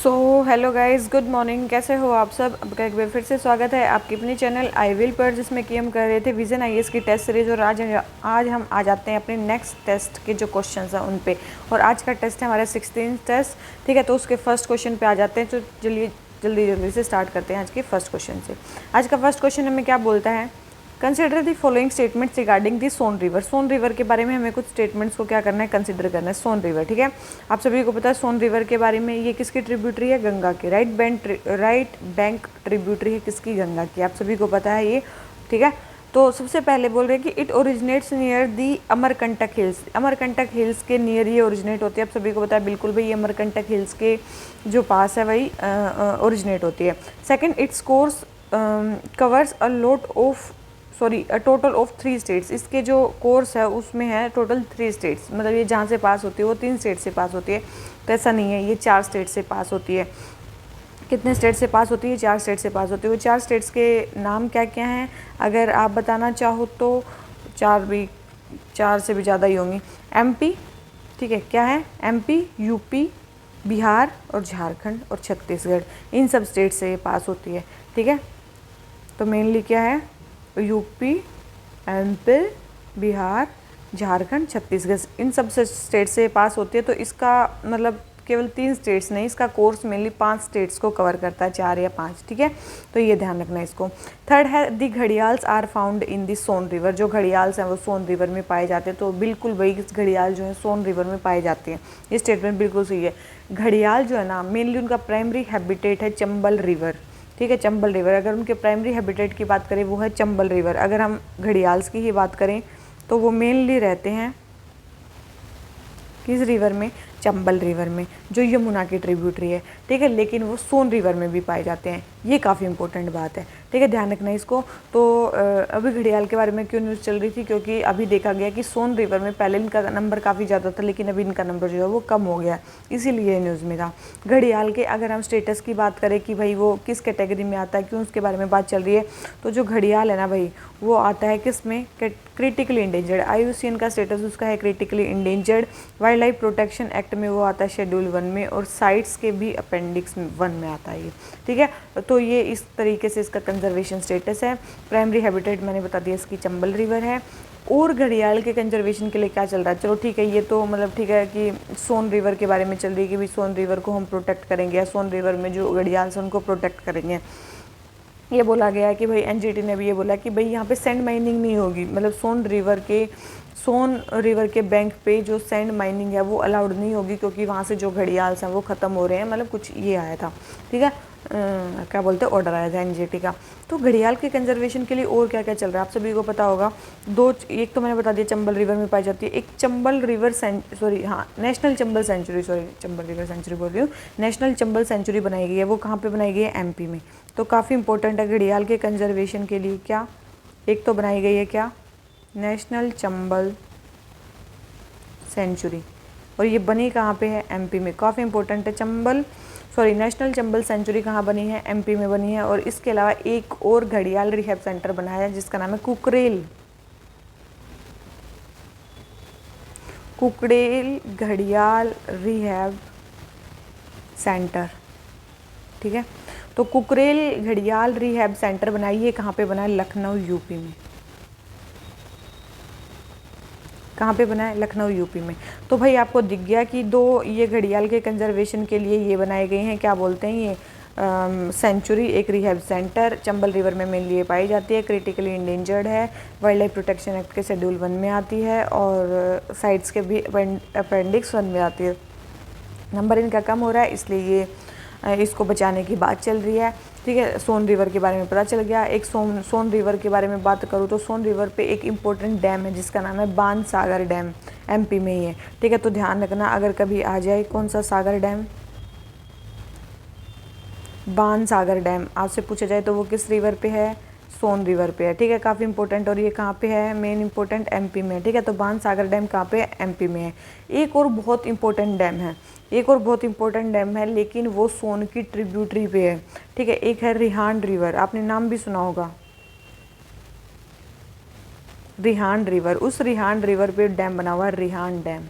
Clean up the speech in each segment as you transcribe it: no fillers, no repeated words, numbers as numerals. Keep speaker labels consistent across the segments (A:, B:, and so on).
A: So hello guys, good morning. कैसे हो आप सब? आपका एक बार फिर से स्वागत है आपके अपने चैनल आई विल पर, जिसमें कि हम कर रहे थे विजन आईएएस की टेस्ट सीरीज। और आज हम आ जाते हैं अपने नेक्स्ट टेस्ट के जो क्वेश्चंस हैं उन पे। और आज का टेस्ट है हमारा 16 टेस्ट, ठीक है। तो उसके फर्स्ट क्वेश्चन पे आ जाते हैं। तो चलिए जल्दी से स्टार्ट करते हैं आज के फर्स्ट क्वेश्चन से। आज का फर्स्ट क्वेश्चन हमें क्या बोलता है? Consider the following statements regarding the Son river. Son river के बारे में हमें कुछ स्टेटमेंट्स को क्या करना है, कंसिडर करना है। सोन रिवर, ठीक है। आप सभी को पता है सोन रिवर के बारे में, ये किसकी ट्रिब्यूटरी है? गंगा की। राइट बैंक ट्रिब्यूटरी है किसकी? गंगा की। आप सभी को पता है ये, ठीक है। तो सबसे पहले बोल रहे हैं कि it originates near the Amarkantak hills. Amarkantak hills के नियर ये ओरिजिनेट होती है। आप सभी को पता है बिल्कुल भाई, अमरकंटक हिल्स के जो पास है वही ओरिजिनेट होती है। Second, its course covers a total of 3 states. इसके जो कोर्स है उसमें है टोटल 3 स्टेट्स, मतलब ये जहाँ से पास होती है वो 3 स्टेट से पास होती है। तो ऐसा नहीं है, ये 4 स्टेट से पास होती है। कितने स्टेट से पास होती है? 4 स्टेट से पास होती है। वो 4 स्टेट्स के नाम क्या क्या हैं अगर आप बताना चाहो तो? 4 से भी ज़्यादा ही होंगी। एमपी, ठीक है, क्या है? एमपी, यूपी, बिहार और झारखंड और छत्तीसगढ़, इन सब स्टेट से ये पास होती है, ठीक है। तो मेनली क्या है? यूपी, एमपी, बिहार, झारखंड, छत्तीसगढ़, इन सब से स्टेट से पास होती है। तो इसका मतलब केवल 3 स्टेट्स नहीं, इसका कोर्स मेनली 5 स्टेट्स को कवर करता है, 4 या 5, ठीक है। तो ये ध्यान रखना है इसको। थर्ड है the gharials are found in the Son river. जो घड़ियाल्स हैं वो सोन रिवर में पाए जाते हैं। तो बिल्कुल वही घड़ियाल जो है सोन रिवर में पाए जाते हैं। ये स्टेटमेंट बिल्कुल सही है। घड़ियाल जो है ना, मेनली उनका प्राइमरी हैबिटेट है चंबल रिवर, ठीक है। चंबल रिवर, अगर उनके प्राइमरी हैबिटेट की बात करें वो है चंबल रिवर। अगर हम घड़ियाल्स की ही बात करें तो वो मेनली रहते हैं किस रिवर में? चंबल रिवर में, जो यमुना की ट्रिब्यूटरी है, ठीक है। लेकिन वो सोन रिवर में भी पाए जाते हैं। ये काफ़ी इंपॉर्टेंट बात है, ठीक है, ध्यान रखना इसको। तो अभी घड़ियाल के बारे में क्यों न्यूज़ चल रही थी? क्योंकि अभी देखा गया कि सोन रिवर में पहले इनका नंबर काफ़ी ज़्यादा था, लेकिन अभी इनका नंबर जो है वो कम हो गया, इसीलिए न्यूज़ में था। घड़ियाल के अगर हम स्टेटस की बात करें कि भाई वो किस कैटेगरी में आता है, क्यों उसके बारे में बात चल रही है, तो जो घड़ियाल है ना भाई, वो आता है किस में? Critically endangered. IUCN का स्टेटस उसका है critically endangered. Wild life protection act में वो आता है शेड्यूल 1 में, और साइट्स के भी अपेंडिक्स 1 में आता है ये, ठीक है। तो ये इस तरीके से इसका कंजर्वेशन स्टेटस है। प्राइमरी हैबिटेट मैंने बता दिया इसकी चंबल रिवर है। और घड़ियाल के कंजर्वेशन के लिए क्या चल रहा है? चलो ठीक है, ये तो मतलब ठीक है कि सोन रिवर के बारे में चल रही है कि भाई सोन रिवर को हम प्रोटेक्ट करेंगे, या सोन रिवर में जो घड़ियाल से उनको प्रोटेक्ट करेंगे। ये बोला गया है कि भाई एनजीटी ने भी ये बोला कि भाई यहाँ पे सैंड माइनिंग नहीं होगी, मतलब सोन रिवर के बैंक पे जो सैंड माइनिंग है वो अलाउड नहीं होगी, क्योंकि वहाँ से जो घड़ियाल्स हैं वो ख़त्म हो रहे हैं। मतलब कुछ ये आया था, ठीक है, क्या बोलते हैं, ऑर्डर आया था एनजीटी का। तो घड़ियाल के कंजर्वेशन के लिए और क्या क्या चल रहा है आप सभी को पता होगा। एक तो मैंने बता दिया चंबल रिवर में पाई जाती है। एक Chambal river national Chambal sanctuary, Chambal river sanctuary बोल रही हूँ, नेशनल चंबल सेंचुरी बनाई गई है। वो कहाँ पे बनाई गई है? एमपी में। तो काफ़ी इंपॉर्टेंट है घड़ियाल के कंजर्वेशन के लिए। क्या? एक तो बनाई गई है क्या? नेशनल चंबल सेंचुरी, और ये बनी कहाँ पे है? एमपी में। काफ़ी इंपॉर्टेंट है। नेशनल चंबल सेंचुरी कहाँ बनी है? एमपी में बनी है। और इसके अलावा एक और घड़ियाल रिहैब सेंटर बना है जिसका नाम है कुकरेल घड़ियाल रिहैब सेंटर, ठीक है। तो कुकरेल घड़ियाल रिहैब सेंटर बनाइए, कहाँ पे बना है? लखनऊ यूपी में। कहाँ पे बना है? लखनऊ यूपी में। तो भाई आपको दिख गया कि 2 ये घड़ियाल के कंजर्वेशन के लिए ये बनाए गए हैं, क्या बोलते हैं ये, सेंचुरी, एक रिहैब सेंटर। चंबल रिवर में मेनली ये पाई जाती है, क्रिटिकली इंडेंजर्ड है, वाइल्ड लाइफ प्रोटेक्शन एक्ट के शेड्यूल 1 में आती है, और साइट्स के भी अपेंडिक्स 1 में आती है। नंबर इनका कम हो रहा है, इसलिए ये इसको बचाने की बात चल रही है, ठीक है। सोन रिवर के बारे में पता चल गया। एक सोन रिवर के बारे में बात करूँ तो सोन रिवर पे एक इम्पोर्टेंट डैम है जिसका नाम है बाण सागर डैम, एमपी में ही है, ठीक है। तो ध्यान रखना अगर कभी आ जाए, कौन सा सागर डैम? बाण सागर डैम आपसे पूछा जाए तो वो किस रिवर पे है? सोन रिवर पे है, ठीक है। काफ़ी इंपॉर्टेंट। और ये कहाँ पे है? मेन इंपॉर्टेंट एमपी में, ठीक है। तो बाण सागर डैम कहाँ पे है? एमपी में है। एक और बहुत इंपॉर्टेंट डैम है, लेकिन वो सोन की ट्रिब्यूटरी पे है, ठीक है। एक है रिहांड रिवर, आपने नाम भी सुना होगा, रिहांड रिवर। उस रिहांड रिवर पे डैम बना हुआ है, रिहांड डैम,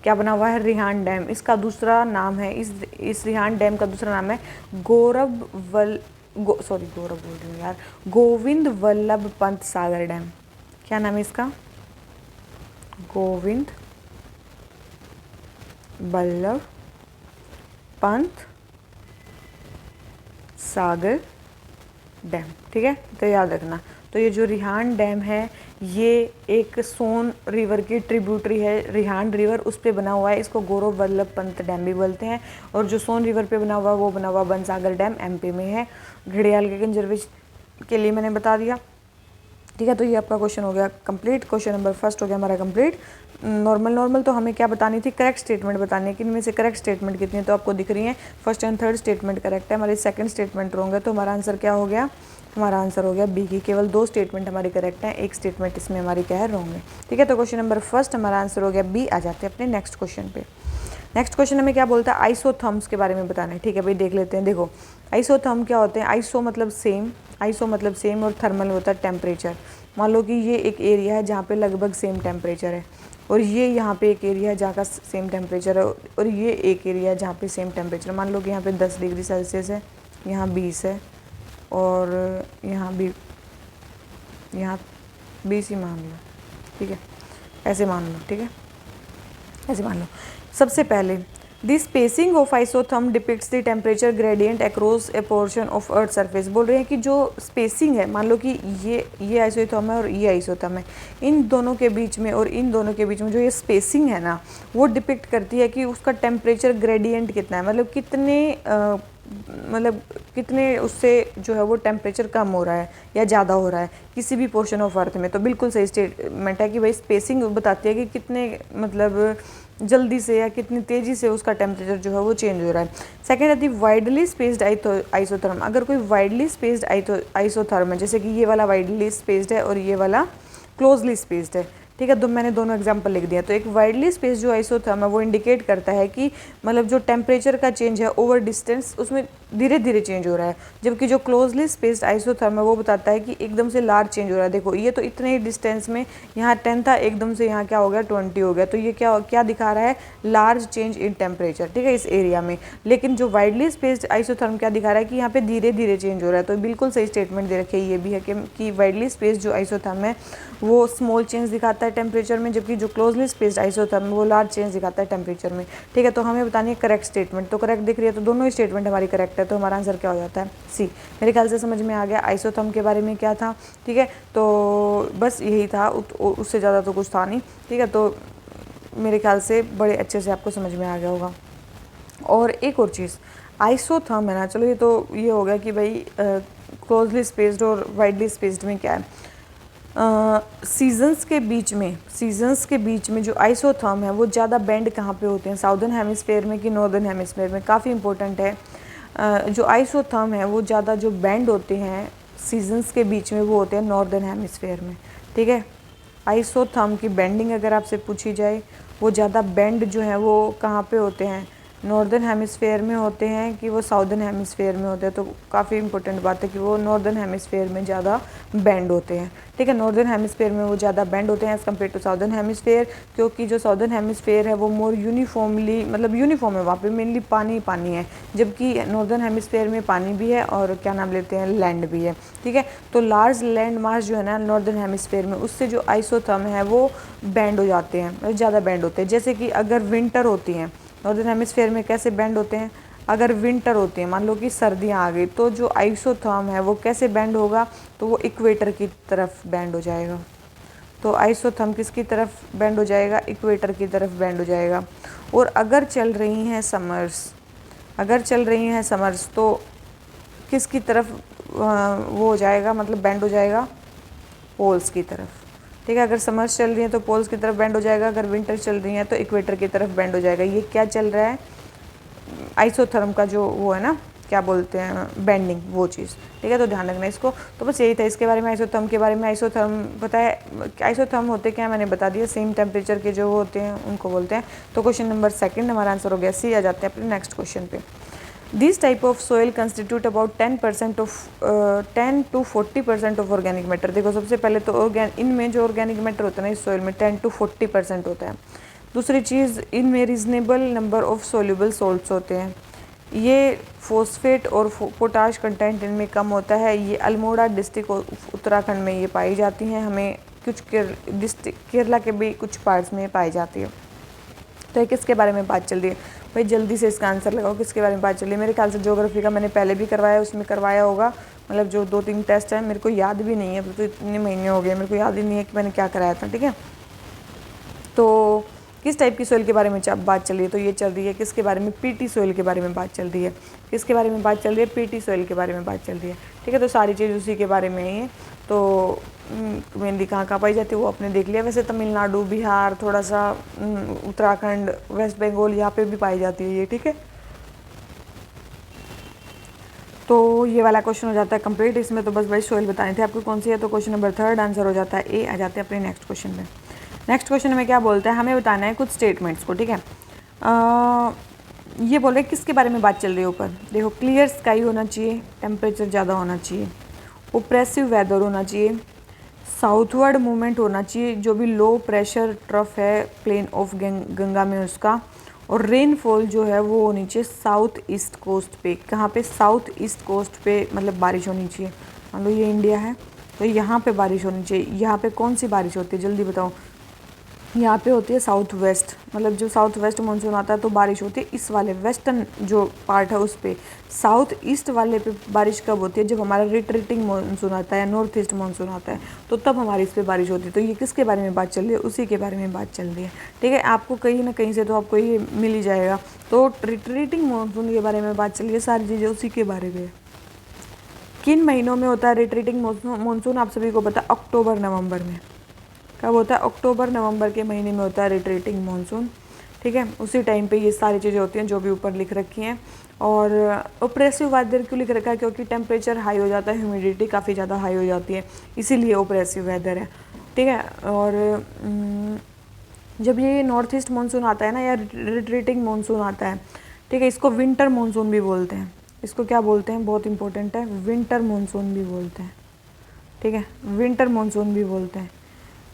A: क्या बना हुआ है, रिहान डैम। इसका दूसरा नाम है, इस रिहान डैम का दूसरा नाम है गौरव बोल रही हूँ यार, गोविंद वल्लभ पंत सागर डैम। क्या नाम है इसका, गोविंद वल्लभ पंत सागर डैम। ठीक है, तो याद रखना। तो ये जो रिहान डैम है ये एक सोन रिवर की ट्रिब्यूटरी है, रिहान रिवर उस पे बना हुआ है, इसको गौरव वल्लभ पंत डैम भी बोलते हैं। और जो सोन रिवर पे बना हुआ है वो बना हुआ बनसागर डैम एमपी में है। घड़ियाल के कंजर्वेशन के लिए मैंने बता दिया। ठीक है, तो ये आपका क्वेश्चन हो गया कंप्लीट। क्वेश्चन नंबर फर्स्ट हो गया हमारा कंप्लीट। नॉर्मल तो हमें क्या बतानी थी, करेक्ट स्टेटमेंट बतानी है कि इनमें से करेक्ट स्टेटमेंट कितनी है, तो आपको दिख रही है first and third statement correct है, हमारे सेकंड स्टेटमेंट रॉन्ग है। तो हमारा आंसर क्या हो गया, हमारा आंसर हो गया बी की केवल 2 स्टेटमेंट हमारी करेक्ट है, एक स्टेटमेंट इसमें हमारी क्या है, रॉन्ग है। ठीक है, तो क्वेश्चन नंबर फर्स्ट हमारा आंसर हो गया बी। आ जाते हैं अपने नेक्स्ट क्वेश्चन पे। नेक्स्ट क्वेश्चन हमें क्या बोलता है, आइसोथर्म्स के बारे में बताना है। ठीक है भाई, देख लेते हैं। देखो आइसोथर्म क्या होते हैं, आइसो मतलब सेम, आइसो मतलब सेम, और थर्मल होता है टेम्परेचर। मान लो कि ये एक एरिया है जहाँ पे लगभग सेम टेम्परेचर है, और ये यहाँ पे एक एरिया है जहाँ का सेम टेम्परेचर है, और ये एक एरिया है जहाँ पे सेम टेम्परेचर। मान लो कि यहाँ पे 10 डिग्री सेल्सियस है, यहाँ 20 है, और यहाँ भी यहाँ 20 ही मान लो। ठीक है, ऐसे मान लो। ठीक है, ऐसे मान लो। सबसे पहले the spacing of isotherm depicts the temperature gradient across A portion of earth surface. बोल रहे हैं कि जो स्पेसिंग है, मान लो कि ये आइसोथर्म है और ये आइसोथर्म है, इन दोनों के बीच में और इन दोनों के बीच में जो ये स्पेसिंग है ना, वो डिपिक्ट करती है कि उसका टेम्परेचर ग्रेडियंट कितना है, मतलब कितने उससे जो है वो टेम्परेचर कम हो रहा है या ज़्यादा हो रहा है किसी भी पोर्शन ऑफ अर्थ में। तो बिल्कुल सही स्टेटमेंट है कि भाई स्पेसिंग बताती है कि कितने मतलब जल्दी से या कितनी तेज़ी से उसका टेम्परेचर जो है वो चेंज हो रहा है। सेकेंड है दी वाइडली स्पेस्ड आइसोथर्म। अगर कोई वाइडली स्पेस्ड आइसोथर्म है, जैसे कि ये वाला वाइडली स्पेस्ड है और ये वाला क्लोजली स्पेस्ड है, ठीक है, तो मैंने दोनों एग्जांपल लिख दिया। तो एक वाइडली स्पेस जो आइसोथर्म है वो इंडिकेट करता है कि मतलब जो टेम्परेचर का चेंज है ओवर डिस्टेंस उसमें धीरे धीरे चेंज हो रहा है, जबकि जो क्लोजली स्पेस्ड आइसोथर्म है वो बताता है कि एकदम से लार्ज चेंज हो रहा है। देखो ये तो इतने ही डिस्टेंस में यहाँ 10 था, एकदम से यहाँ क्या हो गया 20 हो गया, तो ये क्या दिखा रहा है, लार्ज चेंज इन टेम्परेचर। ठीक है, इस एरिया में। लेकिन जो वाइडली स्पेस्ड आइसोथर्म क्या दिखा रहा है कि यहाँ पे धीरे धीरे चेंज हो रहा है। तो बिल्कुल सही स्टेटमेंट दे रखी है, ये भी है कि वाइडली स्पेस्ड जो आइसोथर्म है वो स्मॉल चेंज दिखाता है टेम्परेचर में, जबकि जो क्लोजली स्पेस्ड आइसोथर्म है वो लार्ज चेंज दिखाता है टेम्परेचर में। ठीक है, तो हमें बतानी है करेक्ट स्टेटमेंट। तो करेक्ट दिख रही है, तो दोनों ही स्टेटमेंट हमारी करेक्ट है, तो हमारा आंसर क्या हो जाता है, सी। मेरे ख्याल से समझ में आ गया आइसोथर्म के बारे में क्या था। ठीक है, तो बस यही था, उससे ज़्यादा तो कुछ था नहीं। ठीक है, तो मेरे ख्याल से बड़े अच्छे से आपको समझ में आ गया होगा। और एक और चीज़, आइसोथर्म है ना, चलो ये हो गया कि भाई क्लोजली स्पेस्ड और वाइडली स्पेस्ड में क्या है। सीजन्स के बीच में जो आइसोथर्म है वो ज़्यादा बेंड कहाँ पे होते हैं, साउदर्न हेमिस्फेयर में कि नॉर्दर्न हेमिस्फेयर में, काफ़ी इंपॉर्टेंट है। जो आइसोथर्म है वो ज़्यादा जो बेंड होते हैं सीजन्स के बीच में वो होते हैं नॉर्दर्न हेमिस्फेयर में। ठीक है, आइसोथर्म की बेंडिंग अगर आपसे पूछी जाए, वो ज़्यादा बेंड जो है वो कहाँ पे होते हैं, नॉर्दर्न हेमिस्फेयर में होते हैं कि वो साउदर्न हेमिस्फेयर में होते हैं। तो काफ़ी इंपॉर्टेंट बात है कि वो नॉर्दर्न हेमिस्फेयर में ज़्यादा बेंड होते हैं। ठीक है, नॉर्दर्न हेमिस्फेयर में वो ज़्यादा बेंड होते हैं as compared to southern hemisphere, क्योंकि जो साउदर्न हेमिस्फेयर है वो मोर यूनिफॉर्मली मतलब यूनिफॉर्म है, वहाँ पे मेनली पानी पानी है, जबकि नॉर्दर्न हेमिस्फेयर में पानी भी है और क्या नाम लेते हैं, लैंड भी है। ठीक है, तो लार्ज लैंड मास जो है ना नॉर्दर्न हेमिस्फेयर में, उससे जो आइसोथर्म है वो बेंड हो जाते हैं, ज़्यादा बेंड होते हैं। जैसे कि अगर विंटर होती हैं नॉर्दर्न हेमिस्फेयर में, कैसे बेंड होते हैं, अगर विंटर होती है, मान लो कि सर्दियाँ आ गई, तो जो आइसोथर्म है वो कैसे बेंड होगा, तो वो इक्वेटर की तरफ बेंड हो जाएगा। तो आइसोथर्म किसकी तरफ बेंड हो जाएगा, इक्वेटर की तरफ बेंड हो जाएगा। और अगर चल रही हैं समर्स तो किसकी तरफ वो हो जाएगा, मतलब बेंड हो जाएगा, पोल्स की तरफ। ठीक है, अगर समर्स चल रही है तो पोल्स की तरफ बेंड हो जाएगा, अगर विंटर चल रही है तो इक्वेटर की तरफ बेंड हो जाएगा। ये क्या चल रहा है, आइसोथर्म का जो वो है ना, क्या बोलते हैं, बेंडिंग, वो चीज़। ठीक है, तो ध्यान रखना इसको। तो बस यही था इसके बारे में, आइसोथर्म के बारे में। आइसोथर्म पता है आइसोथर्म होते क्या, मैंने बता दिया, सेम टेम्परेचर के जो होते हैं उनको बोलते हैं। तो क्वेश्चन नंबर सेकंड हमारा आंसर हो गया सी। आ जाते हैं अपने नेक्स्ट क्वेश्चन पे। This type of soil constitute about 10 to 40% of organic matter. देखो सबसे पहले तो इनमें जो ऑर्गेनिक मैटर होता है ना इस सोइल में 10 to 40% होता है। दूसरी चीज़, इनमें reasonable number of soluble salts होते हैं। ये फॉस्फेट और पोटाश कंटेंट इनमें कम होता है। ये अल्मोड़ा डिस्ट्रिक्ट उत्तराखंड में ये पाई जाती हैं। हमें कुछ डिस्ट्रिक्ट केरला के भी कुछ पार्ट्स में पाई जाती है। तो ये किसके बारे में बात चल रही है भाई? जल्दी से इसका आंसर लगाओ, किसके बारे में बात चल रही है? मेरे ख्याल से ज्योग्राफी का मैंने पहले भी करवाया, उसमें करवाया होगा। मतलब जो 2-3 टेस्ट हैं, मेरे को याद भी नहीं है, तो इतने महीने हो गए मेरे को याद ही नहीं है कि मैंने क्या कराया था। ठीक है, तो किस टाइप की सोइल के बारे में बात चल रही है? तो ये चल रही है किसके बारे में? पीटी सोइल के बारे में बात चल रही है। किसके बारे में बात चल रही है? पीटी सोइल के बारे में बात चल रही है। ठीक है, तो सारी चीज़ उसी के बारे में ही है। तो मेनली कहाँ पाई जाती है वो आपने देख लिया। वैसे तमिलनाडु, बिहार, थोड़ा सा उत्तराखंड, वेस्ट बंगाल, यहाँ पे भी पाई जाती है ये। ठीक है, तो ये वाला क्वेश्चन हो जाता है कंप्लीट। इसमें तो बस भाई सोइल बताने थे आपको कौन सी है। तो क्वेश्चन नंबर 3 आंसर हो जाता है ए। आ जाते हैं अपने नेक्स्ट क्वेश्चन में। नेक्स्ट क्वेश्चन में क्या बोलता है? हमें बताना है कुछ स्टेटमेंट्स को। ठीक है, ये बोल रहे किसके बारे में बात चल रही है ऊपर? देखो, क्लियर स्काई होना चाहिए, टेम्परेचर ज़्यादा होना चाहिए, ओप्रेसिव वेदर होना चाहिए, साउथवर्ड मूवमेंट होना चाहिए, जो भी लो प्रेशर ट्रफ है प्लेन ऑफ गंगा में उसका, और रेनफॉल जो है वो होनी चाहिए साउथ ईस्ट कोस्ट पे। कहाँ पे? साउथ ईस्ट कोस्ट पे, मतलब बारिश होनी चाहिए। मान लो ये इंडिया है तो यहाँ पे बारिश होनी चाहिए। यहाँ पे कौन सी बारिश होती है जल्दी बताओ? यहाँ पे होती है साउथ वेस्ट, मतलब जो साउथ वेस्ट मानसून आता है तो बारिश होती है इस वाले वेस्टर्न जो पार्ट है उस पर। साउथ ईस्ट वाले पे बारिश कब होती है? जब हमारा रिट्रीटिंग मानसून आता है, नॉर्थ ईस्ट मानसून आता है, तो तब हमारी इस पर बारिश होती है। तो ये किसके बारे में बात चल रही है? उसी के बारे में बात चल रही है। ठीक है, आपको कहीं ना कहीं से तो आपको ये मिल ही जाएगा। तो रिट्रीटिंग मानसून के बारे में बात चल रही है, सारी चीज़ें उसी के बारे में। किन महीनों में होता है रिट्रीटिंग मानसून? आप सभी को पता है, अक्टूबर नवंबर में। कब होता है? अक्टूबर नवंबर के महीने में होता है रिट्रीटिंग मानसून। ठीक है, उसी टाइम पे ये सारी चीज़ें होती हैं जो भी ऊपर लिख रखी हैं। और ओप्रेसिव वेदर क्यों लिख रखा है? क्योंकि टेम्परेचर हाई हो जाता है, ह्यूमिडिटी काफ़ी ज़्यादा हाई हो जाती है, इसीलिए ओप्रेसिव वेदर है। ठीक है, और जब ये नॉर्थ ईस्ट मानसून आता है ना, या रिट्रीटिंग मानसून आता है, ठीक है, इसको विंटर मानसून भी बोलते हैं। इसको क्या बोलते हैं? बहुत इंपॉर्टेंट है, विंटर मानसून भी बोलते हैं। ठीक है, विंटर मानसून भी बोलते हैं।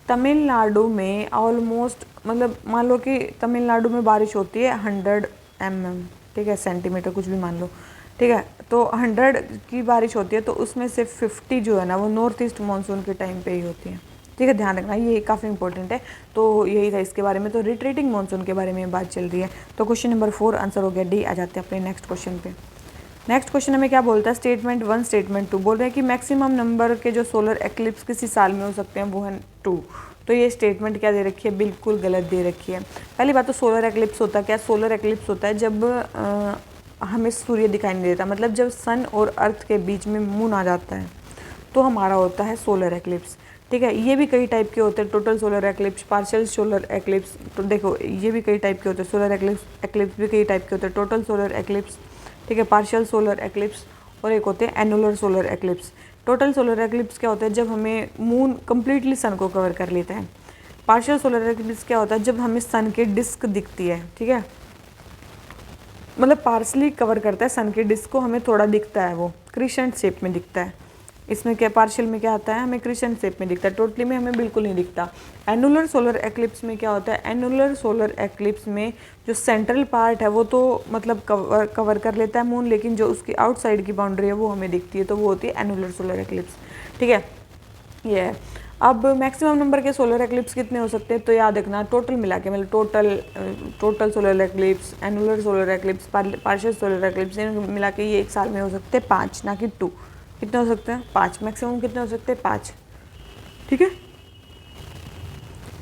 A: तमिलनाडु में ऑलमोस्ट, मतलब मान लो कि तमिलनाडु में बारिश होती है 100 mm, ठीक है, सेंटीमीटर कुछ भी मान लो। ठीक है, तो 100 की बारिश होती है, तो उसमें से 50 जो है ना वो नॉर्थ ईस्ट मानसून के टाइम पे ही होती है। ठीक है, ध्यान रखना, ये काफ़ी इंपॉर्टेंट है। तो यही था इसके बारे में। तो रिट्रीटिंग मानसून के बारे में बात चल रही है। तो क्वेश्चन नंबर 4 आंसर हो गया डी। आ जाते हैं अपने नेक्स्ट क्वेश्चन पे। नेक्स्ट क्वेश्चन हमें क्या बोलता है? स्टेटमेंट 1 स्टेटमेंट 2 बोल रहे हैं कि मैक्सिमम नंबर के जो सोलर एक्लिप्स किसी साल में हो सकते हैं वो है 2। तो ये स्टेटमेंट क्या दे रखी है? बिल्कुल गलत दे रखी है। पहली बात तो सोलर एक्लिप्स होता है क्या? सोलर एक्लिप्स होता है जब हमें सूर्य दिखाई नहीं देता, मतलब जब सन और अर्थ के बीच में मून आ जाता है तो हमारा होता है सोलर एक्लिप्स। ठीक है, ये भी कई टाइप के होते हैं, total solar eclipse, partial solar eclipse. तो देखो ये भी कई टाइप के होते हैं, सोलर एक्लिप्स भी कई टाइप के होते हैं, टोटल सोलर एक्लिप्स, ठीक है, पार्शियल सोलर एक्लिप्स, और एक होते हैं annular solar eclipse. Total solar eclipse क्या होता है? जब हमें मून कम्प्लीटली सन को कवर कर लेता है। पार्शियल सोलर एक्लिप्स क्या होता है? जब हमें सन की डिस्क दिखती है। ठीक है, मतलब पार्शली कवर करता है सन की डिस्क को, हमें थोड़ा दिखता है, वो क्रिसेंट शेप में दिखता है। इसमें क्या, पार्शियल में क्या आता है? हमें क्रिसेंट शेप में दिखता है, टोटली में हमें बिल्कुल नहीं दिखता। एनुलर सोलर एक्लिप्स में क्या होता है? एनुलर सोलर एक्लिप्स में जो सेंट्रल पार्ट है वो तो मतलब कवर कर लेता है मून, लेकिन जो उसकी आउटसाइड की बाउंड्री है वो हमें दिखती है, तो वो होती है एनुलर सोलर एक्लिप्स। ठीक है, ये है। अब मैक्सिमम नंबर के सोलर एक्लिप्स कितने हो सकते हैं? तो याद रखना, टोटल मिला के, मतलब total solar eclipse, annular solar eclipse, partial solar eclipse, मिला के ये एक साल में हो सकते हैं 5, ना कि 2। कितने हो सकते हैं? 5। मैक्सिमम कितने हो सकते हैं? 5। ठीक है,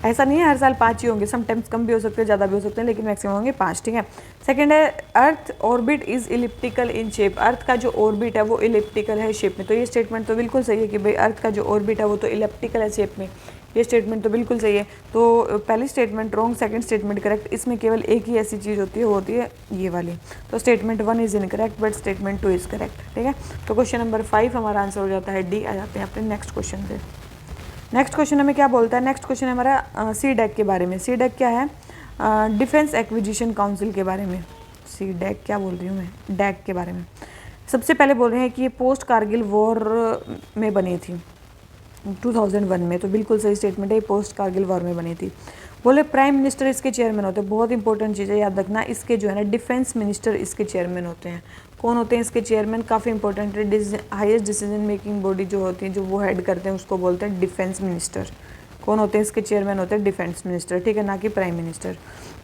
A: ऐसा नहीं है हर साल 5 ही होंगे, समटाइम्स कम भी हो सकते हैं, ज़्यादा भी हो सकते हैं, लेकिन मैक्सिमम होंगे 5। ठीक है, सेकंड है earth orbit is elliptical in shape. Earth का जो ऑर्बिट है वो इलिप्टिकल है शेप में। तो ये स्टेटमेंट तो बिल्कुल सही है कि भाई अर्थ का जो ऑर्बिट है वो तो इलिप्टिकल है शेप में। ये स्टेटमेंट तो बिल्कुल सही है। तो पहली statement wrong, second statement correct. इसमें केवल एक ही ऐसी चीज़ होती है, वो होती है ये वाली। तो statement 1 is incorrect but statement 2 is correct. ठीक है, तो क्वेश्चन नंबर 5 हमारा आंसर हो जाता है डी। आ जाते हैं अपने नेक्स्ट क्वेश्चन पे। नेक्स्ट क्वेश्चन हमें क्या बोलता है? नेक्स्ट क्वेश्चन है हमारा सी डैक के बारे में। सी डैक क्या है? डिफेंस एक्विजिशन काउंसिल के बारे में। सी डैक क्या बोल रही हूँ मैं? डैक के बारे में। सबसे पहले बोल रहे हैं कि ये पोस्ट कारगिल वॉर में बनी थी 2001 में, तो बिल्कुल सही स्टेटमेंट है, पोस्ट कारगिल वॉर में बनी थी। बोले प्राइम मिनिस्टर इसके चेयरमैन होते हैं, बहुत इंपॉर्टेंट चीज़ है याद रखना, इसके जो है ना डिफेंस मिनिस्टर इसके चेयरमैन होते हैं। कौन होते हैं इसके चेयरमैन, काफ़ी इंपॉर्टेंट है। हाईएस्ट डिसीजन मेकिंग बॉडी जो होती है, जो वो हेड करते हैं, उसको बोलते हैं डिफेंस मिनिस्टर। कौन होते हैं इसके चेयरमैन होते हैं डिफेंस मिनिस्टर, ठीक है, ना कि प्राइम मिनिस्टर।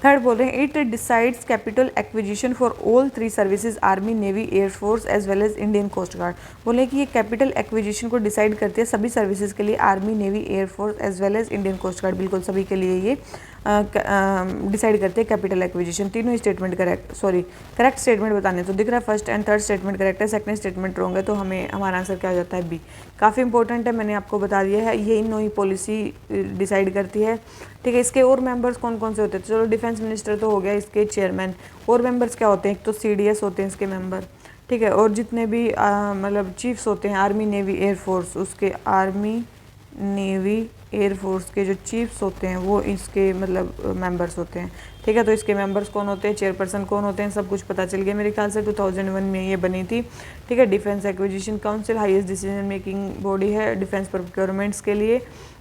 A: थर्ड बोल रहे हैं it decides capital acquisition for all 3 services, army, navy, air force as well as Indian coast guard. बोले कि ये कैपिटल एक्विजिशन को डिसाइड करती है सभी सर्विसेज के लिए, army, navy, air force as well as Indian coast guard, बिल्कुल सभी के लिए ये डिसाइड करते हैं कैपिटल एक्विजिशन। तीनों स्टेटमेंट करेक्ट स्टेटमेंट बताने तो दिख रहा है, first and third statement correct है, सेकंड स्टेटमेंट रॉन्ग है, तो हमें हमारा आंसर क्या हो जाता है बी। काफ़ी इंपॉर्टेंट है, मैंने आपको बता दिया है, यही नई पॉलिसी डिसाइड करती है, ठीक है। इसके और मेंबर्स कौन कौन से होते हैं, चलो डिफेंस मिनिस्टर तो हो गया इसके चेयरमैन, और मेंबर्स क्या होते हैं, एक तो CDS होते हैं इसके मेंबर, ठीक है, और जितने भी मतलब चीफ्स होते हैं आर्मी, नेवी, एयरफोर्स, उसके आर्मी, नेवी, एयरफोर्स के जो चीफ्स होते हैं वो इसके मतलब मेंबर्स होते हैं, ठीक है। तो इसके मेंबर्स कौन होते हैं, चेयरपर्सन कौन होते हैं, सब कुछ पता चल गया मेरे ख्याल से। 2001 में ये बनी थी, ठीक है। Defence acquisition council highest decision making body है डिफेंस प्रोक्योरमेंट्स के लिए,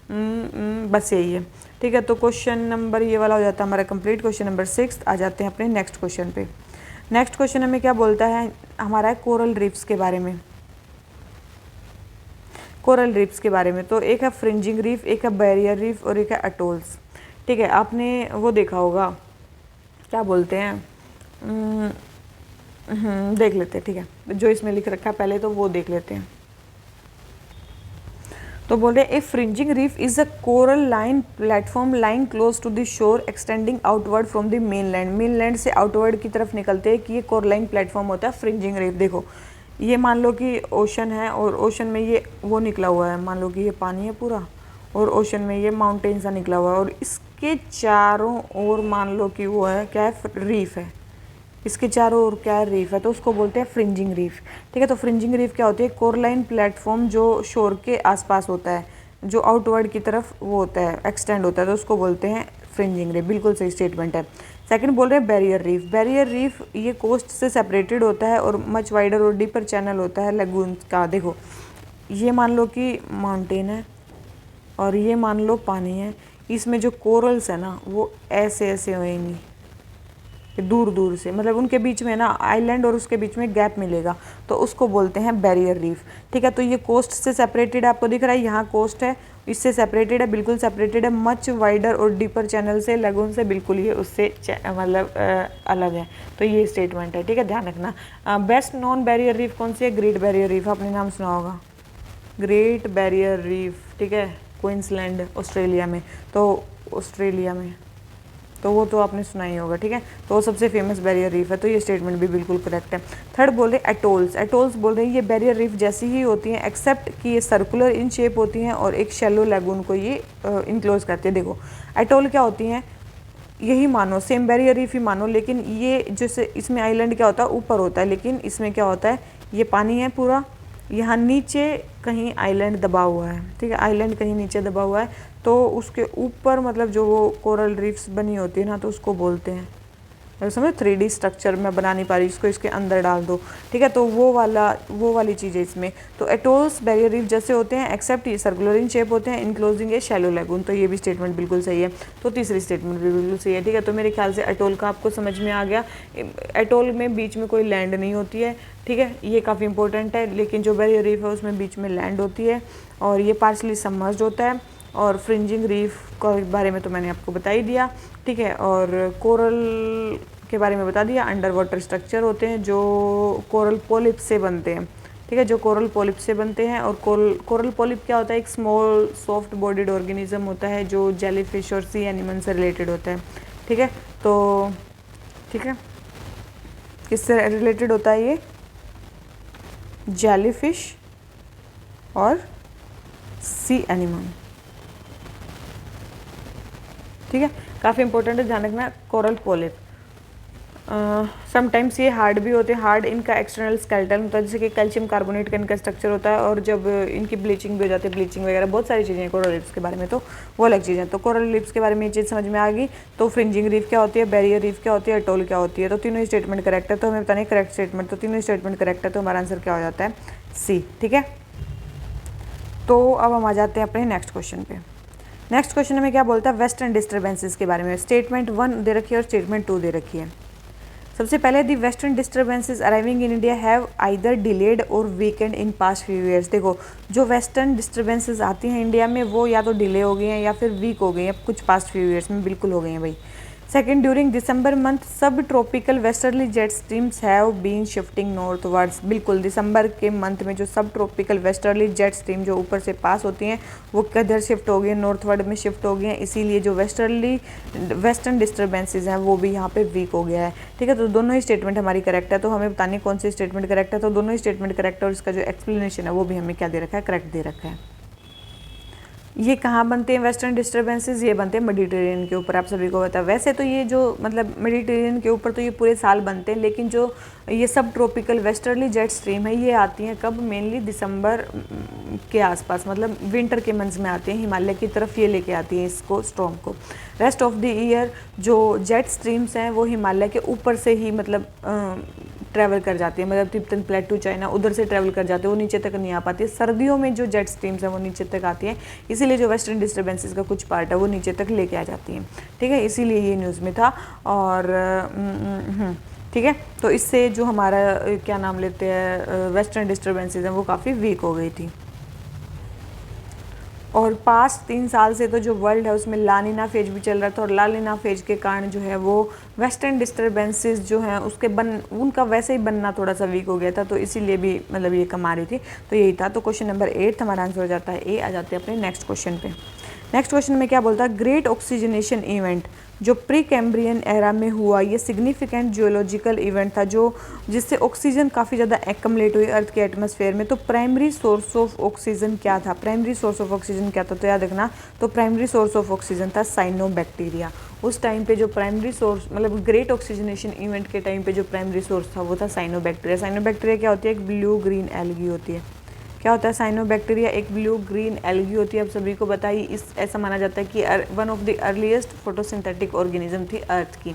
A: बस यही है, ठीक है। तो क्वेश्चन नंबर ये वाला हो जाता है हमारा कंप्लीट। क्वेश्चन नंबर 6 आ जाते हैं अपने नेक्स्ट क्वेश्चन पे। नेक्स्ट क्वेश्चन हमें क्या बोलता है, हमारा है कोरल रीफ्स के बारे में, कोरल रीफ्स के बारे में। तो एक है फ्रिंजिंग रीफ, एक है बैरियर रीफ और एक है अटोल्स, ठीक है। आपने वो देखा होगा, क्या बोलते हैं, देख लेते हैं, ठीक है, जो इसमें लिख रखा है पहले तो वो देख लेते हैं। तो बोल रहे a fringing reef is a coral line platform line close to the shore extending outward from the mainland, mainland से आउटवर्ड की तरफ निकलते हैं कि ये कोरलाइन प्लेटफॉर्म होता है फ्रिंजिंग रीफ। देखो ये मान लो कि ओशन है और ओशन में ये वो निकला हुआ है, मान लो कि ये पानी है पूरा और ओशन में ये माउंटेन सा निकला हुआ है और इसके चारों ओर मान लो कि वो है क्या है, रीफ है, इसके चारों ओर क्या है, रीफ है, तो उसको बोलते हैं फ्रिंजिंग रीफ, ठीक है। तो फ्रिंजिंग रीफ क्या होती है, कोरलाइन प्लेटफॉर्म जो शोर के आसपास होता है, जो आउटवर्ड की तरफ वो होता है, एक्सटेंड होता है, तो उसको बोलते हैं फ्रिंजिंग रीफ, बिल्कुल सही स्टेटमेंट है। सेकंड बोल रहे हैं बैरियर रीफ, बैरियर रीफ ये कोस्ट से सेपरेटेड होता है और मच वाइडर और डीपर चैनल होता है लगून का। देखो ये मान लो कि माउंटेन है और ये मान लो पानी है, इसमें जो कोरल्स है ना वो ऐसे ऐसे होएंगी दूर दूर से, मतलब उनके बीच में ना आइलैंड और उसके बीच में गैप मिलेगा, तो उसको बोलते हैं बैरियर रीफ, ठीक है। तो ये कोस्ट से सेपरेटेड है, आपको दिख रहा है यहाँ कोस्ट है, इससे सेपरेटेड है, बिल्कुल सेपरेटेड है, मच वाइडर और डीपर चैनल से, लगून से बिल्कुल ये उससे मतलब अलग है, तो ये स्टेटमेंट है, ठीक है, ध्यान रखना। बेस्ट नॉन बैरियर रीफ कौन सी है, ग्रेट बैरियर रीफ, आपने नाम सुना होगा, ग्रेट बैरियर रीफ, ठीक है, क्वींसलैंड ऑस्ट्रेलिया में, तो ऑस्ट्रेलिया में तो वो तो आपने सुना ही होगा, ठीक है। तो वो सबसे फेमस बैरियर रीफ है, तो ये स्टेटमेंट भी बिल्कुल करेक्ट है। थर्ड बोल रहे एटोल्स, एटोल्स बोल रहे हैं ये बैरियर रीफ जैसी ही होती हैं एक्सेप्ट कि ये सर्कुलर इन शेप होती हैं और एक शैलो लैगून को ये इनक्लोज करते हैं। देखो एटोल क्या होती हैं, यही मानो सेम बैरियर रीफ ही मानो, लेकिन ये जैसे इसमें आइलैंड क्या होता है ऊपर होता है, लेकिन इसमें क्या होता है ये पानी है पूरा, यहाँ नीचे कहीं आइलैंड दबा हुआ है, ठीक है, आइलैंड कहीं नीचे दबा हुआ है, तो उसके ऊपर मतलब जो वो कोरल रीफ्स बनी होती है ना, तो उसको बोलते हैं, समझो 3D स्ट्रक्चर में बना नहीं पा रही, इसको इसके अंदर डाल दो, ठीक है, तो वो वाली चीज़ है इसमें। तो एटोल्स बैरियर रीफ जैसे होते हैं एक्सेप्ट ये सर्कुलर इन शेप होते हैं, इनक्लोजिंग ए शैलो लैगून, तो ये भी स्टेटमेंट बिल्कुल सही है। तो तीसरी स्टेटमेंट भी बिल्कुल सही है, ठीक है। तो मेरे ख्याल से एटोल का आपको समझ में आ गया, एटोल में बीच में कोई लैंड नहीं होती है, ठीक है, ये काफ़ी इंपॉर्टेंट है, लेकिन जो बैरियर रीफ है उसमें बीच में लैंड होती है और ये पार्शली सबमर्ज्ड होता है। और फ्रिंजिंग रीफ के बारे में तो मैंने आपको बता ही दिया, ठीक है, और कोरल के बारे में बता दिया, अंडर वाटर स्ट्रक्चर होते हैं जो कोरल पॉलिप से बनते हैं, ठीक है, जो कोरल पॉलिप से बनते हैं। और कोरल पॉलिप क्या होता है, एक स्मॉल सॉफ्ट बॉडीड ऑर्गेनिज्म होता है जो जेलीफिश और सी एनिमल से रिलेटेड होता है, ठीक है। तो ठीक है, किससे रिलेटेड होता है ये, जेलीफिश और सी एनिमल, ठीक है, काफ़ी इंपॉर्टेंट है, ध्यान रखना। कोरल पॉलिप समटाइम्स ये हार्ड भी होते हैं, हार्ड इनका एक्सटर्नल स्केलेटन होता है, जैसे कि कैल्शियम कार्बोनेट का इनका स्ट्रक्चर होता है, और जब इनकी ब्लीचिंग भी हो जाती है, ब्लीचिंग वगैरह बहुत सारी चीज़ें हैं कोरल रीफ्स के बारे में, तो वो अलग चीज़ है। तो कोरल रीफ्स के बारे में ये चीज़ समझ में आ गई। तो फ्रिंजिंग रीफ क्या होती है, बैरियर रीफ क्या होती है, एटोल क्या होती है, तो तीनों स्टेटमेंट करेक्ट है, तो हमें बताने करेक्ट स्टेटमेंट, तो तीनों स्टेटमेंट करेक्ट है, तो हमारा आंसर क्या हो जाता है, सी, ठीक है। तो अब हम आ जाते हैं अपने नेक्स्ट क्वेश्चन पे। नेक्स्ट क्वेश्चन में क्या बोलता है, वेस्टर्न डिस्टर्बेंसेस के बारे में। स्टेटमेंट 1 दे रखी है और स्टेटमेंट 2 दे रखी है। सबसे पहले the western disturbances arriving in India have either delayed और weakened in past few years. देखो जो वेस्टर्न डिस्टर्बेंसेस आती हैं इंडिया में वो या तो डिले हो गई हैं या फिर वीक हो गई हैं, कुछ पास्ट फ्यू ईयर्स में बिल्कुल हो गई हैं भाई। Second, during December month sub tropical westerly jet streams have been shifting northwards. बिल्कुल दिसंबर के मंथ में जो सब ट्रॉपिकल वेस्टर्ली जेट स्ट्रीम जो ऊपर से पास होती हैं वो किधर शिफ्ट हो गई हैं, नॉर्थवर्ड में शिफ्ट हो गई हैं, इसीलिए जो वेस्टर्न डिस्टर्बेंसेज हैं वो भी यहाँ पे वीक हो गया है। ठीक है, तो दोनों ही स्टेटमेंट हमारी करेक्ट है। तो हमें बतानी कौन सी स्टेटमेंट करेक्ट है, तो दोनों ही स्टेटमेंट करेक्ट है और इसका जो एक्सप्लेनेशन है वो भी हमें क्या दे रखा है, करेक्ट दे रखा है। ये कहाँ बनते हैं वेस्टर्न डिस्टर्बेंसेस, ये बनते हैं मेडिटेरेनियन के ऊपर, आप सभी को पता है। वैसे तो ये जो मतलब मेडिटेरेनियन के ऊपर तो ये पूरे साल बनते हैं, लेकिन जो ये सब ट्रॉपिकल वेस्टर्ली जेट स्ट्रीम है ये आती हैं कब, मेनली दिसंबर के आसपास, मतलब विंटर के मंथ्स में आती हैं, हिमालय की तरफ ये लेके आती हैं इसको, स्टॉर्म को। रेस्ट ऑफ द ईयर जो जेट स्ट्रीम्स हैं वो हिमालय के ऊपर से ही मतलब ट्रैवल कर जाती है, मतलब तिब्बतन प्लेटू चाइना उधर से ट्रैवल कर जाते हैं, वो नीचे तक नहीं आ पाती है। सर्दियों में जो जेट स्ट्रीम्स हैं वो नीचे तक आती हैं, इसीलिए जो वेस्टर्न डिस्टर्बेंसेस का कुछ पार्ट है वो नीचे तक लेके आ जाती हैं। ठीक है, इसीलिए ये न्यूज़ में था। और ठीक है, तो इससे जो हमारा क्या नाम लेते हैं वेस्टर्न डिस्टर्बेंसेस हैं वो काफ़ी वीक हो गई थी। और पास्ट 3 साल से तो जो वर्ल्ड है उसमें लानिना फेज भी चल रहा था, और लानिना फेज के कारण जो है वो वेस्टर्न डिस्टर्बेंसेस जो हैं उसके उनका वैसे ही बनना थोड़ा सा वीक हो गया था, तो इसीलिए भी मतलब ये कम आ रही थी। तो यही था। तो क्वेश्चन नंबर 8 हमारा आंसर हो जाता है ए। आ जाते हैं अपने नेक्स्ट क्वेश्चन पे। नेक्स्ट क्वेश्चन में क्या बोलता है, ग्रेट ऑक्सीजनेशन इवेंट जो प्री कैम्ब्रियन एरा में हुआ, ये सिग्निफिकेंट जियोलॉजिकल इवेंट था जो जिससे ऑक्सीजन काफ़ी ज़्यादा एक्युमुलेट हुई अर्थ के एटमॉस्फेयर में। तो प्राइमरी सोर्स ऑफ ऑक्सीजन क्या था, प्राइमरी सोर्स ऑफ ऑक्सीजन क्या था, तो याद रखना, तो प्राइमरी सोर्स ऑफ ऑक्सीजन था साइनोबैक्टीरिया। उस टाइम पे जो प्राइमरी सोर्स मतलब ग्रेट ऑक्सीजनेशन इवेंट के टाइम पे जो प्राइमरी सोर्स था वो था साइनोबैक्टीरिया। साइनोबैक्टीरिया क्या होती है, एक ब्लू ग्रीन एल्गी होती है। क्या होता है साइनोबैक्टीरिया, एक ब्लू ग्रीन एल्गी होती है। आप सभी को बताइए, इस ऐसा माना जाता है कि one of the earliest photosynthetic organism थी अर्थ की।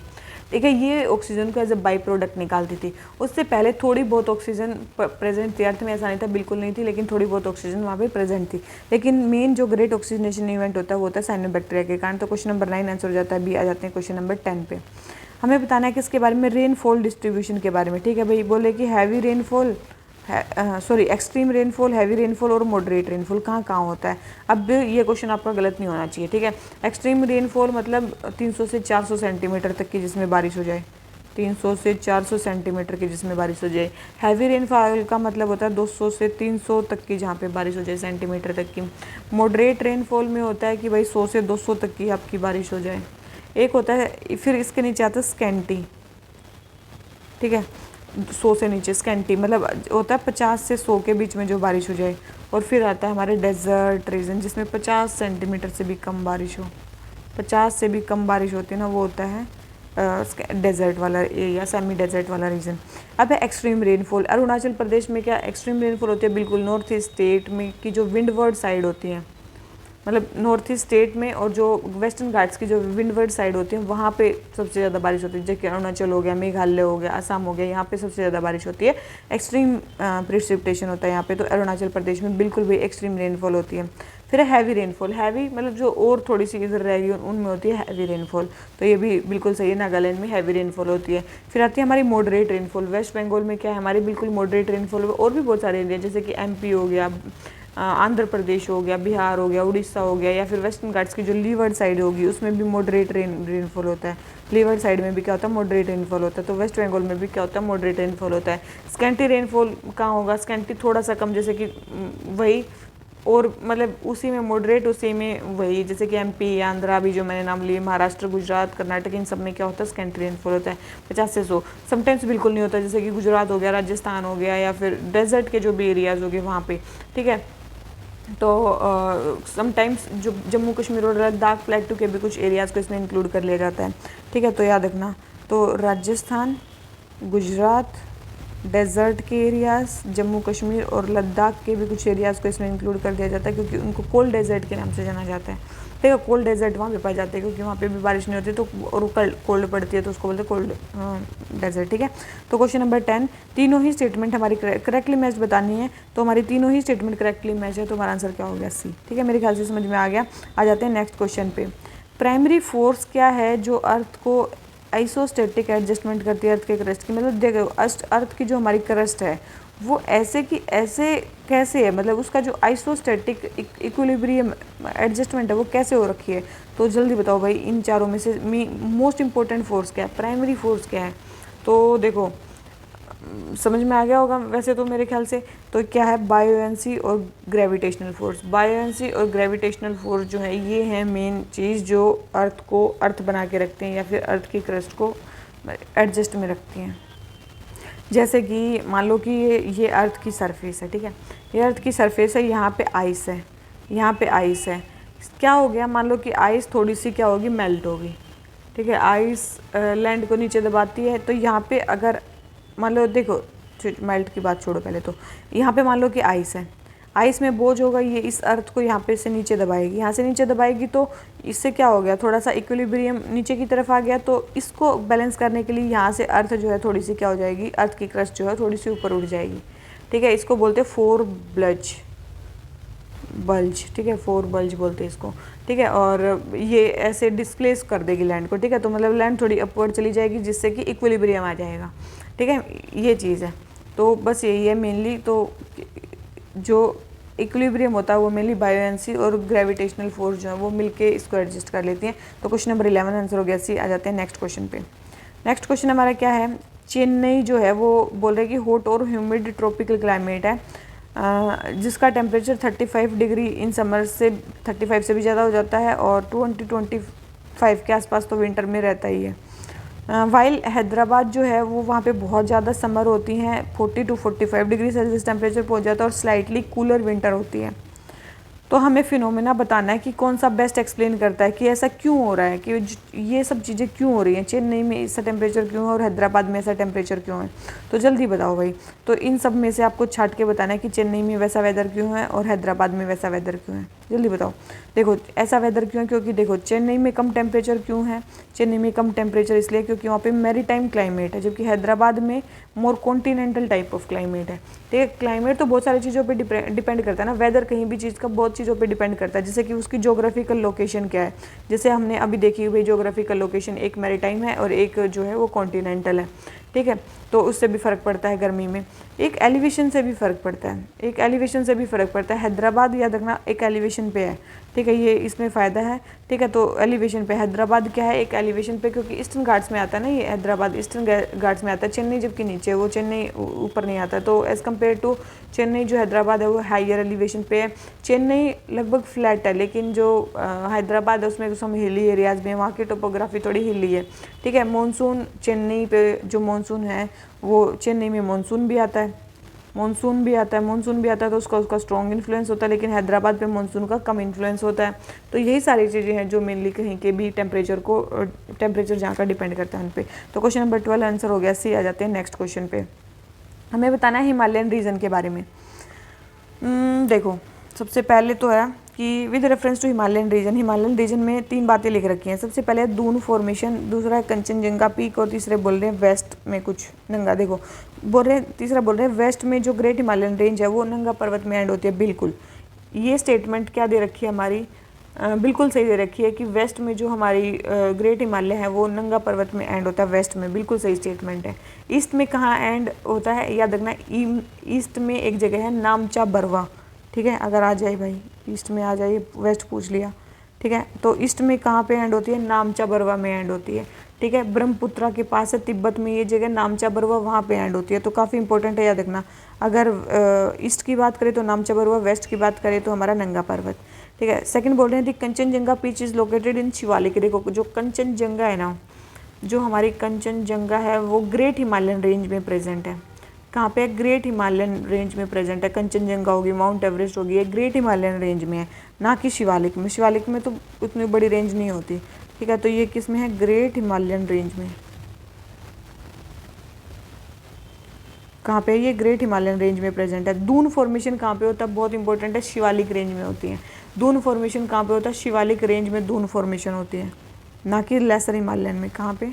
A: ठीक है, ये ऑक्सीजन को एज अ बाई प्रोडक्ट निकालती थी। उससे पहले थोड़ी बहुत ऑक्सीजन प्रेजेंट थी अर्थ में, ऐसा नहीं था बिल्कुल नहीं थी, लेकिन थोड़ी बहुत ऑक्सीजन वहाँ पे प्रेजेंट थी। लेकिन मेन जो ग्रेट ऑक्सीजनेशन इवेंट होता है वो होता है साइनोबैक्टीरिया के कारण। तो क्वेश्चन नंबर 9 आंसर हो जाता है बी। आ जाते हैं क्वेश्चन नंबर 10 पे। हमें बताना है किसके बारे में, रेनफॉल डिस्ट्रीब्यूशन के बारे में। ठीक है भाई, बोले कि heavy rainfall extreme rainfall, heavy rainfall और मॉडरेट रेनफॉल कहाँ कहाँ होता है। अब ये क्वेश्चन आपका गलत नहीं होना चाहिए। ठीक है, एक्सट्रीम रेनफॉल मतलब 300 से 400 सेंटीमीटर तक की जिसमें बारिश हो जाए, 300 से 400 सेंटीमीटर की जिसमें बारिश हो जाए। हैवी रेनफॉल का मतलब होता है 200 से 300 तक की जहाँ पे बारिश हो जाए सेंटीमीटर तक की। मॉडरेट रेनफॉल में होता है कि भाई 100 से 200 तक की आपकी बारिश हो जाए। एक होता है, फिर इसके नीचे आता है स्कैंटी। ठीक है, 100 से नीचे स्कैंटी मतलब होता है 50 से 100 के बीच में जो बारिश हो जाए। और फिर आता है हमारे डेजर्ट रीजन जिसमें 50 सेंटीमीटर से भी कम बारिश हो। 50 से भी कम बारिश होती है ना, वो होता है डेजर्ट वाला एरिया, सेमी डेजर्ट वाला रीजन। अब है एक्सट्रीम रेनफॉल। अरुणाचल प्रदेश में क्या एक्सट्रीम रेनफॉल होती है, बिल्कुल नॉर्थ ईस्ट स्टेट में की जो विंडवर्ड साइड होती है, मतलब नॉर्थ ईस्ट स्टेट में, और जो वेस्टर्न घाट्स की जो विंडवर्ड साइड होती है वहाँ पे सबसे ज़्यादा बारिश होती है। जैसे अरुणाचल हो गया, मेघालय हो गया, असम हो गया, यहाँ पे सबसे ज़्यादा बारिश होती है। एक्सट्रीम प्रिसिपिटेशन होता है यहाँ पे, तो अरुणाचल प्रदेश में बिल्कुल भी एक्सट्रीम रेनफॉल होती है। फिर है हैवी रेनफॉल। हैवी मतलब जो और थोड़ी सी इधर रहेगी उनमें होती है हैवी रेनफॉल, तो ये भी बिल्कुल सही है, नागालैंड में हैवी रेनफॉल होती है। फिर आती है हमारी मॉडरेट रेनफॉल। वेस्ट बंगाल में क्या है हमारी बिल्कुल मॉडरेट रेनफॉल, और भी बहुत सारे एरिया जैसे कि एमपी हो गया, आंध्र प्रदेश हो गया, बिहार हो गया, उड़ीसा हो गया, या फिर वेस्टर्न घाट्स की जो लीवर्ड साइड होगी उसमें भी मॉडरेट रेनफॉल होता है। लीवर्ड साइड में भी क्या होता है, मॉडरेट रेनफॉल होता है। तो वेस्ट बंगाल में भी क्या होता है, मॉडरेट रेनफॉल होता है। स्कैंटी रेनफॉल कहाँ होगा, स्कैंटी थोड़ा सा कम, जैसे कि वही, और मतलब उसी में मॉडरेट, उसी में वही, जैसे कि एमपी, आंध्रा भी जो मैंने नाम लिए, महाराष्ट्र, गुजरात, कर्नाटक, इन सब में क्या होता है, स्कैंटी रेनफॉल होता है 50 से 100। समटाइम्स बिल्कुल नहीं होता, जैसे कि गुजरात हो गया, राजस्थान हो गया, या फिर डेजर्ट के जो भी एरियाज हो गए वहाँ पे। ठीक है, तो समटाइम्स जो जम्मू कश्मीर और लद्दाख प्लेटू के भी कुछ एरियाज़ को इसमें इंक्लूड कर लिया जाता है। ठीक है, तो याद रखना, तो राजस्थान, गुजरात, डेजर्ट के एरियाज़, जम्मू कश्मीर और लद्दाख के भी कुछ एरियाज़ को इसमें इंक्लूड कर दिया जाता है, क्योंकि उनको कोल्ड डेजर्ट के नाम से जाना जाता है। ठीक है, कोल्ड डेजर्ट वहाँ पे पाए जाते हैं, क्योंकि वहाँ पे भी बारिश नहीं होती तो और कोल्ड पड़ती है, तो उसको बोलते हैं कोल्ड डेजर्ट। ठीक है, तो क्वेश्चन नंबर 10, तीनों ही स्टेटमेंट हमारी करेक्टली मैच बतानी है, तो हमारी तीनों ही स्टेटमेंट करेक्टली मैच है, तो हमारा आंसर क्या हो गया? सी। ठीक है, मेरे ख्याल से समझ में आ गया। आ जाते हैं नेक्स्ट क्वेश्चन पे। प्राइमरी फोर्स क्या है जो अर्थ को आइसोस्टेटिक एडजस्टमेंट करती है अर्थ के क्रस्ट की? मतलब देखो, अर्थ की जो हमारी क्रस्ट है वो ऐसे की ऐसे कैसे है, मतलब उसका जो आइसोस्टेटिक इक्विलिब्रियम एडजस्टमेंट है वो कैसे हो रखी है? तो जल्दी बताओ भाई, इन चारों में से मोस्ट इंपॉर्टेंट फोर्स क्या है, प्राइमरी फोर्स क्या है? तो देखो, समझ में आ गया होगा वैसे तो मेरे ख्याल से। तो क्या है? बायोएंसी और ग्रेविटेशनल फोर्स। बायोएंसी और ग्रेविटेशनल फोर्स जो है ये है मेन चीज़ जो अर्थ को अर्थ बना के रखते हैं या फिर अर्थ की क्रस्ट को एडजस्ट में रखती हैं। जैसे कि मान लो कि ये अर्थ की सरफेस है, ठीक है, ये अर्थ की सरफेस है, यहाँ पे आइस है, यहाँ पे आइस है। क्या हो गया? मान लो कि आइस थोड़ी सी क्या होगी? मेल्ट होगी। ठीक है, आइस लैंड को नीचे दबाती है, तो यहाँ पे अगर मान लो, देखो मेल्ट की बात छोड़ो पहले, तो यहाँ पे मान लो कि आइस है, आइस में बोझ होगा, ये इस अर्थ को यहाँ पे से नीचे दबाएगी, यहाँ से नीचे दबाएगी, तो इससे क्या हो गया? थोड़ा सा इक्विलिब्रियम नीचे की तरफ आ गया, तो इसको बैलेंस करने के लिए यहाँ से अर्थ जो है थोड़ी सी क्या हो जाएगी? अर्थ की क्रस्ट जो है थोड़ी सी ऊपर उठ जाएगी। ठीक है, इसको बोलते हैं फोर बल्ज। ठीक है, फोर बल्ज बोलते हैं इसको। ठीक है, और ये ऐसे डिस्प्लेस कर देगी लैंड को। ठीक है, तो मतलब लैंड थोड़ी अपवर्ड चली जाएगी जिससे कि इक्विलिब्रियम आ जाएगा। ठीक है, ये चीज़ है। तो बस यही है मेनली। तो जो इक्विलिब्रियम होता है वो मेनली बायोएंसी और ग्रेविटेशनल फोर्स जो है वो मिलके इसको एडजस्ट कर लेती हैं। तो क्वेश्चन नंबर 11 आंसर हो गया सी। आ जाते हैं नेक्स्ट क्वेश्चन पे। नेक्स्ट क्वेश्चन हमारा क्या है? चेन्नई जो है वो बोल रहे हैं कि हॉट और ह्यूमिड ट्रॉपिकल क्लाइमेट है, जिसका टेम्परेचर 35 डिग्री इन समर से 35 से भी ज़्यादा हो जाता है, और 25 के आसपास तो विंटर में रहता ही है। वाइल हैदराबाद जो है वो वहाँ पे बहुत ज़्यादा समर होती हैं, 40 to 45 डिग्री सेल्सियस टेम्परेचर पहुँच जाता है, और स्लाइटली कूलर विंटर होती है। तो हमें फिनोमेना बताना है कि कौन सा बेस्ट एक्सप्लेन करता है कि ऐसा क्यों हो रहा है, कि ये सब चीज़ें क्यों हो रही हैं, चेन्नई में ऐसा टेम्परेचर क्यों है और हैदराबाद में ऐसा टेम्परेचर क्यों है? तो जल्दी बताओ भाई। तो इन सब में से आपको छाट के बताना है कि चेन्नई में वैसा वेदर क्यों है और हैदराबाद में वैसा वेदर क्यों है। जल्दी बताओ। देखो, ऐसा वेदर क्यों है? क्योंकि देखो, चेन्नई में कम टेम्परेचर क्यों है? चेन्नई में कम टेम्परेचर इसलिए क्योंकि वहाँ पे मैरीटाइम क्लाइमेट है, जबकि हैदराबाद में मोर कॉन्टिनेंटल टाइप ऑफ क्लाइमेट है। ठीक है, क्लाइमेट तो बहुत सारी चीज़ों पे डिपेंड करता है ना, वेदर कहीं भी चीज़ का बहुत चीज़ों पे डिपेंड करता है, जैसे कि उसकी जोग्राफिकल लोकेशन क्या है। जैसे हमने अभी देखी हुई जोग्राफिकल लोकेशन, एक मैरीटाइम है और एक जो है वो कॉन्टिनेंटल है। ठीक है, तो उससे भी फ़र्क पड़ता है गर्मी में। एक एलिवेशन से भी फ़र्क पड़ता है, एक एलिवेशन से भी फ़र्क पड़ता है। हैदराबाद याद रखना एक एलिवेशन पे है। ठीक है, ये इसमें फ़ायदा है। ठीक है, तो एलिवेशन पे हैदराबाद क्या है? एक एलिवेशन पे, क्योंकि ईस्टर्न घाट्स में आता है ना, ये हैदराबाद ईस्टर्न घाट्स में आता है। चेन्नई जबकि नीचे है, वो चेन्नई ऊपर नहीं आता। तो एज़ कम्पेयर टू चेन्नई जो हैदराबाद है वो हाइयर एलिवेशन पे है। चेन्नई लगभग फ्लैट है, लेकिन जो हैदराबाद है उसमें सम हिली एरियाज़ में, वहाँ की टोपोग्राफी थोड़ी हिली है। ठीक है, मानसून चेन्नई पे जो मानसून है वो चेन्नई में मानसून भी आता है, मानसून भी आता है, तो उसका स्ट्रॉन्ग इन्फ्लुएंस होता है, लेकिन हैदराबाद पे मानसून का कम इन्फ्लुएंस होता है। तो यही सारी चीज़ें हैं जो मेनली कहीं के भी टेम्परेचर जहाँ का डिपेंड करता है उन पे। तो क्वेश्चन नंबर 12 आंसर हो गया सी। आ जाते हैं नेक्स्ट क्वेश्चन पे। हमें बताना है हिमालयन रीजन के बारे में। देखो, सबसे पहले तो है कि with reference to Himalayan region में 3 बातें लिख रखी हैं। सबसे पहले दून फॉर्मेशन, दूसरा है कंचनजंगा पीक, और तीसरे बोल रहे हैं वेस्ट में कुछ नंगा। देखो, तीसरा बोल रहे हैं वेस्ट में जो ग्रेट हिमालयन रेंज है वो नंगा पर्वत में एंड होती है। बिल्कुल, ये स्टेटमेंट क्या दे रखी है हमारी? बिल्कुल सही दे रखी है कि वेस्ट में जो हमारी ग्रेट हिमालय है वो नंगा पर्वत में एंड होता है, वेस्ट में। बिल्कुल सही स्टेटमेंट है। ईस्ट में कहाँ एंड होता है याद रखना, ईस्ट में एक जगह है नामचा बरवा। ठीक है, अगर आ जाए भाई, ईस्ट में आ जाइए, वेस्ट पूछ लिया। ठीक है, तो ईस्ट में कहाँ पे एंड होती है? नामचा बरवा में एंड होती है। ठीक है, ब्रह्मपुत्रा के पास है तिब्बत में ये जगह, नामचा बरवा, वहाँ पे एंड होती है। तो काफ़ी इंपॉर्टेंट है, याद रखना। अगर ईस्ट की बात करें तो नामचा बरवा, वेस्ट की बात करें तो हमारा नंगा पर्वत। ठीक है, सेकंड बोल रहे हैं the Kanchenjunga peak is located in Shivalik. देखो, जो कंचनजंगा है ना, जो हमारी कंचनजंगा है वो ग्रेट हिमालयन रेंज में प्रेजेंट है। कहाँ पे? ग्रेट हिमालयन रेंज में प्रेजेंट है। कंचनजंगा होगी, माउंट एवरेस्ट होगी, ये ग्रेट हिमालयन रेंज में है, ना कि शिवालिक में। शिवालिक में तो उतनी बड़ी रेंज नहीं होती। ठीक है, तो ये किस में है? ग्रेट हिमालयन रेंज में। कहाँ पे ये ग्रेट हिमालयन रेंज में प्रेजेंट है। दून फॉर्मेशन कहाँ पे होता है, बहुत इंपॉर्टेंट है, शिवालिक रेंज में होती है। दून फॉर्मेशन कहाँ पे होता है, शिवालिक रेंज में दून फॉर्मेशन होती है, ना कि लेसर हिमालयन में। कहाँ पे,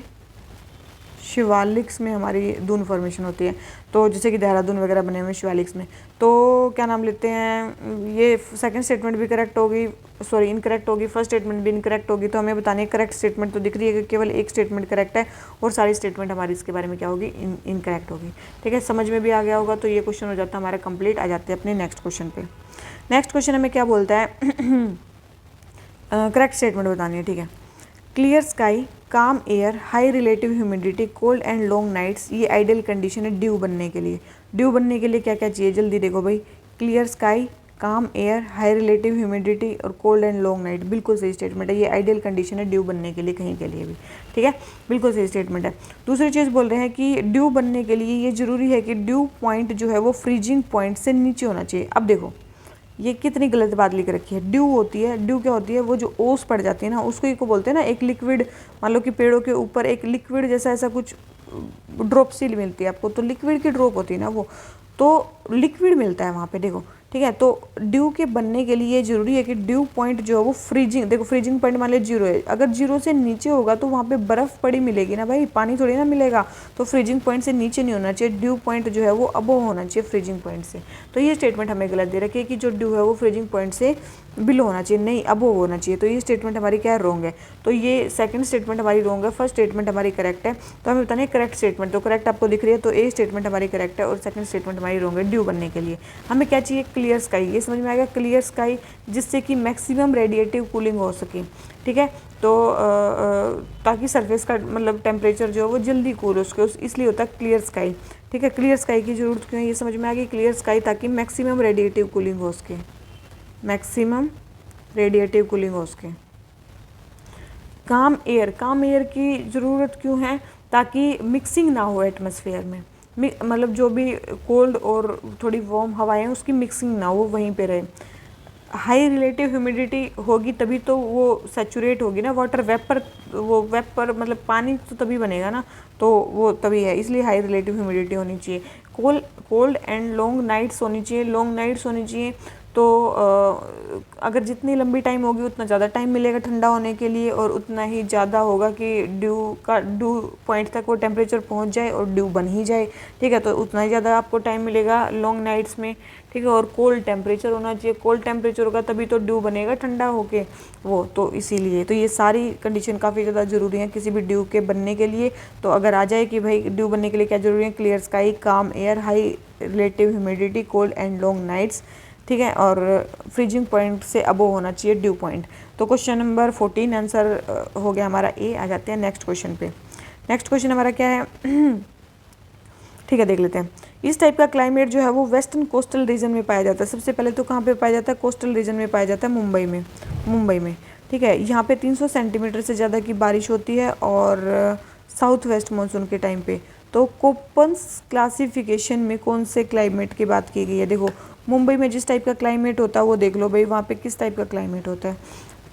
A: शिवालिक्स में हमारी दून फॉर्मेशन होती है। तो जैसे कि देहरादून वगैरह बने हुए शिवालिक्स में। तो क्या नाम लेते हैं, ये सेकंड स्टेटमेंट भी करेक्ट होगी, सॉरी इनकरेक्ट होगी, फर्स्ट स्टेटमेंट भी इनकरेक्ट होगी। तो हमें बतानी है करेक्ट स्टेटमेंट। तो दिख रही है कि केवल एक स्टेटमेंट करेक्ट है और सारी स्टेटमेंट हमारी इसके बारे में क्या होगी, इनकरेक्ट होगी। ठीक है, समझ में भी आ गया होगा। तो ये क्वेश्चन हो जाता है हमारा कंप्लीट। आ जाते हैं अपने नेक्स्ट क्वेश्चन पे। नेक्स्ट क्वेश्चन हमें क्या बोलता है, करेक्ट स्टेटमेंट बतानी है। ठीक है, clear sky, calm air, high relative humidity, cold and long nights, ये आइडियल कंडीशन है ड्यू बनने के लिए। ड्यू बनने के लिए क्या क्या चाहिए, जल्दी देखो भाई। Clear sky, calm air, high relative humidity और कोल्ड एंड लॉन्ग नाइट। बिल्कुल सही स्टेटमेंट है, ये आइडियल कंडीशन है ड्यू बनने के लिए, कहीं के लिए भी। ठीक है, बिल्कुल सही स्टेटमेंट है। दूसरी चीज़ बोल रहे हैं कि ड्यू बनने के लिए ये जरूरी है कि ड्यू पॉइंट जो है वो फ्रीजिंग पॉइंट से नीचे होना चाहिए। अब देखो ये कितनी गलत बात लिख रखी है। ड्यू होती है, ड्यू क्या होती है, वो जो ओस पड़ जाती है ना, उसको ही को बोलते हैं ना, एक लिक्विड, मान लो कि पेड़ों के ऊपर एक लिक्विड जैसा ऐसा कुछ ड्रॉप सी मिलती है आपको, तो लिक्विड की ड्रॉप होती है ना वो, तो लिक्विड मिलता है वहाँ पे, देखो। ठीक है, तो ड्यू के बनने के लिए जरूरी है कि ड्यू पॉइंट जो है वो फ्रीजिंग, देखो फ्रीजिंग पॉइंट मान लीजिए 0 है, अगर 0 से नीचे होगा तो वहाँ पे बर्फ़ पड़ी मिलेगी ना भाई, पानी थोड़ी ना मिलेगा। तो फ्रीजिंग पॉइंट से नीचे नहीं होना चाहिए, ड्यू पॉइंट जो है वो अबव होना चाहिए फ्रीजिंग पॉइंट से। तो ये स्टेटमेंट हमें गलत दे रखी है कि जो ड्यू है वो फ्रीजिंग पॉइंट से बिलो होना चाहिए, नहीं अबव होना चाहिए। तो ये स्टेटमेंट हमारी क्या है, रॉन्ग है। तो ये सेकंड स्टेटमेंट हमारी रॉन्ग है, फर्स्ट स्टेटमेंट हमारी करेक्ट है। तो हमें बताना है करेक्ट स्टेटमेंट। तो करेक्ट आपको दिख रही है, तो ए स्टेटमेंट हमारी करेक्ट है और सेकंड स्टेटमेंट हमारी रॉन्ग है ड्यू बनने के लिए। हमें क्या चाहिए, क्लियर स्काई। ये समझ में आएगा, क्लियर स्काई, जिससे कि मैक्सिमम रेडिएटिव कूलिंग हो सके। ठीक है, तो ताकि सरफेस का मतलब टेम्परेचर जो है वो जल्दी कूल हो सके, इसलिए होता है क्लियर स्काई। ठीक है, क्लियर स्काई की जरूरत क्यों है, ये समझ में आ गई। क्लियर स्काई ताकि मैक्सिमम रेडिएटिव कूलिंग हो सके, मैक्सिमम रेडिएटिव कूलिंग हो सके। काम एयर, काम एयर की ज़रूरत क्यों है, ताकि मिक्सिंग ना हो एटमॉस्फेयर में, मतलब जो भी कोल्ड और थोड़ी वार्म हवाएं हैं उसकी मिक्सिंग ना हो, वहीं पे रहे। हाई रिलेटिव ह्यूमिडिटी होगी तभी तो वो सैचुरेट होगी ना, वाटर वेपर, वो वेपर मतलब पानी तो तभी बनेगा ना, तो वो तभी है, इसलिए हाई रिलेटिव ह्यूमिडिटी होनी चाहिए। कोल्ड एंड लॉन्ग नाइट्स होनी चाहिए, लॉन्ग नाइट्स होनी चाहिए। तो अगर जितनी लंबी टाइम होगी उतना ज़्यादा टाइम मिलेगा ठंडा होने के लिए, और उतना ही ज़्यादा होगा कि ड्यू पॉइंट तक वो टेम्परेचर पहुंच जाए और ड्यू बन ही जाए। ठीक है, तो उतना ही ज़्यादा आपको टाइम मिलेगा लॉन्ग नाइट्स में। ठीक है, और कोल्ड टेम्परेचर होना चाहिए, कोल्ड टेम्परेचर होगा तभी तो ड्यू बनेगा ठंडा होके वो, तो इसीलिए तो ये सारी कंडीशन काफ़ी ज़्यादा ज़रूरी है किसी भी ड्यू के बनने के लिए। तो अगर आ जाए कि भाई ड्यू बनने के लिए क्या ज़रूरी है, clear sky, calm air, high relative humidity, cold and long nights. ठीक है, और फ्रीजिंग पॉइंट से अबव होना चाहिए ड्यू पॉइंट। तो क्वेश्चन नंबर 14 आंसर हो गया हमारा ए। आ जाते हैं नेक्स्ट क्वेश्चन पे। नेक्स्ट क्वेश्चन हमारा क्या है, ठीक है देख लेते हैं। इस टाइप का क्लाइमेट जो है वो वेस्टर्न कोस्टल रीजन में पाया जाता है। सबसे पहले तो कहाँ पे पाया जाता है, कोस्टल रीजन में पाया जाता है, मुंबई में। ठीक है, यहाँ पे 300 सेंटीमीटर से ज़्यादा की बारिश होती है, और साउथ वेस्ट मानसून के टाइम पे। तो कोपन्स क्लासिफिकेशन में कौन से क्लाइमेट की बात की गई है, देखो मुंबई में जिस टाइप का क्लाइमेट होता है वो देख लो भाई, वहाँ पे किस टाइप का क्लाइमेट होता है।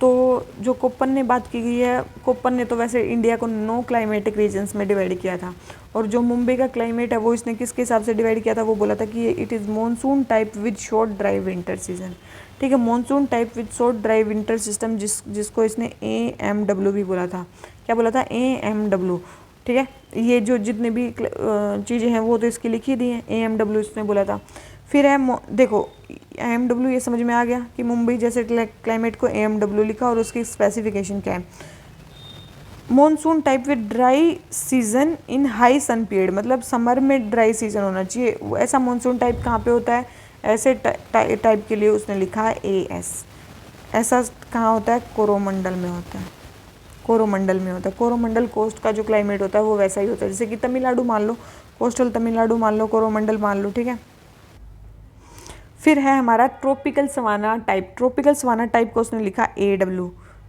A: तो जो कोप्पन ने बात की गई है, कोप्पन ने तो वैसे इंडिया को 9 क्लाइमेटिक रीजन्स में डिवाइड किया था, और जो मुंबई का क्लाइमेट है वो इसने किसके हिसाब से डिवाइड किया था, वो बोला था कि it is monsoon type with short dry winter season. ठीक है, monsoon type with short dry winter system, जिसको इसने AMW भी बोला था। क्या बोला था, AMW। ठीक है, ये जो जितने भी चीज़ें हैं वो तो इसकी लिखी दी हैं, AMW इसने बोला था। फिर है देखो AMW, ये समझ में आ गया कि मुंबई जैसे क्लाइमेट को AMW लिखा, और उसकी स्पेसिफिकेशन क्या है, monsoon type with dry season in high sun period, मतलब समर में ड्राई सीजन होना चाहिए। ऐसा मॉनसून टाइप कहाँ पे होता है, ऐसे टाइप के लिए उसने लिखा है AS। ऐसा कहाँ होता है, कोरोमंडल में होता है, कोरोमंडल में होता है। कोरोमंडल कोस्ट का जो क्लाइमेट होता है वो वैसा ही होता है, जैसे कि तमिलनाडु मान लो, कोस्टल तमिलनाडु मान लो, कोरोमंडल मान लो। ठीक है, फिर है हमारा tropical savanna type. Tropical savanna type को उसने लिखा AW।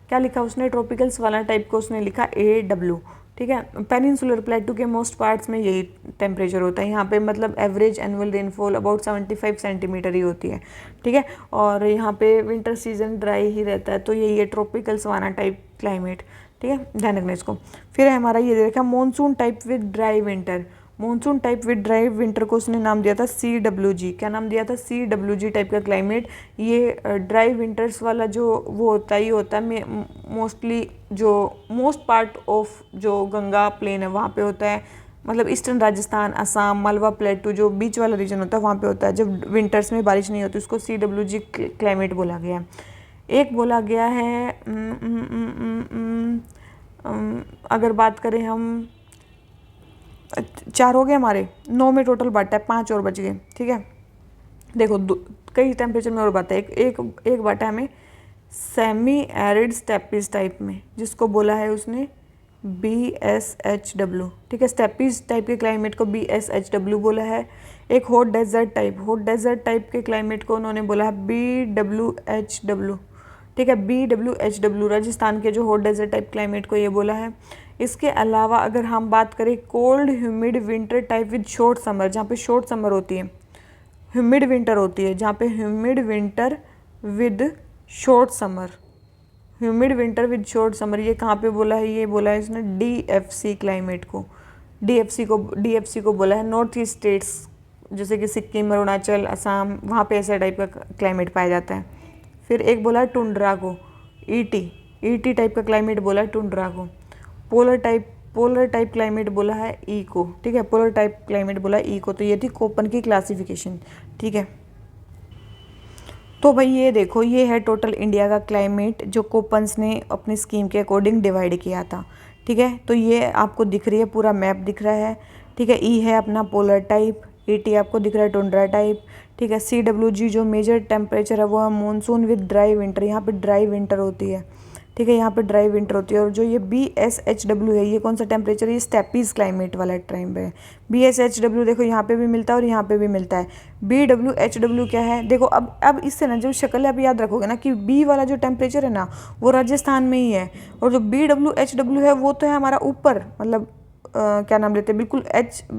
A: क्या लिखा उसने, ट्रॉपिकल सवाना टाइप को उसने लिखा AW। ठीक है, पेनिनसुलर प्लेटू के मोस्ट पार्ट्स में यही टेम्परेचर होता है यहाँ पे, मतलब average annual rainfall about 75 centimetre ही होती है। ठीक है, और यहाँ पे विंटर सीजन ड्राई ही रहता है, तो यही है ट्रॉपिकल सवाना टाइप क्लाइमेट। ठीक है, ध्यान रखना इसको। फिर है हमारा ये देखा monsoon type with dry winter. Monsoon type with dry winter को उसने नाम दिया था CWG। क्या नाम दिया था? CWG टाइप का क्लाइमेट। ये ड्राई विंटर्स वाला जो वो होता है, ये होता है मोस्टली जो मोस्ट पार्ट ऑफ जो गंगा प्लेन है वहाँ पे होता है, मतलब ईस्टर्न राजस्थान, असम, मालवा प्लेटू जो बीच वाला रीजन होता है वहाँ पे होता है। जब विंटर्स में बारिश नहीं होती उसको CWG क्लाइमेट बोला गया है। एक बोला गया है अगर बात करें हम, 4 हो गए हमारे, 9 में टोटल बांटा है, 5 और बच गए। ठीक है, देखो कई टेम्परेचर में और बांटा है, एक बांटा है हमें सेमी एरिड स्टेपीज टाइप में, जिसको बोला है उसने BSHW। ठीक है, स्टेपीज टाइप के क्लाइमेट को BSHW बोला है। एक हॉट डेजर्ट टाइप के क्लाइमेट को उन्होंने बोला है BWHW। ठीक है, BWHW राजस्थान के जो हॉट डेजर्ट टाइप क्लाइमेट को ये बोला है। इसके अलावा अगर हम बात करें cold humid winter type with short summer, जहाँ पे शॉर्ट समर होती है, ह्यूमिड विंटर होती है, जहाँ पे humid winter with short summer, humid winter with short summer, ये कहाँ पे बोला है? ये बोला है इसने DFC क्लाइमेट को। DFC को बोला है नॉर्थ ईस्ट स्टेट्स जैसे कि सिक्किम, अरुणाचल, असम, वहाँ पे ऐसा टाइप का क्लाइमेट पाया जाता है। फिर एक बोला है टुंड्रा को, ET टाइप का क्लाइमेट बोला है टुंड्रा को। पोलर टाइप क्लाइमेट बोला है E को। ठीक है, पोलर टाइप क्लाइमेट बोला है E को। तो ये थी कोपन की क्लासिफिकेशन। ठीक है, तो भाई ये देखो, ये है टोटल इंडिया का क्लाइमेट जो कोपन्स ने अपनी स्कीम के अकॉर्डिंग डिवाइड किया था। ठीक है, तो ये आपको दिख रही है, पूरा मैप दिख रहा है। ठीक है, E है अपना पोलर टाइप, ET आपको दिख रहा है टुंड्रा टाइप। ठीक है, CWG जो मेजर टेम्परेचर है वो है मानसून विद ड्राई विंटर, यहाँ पे ड्राई विंटर होती है। ठीक है, यहाँ पे ड्राई विंटर होती है। और जो ये BSHW है, ये कौन सा टेम्परेचर है? ये स्टेपीज क्लाइमेट वाला टाइम है। BSHW देखो यहाँ पे भी मिलता है और यहाँ पे भी मिलता है। BWHW क्या है? देखो अब इससे ना जो शक्ल है, अब याद रखोगे ना कि B वाला जो टेम्परेचर है ना वो राजस्थान में ही है, और जो BWHW है वो तो है हमारा ऊपर, मतलब क्या नाम लेते हैं, बिल्कुल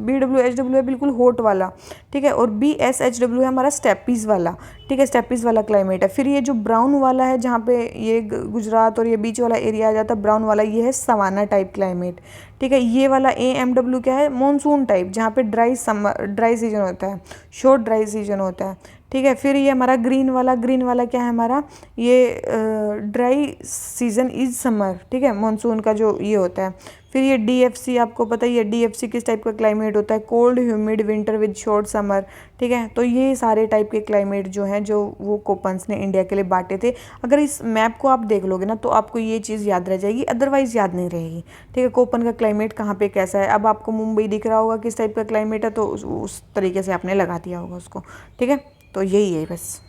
A: BWHW है बिल्कुल हॉट वाला। ठीक है, और BSHW है हमारा स्टेपीज वाला। ठीक है, स्टेपीज वाला क्लाइमेट है। फिर ये जो ब्राउन वाला है, जहाँ पे ये गुजरात और ये बीच वाला एरिया आ जाता है, ब्राउन वाला, ये है सवाना टाइप क्लाइमेट। ठीक है, ये वाला AMW क्या है? मॉनसून टाइप, जहाँ पे ड्राई सीजन होता है, शॉर्ट ड्राई सीजन होता है। ठीक है, फिर ये हमारा ग्रीन वाला क्या है हमारा? ये ड्राई सीजन इज समर। ठीक है, मॉनसून का जो ये होता है। फिर ये DFC, आपको पता ही है DFC किस टाइप का क्लाइमेट होता है? Cold humid winter with short summer. ठीक है, तो ये सारे टाइप के क्लाइमेट जो हैं, जो वो कोपन्स ने इंडिया के लिए बांटे थे। अगर इस मैप को आप देख लोगे ना तो आपको ये चीज़ याद रह जाएगी, अदरवाइज याद नहीं रहेगी। ठीक है, कोपन का क्लाइमेट कहाँ पे कैसा है। अब आपको मुंबई दिख रहा होगा किस टाइप का क्लाइमेट है, तो उस तरीके से आपने लगा दिया होगा उसको। ठीक है, तो यही है बस।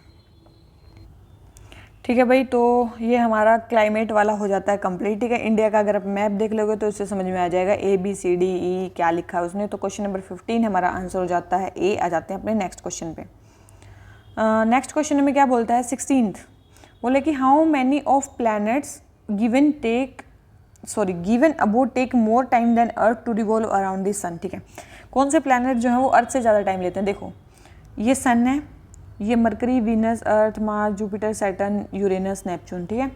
A: ठीक है भाई, तो ये हमारा क्लाइमेट वाला हो जाता है कंप्लीट। ठीक है, इंडिया का अगर आप मैप देख लोगे तो उससे समझ में आ जाएगा ABCDE क्या लिखा है उसने। तो क्वेश्चन नंबर 15 हमारा आंसर हो जाता है A। आ जाते हैं अपने नेक्स्ट क्वेश्चन पे। नेक्स्ट क्वेश्चन में क्या बोलता है? 16th बोले कि how many of planets given above take more time than earth to revolve around the sun. ठीक है, कौन से प्लैनेट जो है वो अर्थ से ज़्यादा टाइम लेते हैं? देखो, ये सन है, ये Mercury, Venus, Earth, Mars, Jupiter, Saturn, Uranus, Neptune. ठीक है,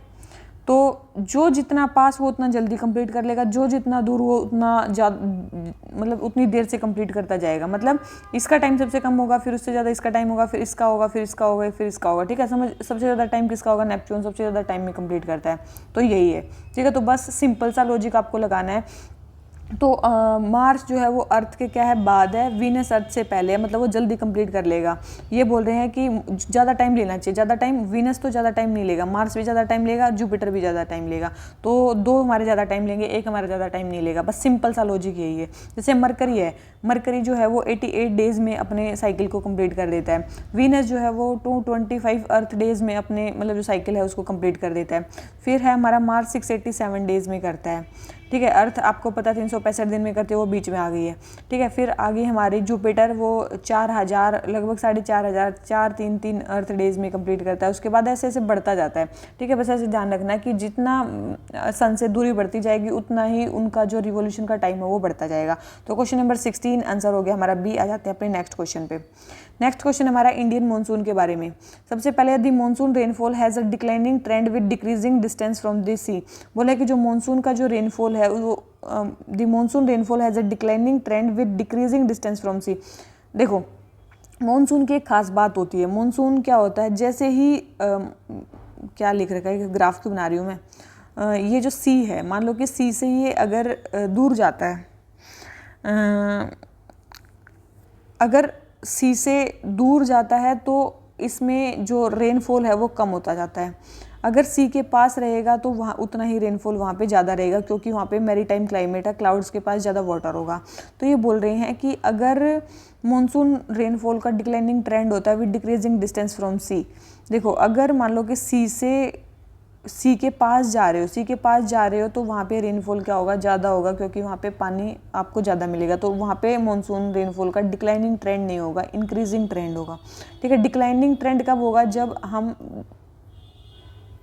A: तो जो जितना पास वो उतना जल्दी कंप्लीट कर लेगा, जो जितना दूर वो उतना मतलब उतनी देर से कंप्लीट करता जाएगा। मतलब इसका टाइम सबसे कम होगा, फिर उससे ज़्यादा इसका टाइम होगा, फिर इसका होगा, फिर इसका होगा, फिर इसका होगा। ठीक है, सबसे ज़्यादा टाइम किसका होगा? नेपच्यून सबसे ज़्यादा टाइम में कंप्लीट करता है। तो यही है। ठीक है, तो बस सिंपल सा लॉजिक आपको लगाना है। तो मार्स जो है वो अर्थ के क्या है? बाद है। वीनस अर्थ से पहले है, मतलब वो जल्दी कंप्लीट कर लेगा। ये बोल रहे हैं कि ज़्यादा टाइम लेना चाहिए। ज़्यादा टाइम वीनस तो ज़्यादा टाइम नहीं लेगा, मार्स भी ज़्यादा टाइम लेगा, जुपिटर भी ज़्यादा टाइम लेगा। तो 2 हमारे ज़्यादा टाइम लेंगे, 1 हमारा ज़्यादा टाइम नहीं लेगा। बस सिंपल सा लॉजिक यही है। जैसे मरकरी है, मरकरी जो है वो 88 डेज़ में अपने साइकिल को कंप्लीट कर देता है। वीनस जो है वो 225 अर्थ डेज़ में अपने मतलब जो साइकिल है उसको कंप्लीट कर देता है। फिर है हमारा मार्स 687 डेज़ में करता है। ठीक है, अर्थ आपको पता 365 दिन में करते, वो बीच में आ गई है। ठीक है, फिर आगे हमारी जुपिटर वो 4000 लगभग 4500 433 अर्थ डेज में कंप्लीट करता है। उसके बाद ऐसे ऐसे बढ़ता जाता है। ठीक है, बस ऐसे ध्यान रखना कि जितना सन से दूरी बढ़ती जाएगी उतना ही उनका जो रिवोल्यूशन का टाइम है वो बढ़ता जाएगा। तो क्वेश्चन नंबर 16 आंसर हो गया हमारा B। आ जाते हैं अपने नेक्स्ट क्वेश्चन पे। नेक्स्ट क्वेश्चन हमारा इंडियन मानसून के बारे में। सबसे पहले the monsoon rainfall has a declining trend with decreasing distance from the sea. बोला कि जो मानसून का जो रेनफॉल है वो the monsoon rainfall has a declining trend with decreasing distance from sea. देखो मानसून की एक खास बात होती है, मानसून क्या होता है, जैसे ही क्या लिख रखा है, ग्राफ क्यों बना रही हूँ मैं, ये जो सी है, मान लो कि सी से ये अगर दूर जाता है, अगर सी से दूर जाता है तो इसमें जो रेनफॉल है वो कम होता जाता है। अगर सी के पास रहेगा तो वहाँ उतना ही रेनफॉल वहाँ पे ज़्यादा रहेगा, क्योंकि वहाँ पे मैरीटाइम क्लाइमेट है, क्लाउड्स के पास ज़्यादा वाटर होगा। तो ये बोल रहे हैं कि अगर मानसून रेनफॉल का डिक्लाइनिंग ट्रेंड होता है with decreasing distance from sea. देखो अगर मान लो कि सी के पास जा रहे हो तो वहाँ पे रेनफॉल क्या होगा, ज़्यादा होगा, क्योंकि वहाँ पे पानी आपको ज़्यादा मिलेगा। तो वहाँ पे मानसून रेनफॉल का डिक्लाइनिंग ट्रेंड नहीं होगा, इंक्रीजिंग ट्रेंड होगा। ठीक है, डिक्लाइनिंग ट्रेंड कब होगा, जब हम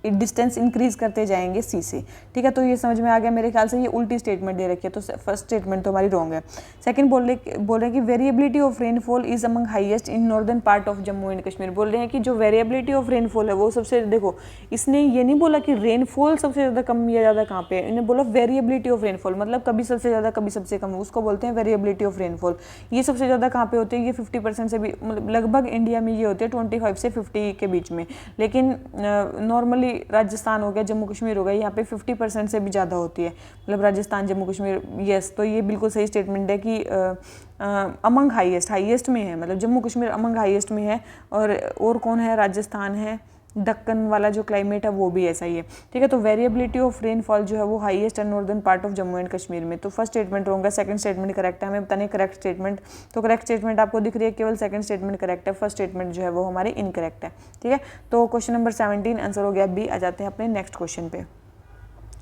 A: डिस्टेंस इंक्रीज करते जाएंगे सी से। ठीक है, तो ये समझ में आ गया मेरे ख्याल से। ये उल्टी स्टेटमेंट दे रखी है, तो फर्स्ट स्टेटमेंट तो हमारी रॉन्ग है। सेकंड बोल रहे हैं कि variability of rainfall is among highest in northern part of Jammu and Kashmir. बोल रहे हैं कि जो वेरिएबिलिटी ऑफ रेनफॉल है वो सबसे, देखो इसने ये नहीं बोला कि रेनफॉल सबसे ज़्यादा कम या ज़्यादा कहाँ पे है, इन्हें बोला वेरिएबिलिटी ऑफ रेनफॉल, मतलब कभी सबसे ज़्यादा कभी सबसे कम, उसको बोलते हैं वेरिएबिलिटी ऑफ रेनफॉल। ये सबसे ज़्यादा कहाँ पे होती है, ये 50% से भी, मतलब लगभग इंडिया में ये होती है 25 से 50 के बीच में, लेकिन नॉर्मली राजस्थान हो गया, जम्मू कश्मीर हो गया, यहाँ पे 50% से भी ज़्यादा होती है, मतलब राजस्थान जम्मू कश्मीर। यस, तो ये बिल्कुल सही स्टेटमेंट है कि अमंग हाईएस्ट में है, मतलब जम्मू कश्मीर अमंग हाईएस्ट में है। और कौन है, राजस्थान है, दक्कन वाला जो क्लाइमेट है वो भी ऐसा ही है। ठीक है, तो वेरिएबिलिटी ऑफ रेनफॉल जो है वो हाईएस्ट है northern part of Jammu and Kashmir में। तो फर्स्ट स्टेटमेंट होगा, सेकंड स्टेटमेंट करेक्ट है। हमें बताने करेक्ट स्टेटमेंट, तो करेक्ट स्टेटमेंट आपको दिख रही है, केवल सेकंड स्टेटमेंट करेक्ट है, फर्स्ट स्टेटमेंट जो है वो हमारी इनकरेक्ट है। ठीक है, तो क्वेश्चन नंबर 17 आंसर हो गया बी। आ जाते हैं अपने नेक्स्ट क्वेश्चन पे।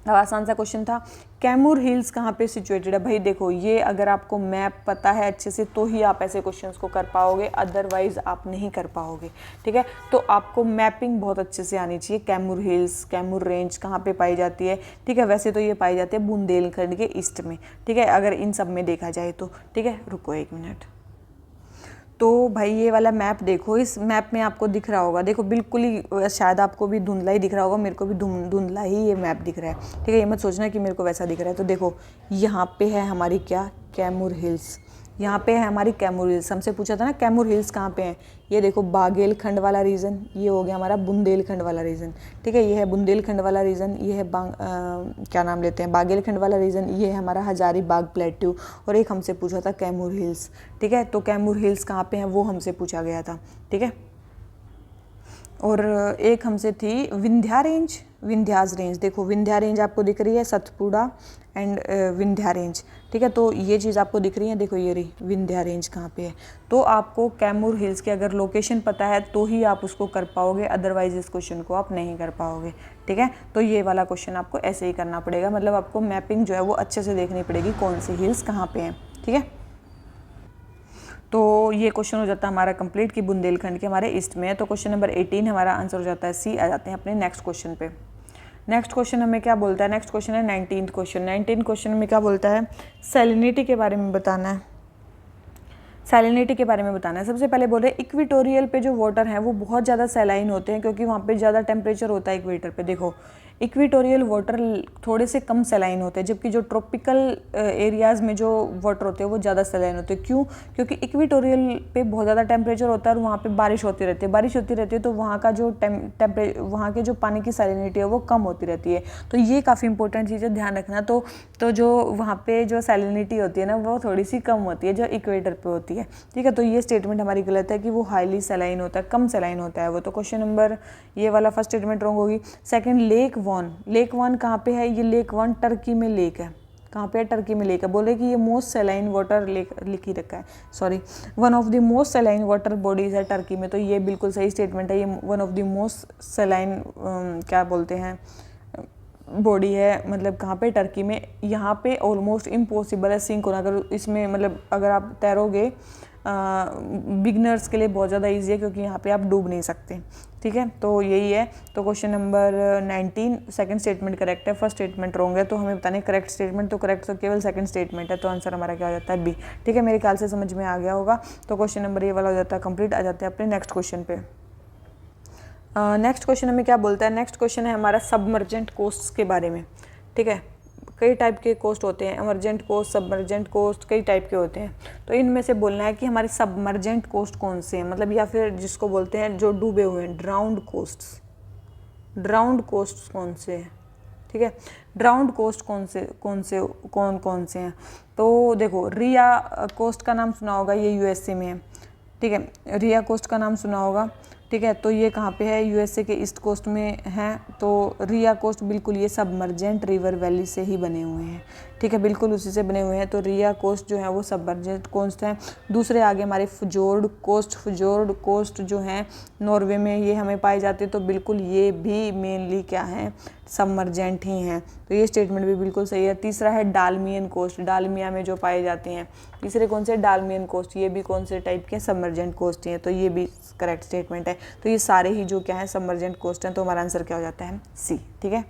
A: अब आसान सा क्वेश्चन था, कैमूर हिल्स कहाँ पे सिचुएटेड है। भाई देखो, ये अगर आपको मैप पता है अच्छे से तो ही आप ऐसे क्वेश्चंस को कर पाओगे, अदरवाइज आप नहीं कर पाओगे। ठीक है, तो आपको मैपिंग बहुत अच्छे से आनी चाहिए। कैमूर हिल्स, कैमूर रेंज कहाँ पे पाई जाती है। ठीक है, वैसे तो ये पाई जाती है बुंदेलखंड के ईस्ट में। ठीक है, अगर इन सब में देखा जाए तो। ठीक है, रुको एक मिनट। तो भाई ये वाला मैप देखो, इस मैप में आपको दिख रहा होगा, देखो बिल्कुल ही, शायद आपको भी धुंधला ही दिख रहा होगा, मेरे को भी धुंधला ही ये मैप दिख रहा है। ठीक है, ये मत सोचना कि मेरे को वैसा दिख रहा है। तो देखो यहाँ पे है हमारी क्या, कैमूर हिल्स, यहाँ पे है हमारी कैमूर हिल्स। हमसे पूछा था ना कैमूर हिल्स कहाँ पे हैं, ये देखो बागेलखंड वाला रीजन, ये हो गया हमारा बुंदेलखंड वाला रीजन। ठीक है, ये है बुंदेलखंड वाला रीजन, ये है क्या नाम लेते हैं, बागेलखंड वाला रीजन, ये है हमारा हजारीबाग प्लेट्यू, और एक हमसे पूछा था कैमूर हिल्स। ठीक है, तो कैमूर हिल्स कहाँ पे हैं वो हमसे पूछा गया था। ठीक है, और एक हमसे थी विंध्या रेंज, विंध्याज रेंज। देखो विंध्या रेंज आपको दिख रही है, सतपुड़ा एंड विंध्या रेंज। ठीक है, तो ये चीज़ आपको दिख रही है, देखो ये रही विंध्या रेंज कहाँ पे है। तो आपको कैमूर हिल्स की अगर लोकेशन पता है तो ही आप उसको कर पाओगे, अदरवाइज इस क्वेश्चन को आप नहीं कर पाओगे। ठीक है, तो ये वाला क्वेश्चन आपको ऐसे ही करना पड़ेगा, मतलब आपको मैपिंग जो है वो अच्छे से देखनी पड़ेगी, कौन सी हिल्स कहाँ पे हैं। ठीक है, तो ये क्वेश्चन हो जाता है हमारा कंप्लीट कि बुंदेलखंड के हमारे ईस्ट में है। तो क्वेश्चन नंबर 18 हमारा आंसर हो जाता है सी। आ जाते हैं अपने नेक्स्ट क्वेश्चन पे। नेक्स्ट क्वेश्चन हमें क्या बोलता है, नेक्स्ट क्वेश्चन है 19th क्वेश्चन। 19th क्वेश्चन में क्या बोलता है, सैलिनिटी के बारे में बताना है। सैलिनिटी के बारे में बताना है। सबसे पहले बोल रहे हैं इक्वेटोरियल पे जो वाटर है वो बहुत ज़्यादा सैलाइन होते हैं, क्योंकि वहाँ पे ज़्यादा टेम्परेचर होता है इक्वेटर पे। देखो इक्वेटोरियल वाटर थोड़े से कम सैलाइन होते हैं, जबकि जो ट्रॉपिकल एरियाज़ में जो वाटर होते हैं वो ज़्यादा सैलाइन होते हैं। क्यों? क्योंकि इक्वेटोरियल पे बहुत ज़्यादा टेम्परेचर होता है और वहाँ पे बारिश होती रहती है, तो वहाँ का जो वहाँ के जो पानी की सैलिनिटी है वो कम होती रहती है। तो ये काफ़ी इंपॉर्टेंट चीज़ है, ध्यान रखना। तो जो वहाँ पे जो सैलिनिटी होती है ना वो थोड़ी सी कम होती है जो इक्वेटर पे होती है। ठीक है, तो ये स्टेटमेंट हमारी गलत है कि वो हाईली सैलाइन होता है, कम सैलाइन होता है वो। तो क्वेश्चन नंबर ये वाला फर्स्ट स्टेटमेंट रॉन्ग होगी। सेकंड, लेक वन कहाँ पे है, ये लेक वन टर्की में लेक है। कहाँ पे है? टर्की में लेक है। बोले कि ये मोस्ट सैलाइन वाटर लेक लिख ही रखा है, sorry, one of the most saline water bodies है टर्की में। तो ये बिल्कुल सही स्टेटमेंट है, ये one of the most saline क्या बोलते हैं बॉडी है, मतलब कहाँ पे? टर्की में। यहाँ पे ऑलमोस्ट इम्पॉसिबल है सिंक होना, अगर इसमें मतलब अगर आप तैरोगे बिगनर्स के लिए बहुत ज़्यादा ईजी है, क्योंकि यहाँ पे आप डूब नहीं सकते। ठीक है, तो यही है। तो question number 19 second statement correct है, फर्स्ट स्टेटमेंट रॉन्ग है। तो हमें बताने करेक्ट स्टेटमेंट, तो करेक्ट तो केवल सेकंड स्टेटमेंट है, तो आंसर हमारा क्या हो जाता है? बी। ठीक है, मेरे ख्याल से समझ में आ गया होगा। तो क्वेश्चन नंबर ये वाला हो जाता है कंप्लीट। आ जाते हैं अपने नेक्स्ट क्वेश्चन पे। नेक्स्ट क्वेश्चन हमें क्या बोलता है? नेक्स्ट क्वेश्चन है हमारा सबमर्जेंट कोस्ट्स के बारे में। ठीक है, कई टाइप के कोस्ट होते हैं, इमरजेंट कोस्ट, सबमर्जेंट कोस्ट, कई टाइप के होते हैं। तो इनमें से बोलना है कि हमारे सबमर्जेंट कोस्ट कौन से हैं, मतलब या फिर जिसको बोलते हैं जो डूबे हुए हैं, ड्राउंड कोस्ट्स। ड्राउंड कोस्ट कौन से हैं, ठीक है। ड्राउंड कोस्ट कौन कौन से हैं, तो देखो रिया कोस्ट का नाम सुना होगा, ये यूएसए में है, ठीक है। रिया कोस्ट का नाम सुना होगा, ठीक है। तो ये कहाँ पे है, यूएसए के ईस्ट कोस्ट में है। तो रिया कोस्ट बिल्कुल ये सबमर्जेंट रिवर वैली से ही बने हुए हैं, ठीक है, बिल्कुल उसी से बने हुए हैं। तो रिया कोस्ट जो है वो सबमर्जेंट कोस्ट हैं। दूसरे आगे हमारे fjord कोस्ट जो हैं नॉर्वे में, ये हमें पाए जाते हैं। तो बिल्कुल ये भी मेनली क्या हैं, सबमर्जेंट ही हैं। तो ये स्टेटमेंट भी बिल्कुल सही है। तीसरा है डालमियन कोस्ट, डालमिया में जो पाए जाते हैं। तीसरे कौन से, डालमियन कोस्ट, ये भी कौन से टाइप के, सबमर्जेंट कोस्ट हैं। तो ये भी करेक्ट स्टेटमेंट है। तो ये सारे ही जो क्या है सबमर्जेंट कोस्ट हैं। तो हमारा आंसर क्या हो जाता है, सी, ठीक है।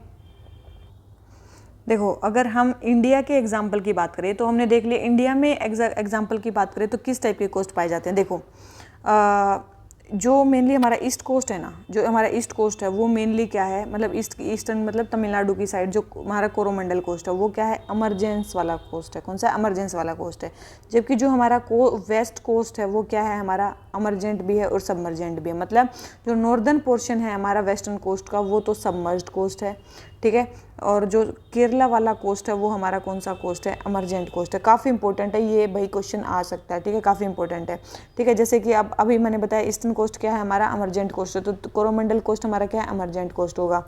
A: देखो अगर हम इंडिया के एग्जाम्पल की बात करें तो हमने देख लिया इंडिया में एग्जाम्पल की बात करें तो किस टाइप के कोस्ट पाए जाते हैं। देखो जो मेनली हमारा ईस्ट कोस्ट है ना, जो हमारा ईस्ट कोस्ट है वो मेनली क्या है, मतलब ईस्टर्न मतलब तमिलनाडु की साइड जो हमारा कोरोमंडल कोस्ट है वो क्या है, अमरजेंस वाला कोस्ट है। कौन सा, अमरजेंस वाला कोस्ट है। जबकि जो हमारा वेस्ट कोस्ट है वो क्या है, हमारा अमरजेंट भी है और सबमर्जेंट भी है। मतलब जो नॉर्दर्न पोर्शन है हमारा वेस्टर्न कोस्ट का वो तो सबमर्ज्ड कोस्ट है, ठीक है। और जो केरला वाला कोस्ट है वो हमारा कौन सा कोस्ट है, अमरजेंट कोस्ट है। काफ़ी इंपॉर्टेंट है ये भाई, क्वेश्चन आ सकता है, ठीक है, काफ़ी इंपॉर्टेंट है, ठीक है। जैसे कि अब अभी मैंने बताया ईस्टर्न कोस्ट क्या है, हमारा अमरजेंट कोस्ट है। तो कोरोमंडल कोस्ट हमारा क्या है, अमरजेंट कोस्ट होगा।